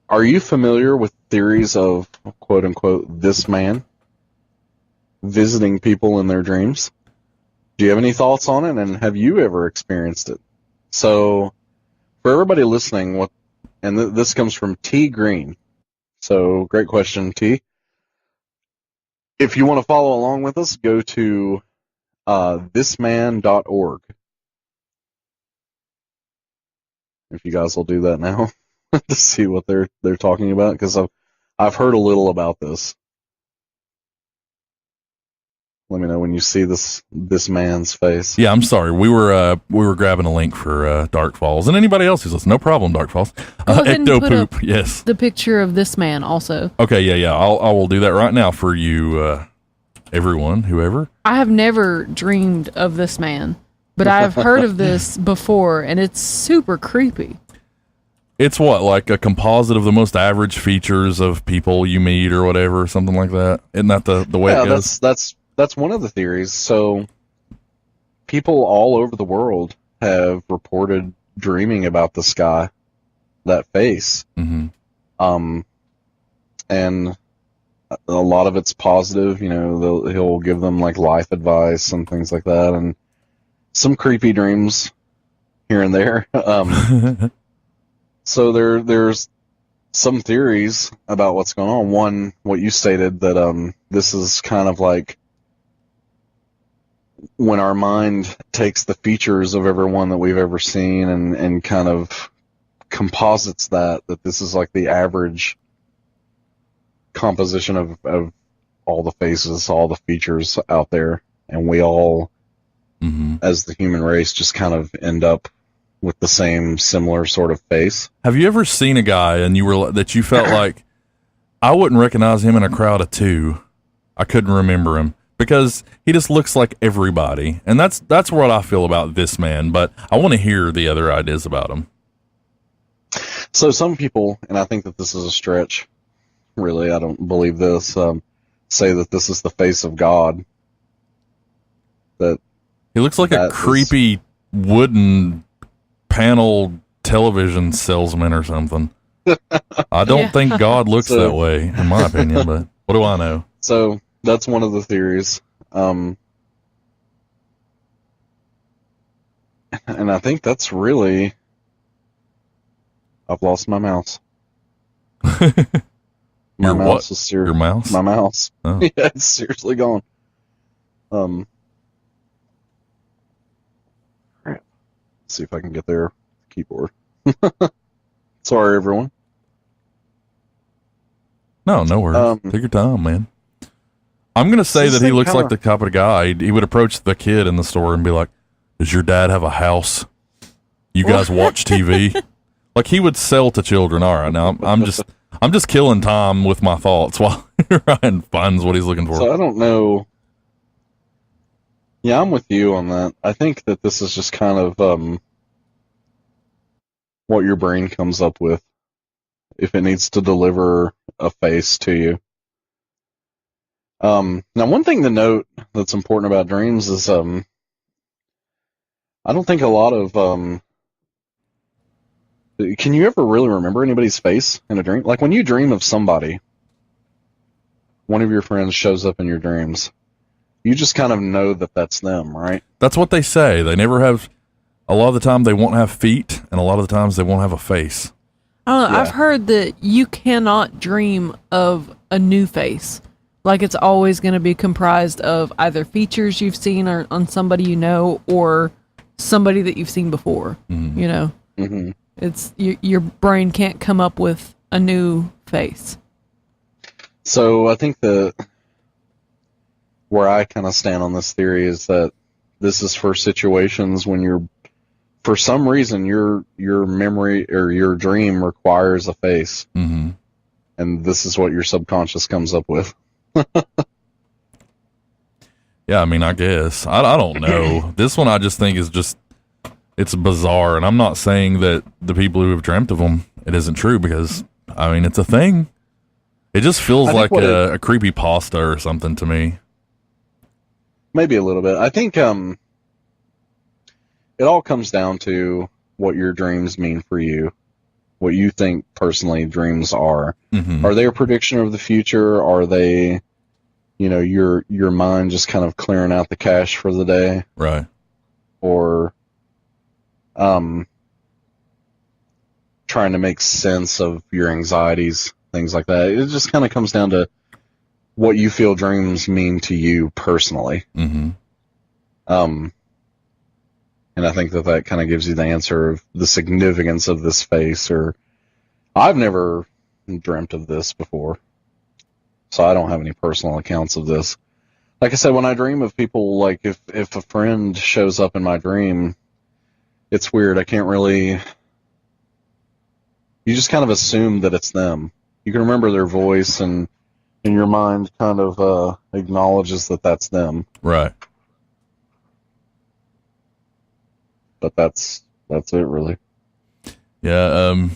are you familiar with theories of, quote unquote, this man visiting people in their dreams? Do you have any thoughts on it, and have you ever experienced it? So, for everybody listening, this comes from T Green. So, great question, T. If you want to follow along with us, go to thisman.org. If you guys will do that now to see what they're talking about, because I've heard a little about this. Let me know when you see this man's face. Yeah, I'm sorry. We were grabbing a link for Dark Falls, and anybody else who's listening, no problem. Dark Falls, Ectopoop. Yes, the picture of this man also. Okay, yeah. I will do that right now for you, everyone, whoever. I have never dreamed of this man, but I've heard of this before, and it's super creepy. It's what, like a composite of the most average features of people you meet, or whatever, something like that. Isn't that the way it goes? That's one of the theories. So, people all over the world have reported dreaming about this guy, that face. Mm-hmm. And a lot of it's positive. You know, he'll give them like life advice and things like that, and some creepy dreams here and there. So there's some theories about what's going on. One, what you stated, that this is kind of like when our mind takes the features of everyone that we've ever seen and kind of composites that this is like the average composition of all the faces, all the features out there, and we all, as the human race, just kind of end up with the same similar sort of face. Have you ever seen a guy and that you felt like, I wouldn't recognize him in a crowd of two? I couldn't remember him because he just looks like everybody. And that's what I feel about this man, but I want to hear the other ideas about him. So some people, and I think that this is a stretch, really, I don't believe this, say that this is the face of God. That he looks like a creepy wooden panel television salesman or something. I don't think God looks that way, in my opinion, but what do I know? So that's one of the theories. And I think that's really... I've lost my mouse. Your mouse what? is Your mouse? My mouse. Oh. Yeah, it's seriously gone. Crap. Let's see if I can get their keyboard. Sorry, everyone. No worries. Take your time, man. I'm going to say that he looks like the type of guy. He would approach the kid in the store and be like, does your dad have a house? You guys watch TV? Like, he would sell to children. All right, now I'm just killing time with my thoughts while Ryan finds what he's looking for. So I don't know. Yeah, I'm with you on that. I think that this is just kind of what your brain comes up with if it needs to deliver a face to you. Now, one thing to note that's important about dreams is I don't think a lot of can you ever really remember anybody's face in a dream? Like when you dream of somebody, one of your friends shows up in your dreams, you just kind of know that that's them, right? That's what they say. They never have, a lot of the time they won't have feet, and a lot of the times they won't have a face. I don't know. Yeah. I've heard that you cannot dream of a new face. Like it's always going to be comprised of either features you've seen or on somebody you know or somebody that you've seen before, you know? Mm-hmm. It's your brain can't come up with a new face. So I think that where I kind of stand on this theory is that this is for situations when you're, for some reason, your memory or your dream requires a face, and this is what your subconscious comes up with. Yeah, I mean, I guess I don't know. This one I just think is just. It's bizarre, and I'm not saying that the people who have dreamt of them, it isn't true, because, I mean, it's a thing. It just feels like a creepy pasta or something to me. Maybe a little bit. I think it all comes down to what your dreams mean for you, what you think personally dreams are. Are they a prediction of the future? Are they, your mind just kind of clearing out the cache for the day? Right. Or... trying to make sense of your anxieties, things like that. It just kind of comes down to what you feel dreams mean to you personally. And I think that kind of gives you the answer of the significance of this face. Or I've never dreamt of this before, so I don't have any personal accounts of this. Like I said, when I dream of people, like if a friend shows up in my dream, it's weird. I can't really... You just kind of assume that it's them. You can remember their voice, and your mind kind of acknowledges that that's them. Right. But that's it, really. Yeah,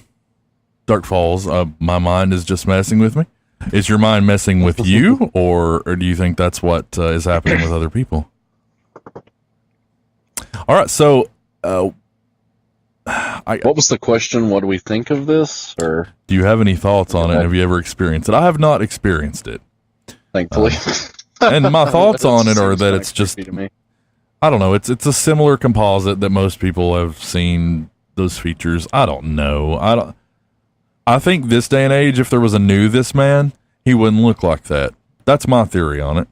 Dark Falls, my mind is just messing with me. Is your mind messing with you, or do you think that's what is happening with other people? All right, so... what was the question? What do we think of this? Or do you have any thoughts on it? Have you ever experienced it? I have not experienced it, thankfully. And my thoughts on it are that it's just, I don't know. It's a similar composite that most people have seen those features. I don't know. I think this day and age, if there was a new This Man, he wouldn't look like that. That's my theory on it.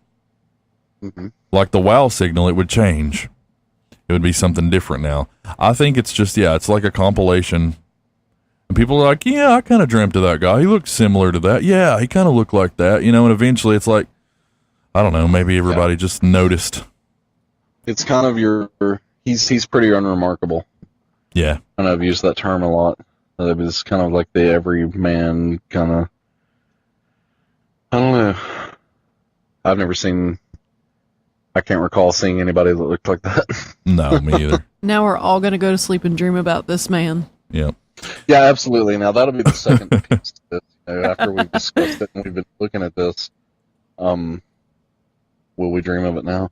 Mm-hmm. Like the wow signal, it would change. It would be something different now. I think it's just, it's like a compilation. And people are like, yeah, I kind of dreamt of that guy. He looked similar to that. Yeah, he kind of looked like that, and eventually it's like, I don't know, maybe everybody just noticed. It's kind of he's pretty unremarkable. Yeah. And I've used that term a lot. It was kind of like the everyman kind of, I don't know. I've never seen, I can't recall seeing anybody that looked like that. No, me either. Now we're all going to go to sleep and dream about this man. Yeah. Yeah, absolutely. Now that'll be the second piece to this. After we've discussed it and we've been looking at this, will we dream of it now?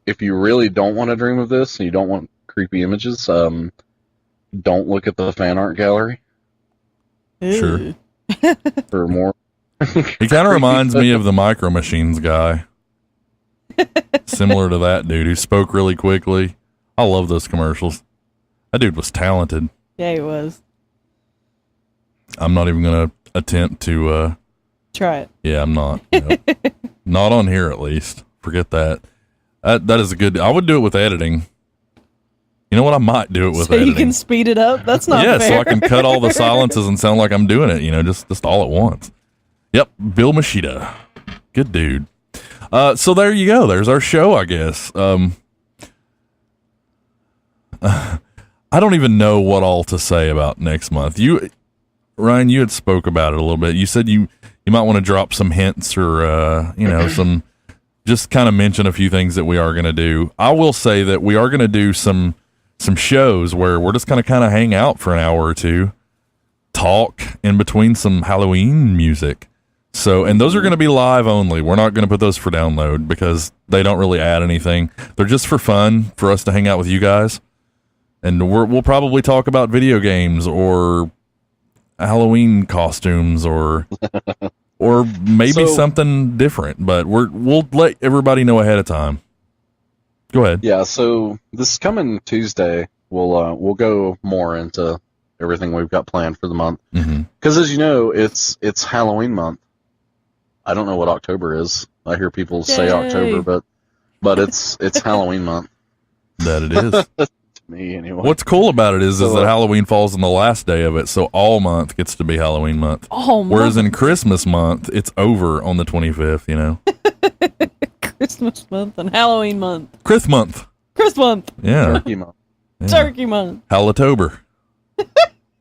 If you really don't want to dream of this and you don't want creepy images, don't look at the fan art gallery. Sure. For more. He kind of reminds me of the Micro Machines guy. Similar to that dude who spoke really quickly. I love those commercials. That dude was talented. Yeah, he was. I'm not even going to attempt to... Try it. Yeah, I'm not. Not on here, at least. Forget that. That is a good... I would do it with editing. You know what? I might do it with editing. So you can speed it up? That's not fair. So I can cut all the silences and sound like I'm doing it, just all at once. Yep, Bill Machida. Good dude. So there you go. There's our show, I guess. I don't even know what all to say about next month. Ryan, you had spoke about it a little bit. You said you might want to drop some hints or, some, just kind of mention a few things that we are going to do. I will say that we are going to do some shows where we're just going to kind of hang out for an hour or two, talk in between some Halloween music. So, and those are going to be live only. We're not going to put those for download because they don't really add anything. They're just for fun for us to hang out with you guys. And we'll probably talk about video games or Halloween costumes or maybe something different, but we'll let everybody know ahead of time. Go ahead. Yeah, so this coming Tuesday, we'll go more into everything we've got planned for the month. Because as you know, it's Halloween month. I don't know what October is. I hear people say October, but it's Halloween month. That it is. To me, anyway. What's cool about it is that Halloween falls on the last day of it, so all month gets to be Halloween month. Oh, whereas in Christmas month, it's over on the 25th, Christmas month and Halloween month. Chris month. Yeah. Turkey month. Yeah. Turkey month. Halloween.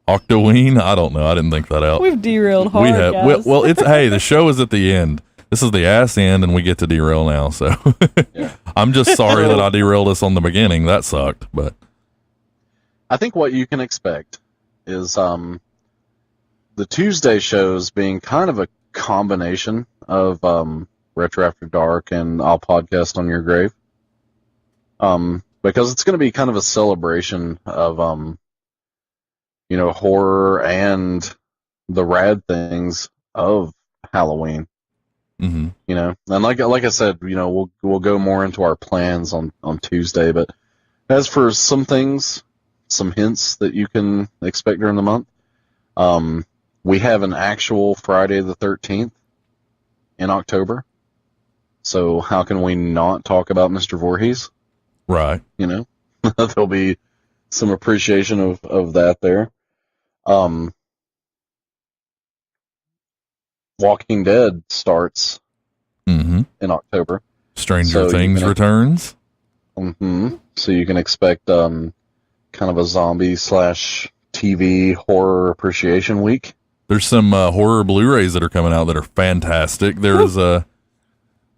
Octoween? I don't know. I didn't think that out. We've derailed hard, guys. Well, it's hey, the show is at the end. This is the ass end, and we get to derail now. So I'm just sorry that I derailed us on the beginning. That sucked, but I think what you can expect is the Tuesday shows being kind of a combination of Retro After Dark and I'll Podcast on Your Grave. Because it's going to be kind of a celebration of horror and the rad things of Halloween. Mm-hmm. And like I said, we'll go more into our plans on Tuesday. But as for some things, some hints that you can expect during the month, we have an actual Friday the 13th in October. So how can we not talk about Mr. Voorhees? Right. There'll be some appreciation of that there. Walking Dead starts in October. Stranger Things returns. So you can expect kind of a zombie / TV horror appreciation week. There's some horror Blu-rays that are coming out that are fantastic. There's a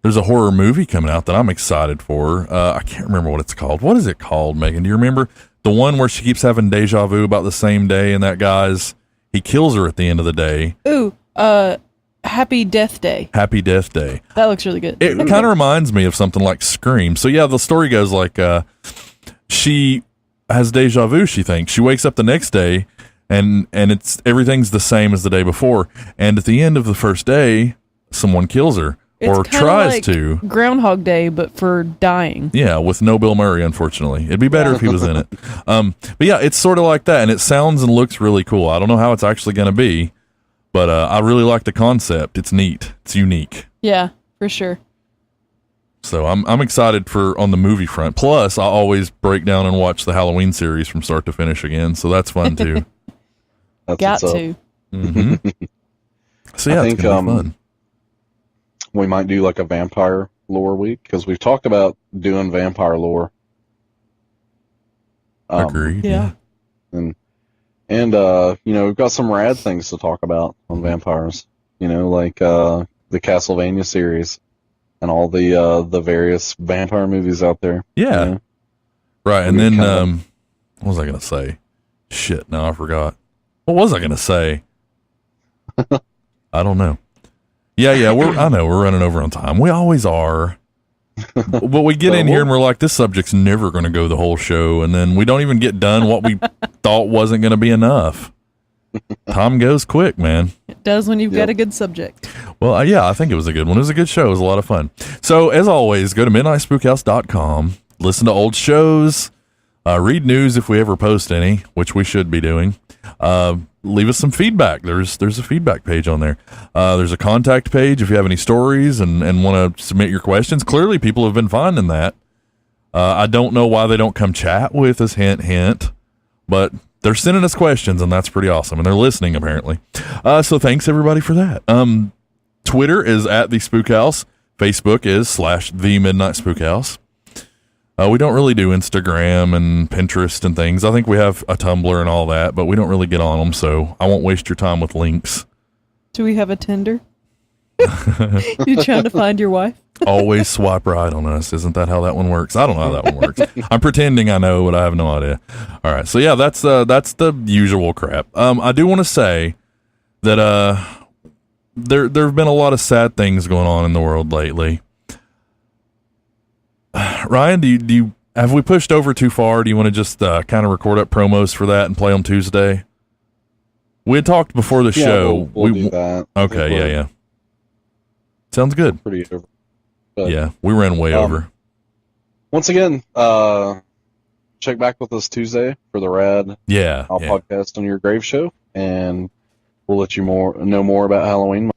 horror movie coming out that I'm excited for. I can't remember what it's called. What is it called, Megan? Do you remember? The one where she keeps having deja vu about the same day, and that he kills her at the end of the day. Ooh, Happy Death Day. Happy Death Day. That looks really good. It kind of reminds me of something like Scream. So yeah, the story goes like she has deja vu, she thinks. She wakes up the next day and everything's the same as the day before. And at the end of the first day, someone kills her. It's or kinda tries like to. Groundhog Day, but for dying. Yeah, with no Bill Murray, unfortunately. It'd be better if he was in it. But yeah, it's sort of like that, and it sounds and looks really cool. I don't know how it's actually going to be, but I really like the concept. It's neat. It's unique. Yeah, for sure. So I'm excited for on the movie front. Plus, I always break down and watch the Halloween series from start to finish again, so that's fun too. Got to. Mm-hmm. So yeah, I it's think gonna be fun. we might do like a vampire lore week because we've talked about doing vampire lore. Agreed. Yeah. And we've got some rad things to talk about on vampires. Like the Castlevania series and all the various vampire movies out there. Yeah. Right, and We then kind what was I gonna say? Shit, now I forgot. What was I gonna say? I don't know. Yeah, I know we're running over on time. We always are. But we get in here and we're like, this subject's never going to go the whole show, and then we don't even get done what we thought wasn't going to be enough. Time goes quick, man. It does when you've got a good subject. Well, yeah, I think it was a good one. It was a good show. It was a lot of fun. So, as always, go to midnightspookhouse.com, listen to old shows, read news if we ever post any, which we should be doing. Leave us some feedback. There's a feedback page on there. There's a contact page if you have any stories and want to submit your questions. Clearly, people have been finding that. I don't know why they don't come chat with us, hint, hint, but they're sending us questions, and that's pretty awesome, and they're listening, apparently. So thanks, everybody, for that. Twitter is at The Spook House. Facebook is /The Midnight Spook House. We don't really do Instagram and Pinterest and things. I think we have a Tumblr and all that, but we don't really get on them, so I won't waste your time with links. Do we have a Tinder? You trying to find your wife? Always swipe right on us. Isn't that how that one works? I don't know how that one works. I'm pretending I know, but I have no idea. All right, so yeah, that's the usual crap. I do want to say that there have been a lot of sad things going on in the world lately. Ryan, do you have we pushed over too far? Do you want to just kind of record up promos for that and play on Tuesday? We had talked before the show. We'll do that. Okay, yeah. Sounds good. Pretty over. Yeah, we ran way over. Once again, check back with us Tuesday for the rad podcast on your grave show, and we'll let you know more about Halloween.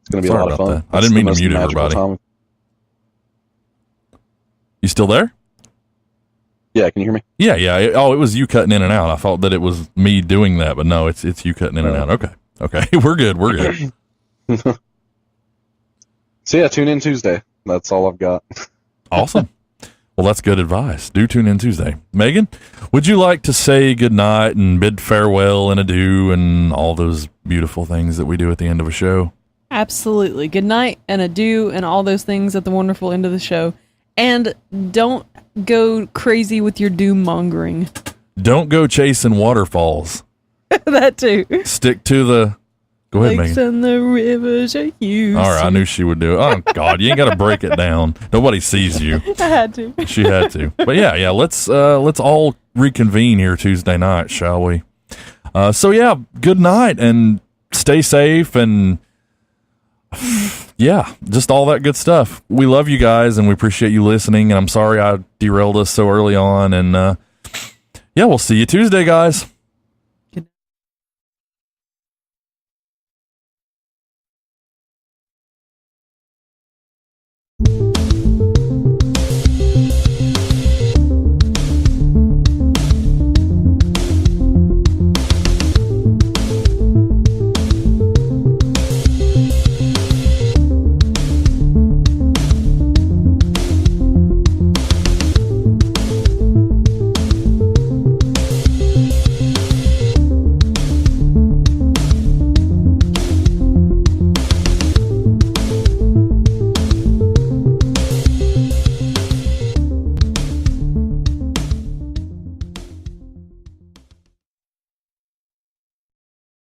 It's going to be a lot of fun. That. I didn't mean to mute everybody. You still there? Yeah, can you hear me? Yeah. Oh, it was you cutting in and out. I thought that it was me doing that, but no, it's you cutting in and out. Okay. We're good. So yeah, tune in Tuesday. That's all I've got. Awesome. Well, that's good advice. Do tune in Tuesday. Megan, would you like to say goodnight and bid farewell and adieu and all those beautiful things that we do at the end of a show? Absolutely. Good night and adieu and all those things at the wonderful end of the show. And don't go crazy with your doom mongering. Don't go chasing waterfalls. That too. Stick to the... Go ahead, Lakes Megan. and the rivers are huge. All right, I knew she would do it. Oh, God, you ain't got to break it down. Nobody sees you. I had to. She had to. But yeah, let's all reconvene here Tuesday night, shall we? So yeah, good night and stay safe and... Yeah, just all that good stuff. We love you guys and we appreciate you listening. And I'm sorry I derailed us so early on. And yeah, we'll see you Tuesday, guys. You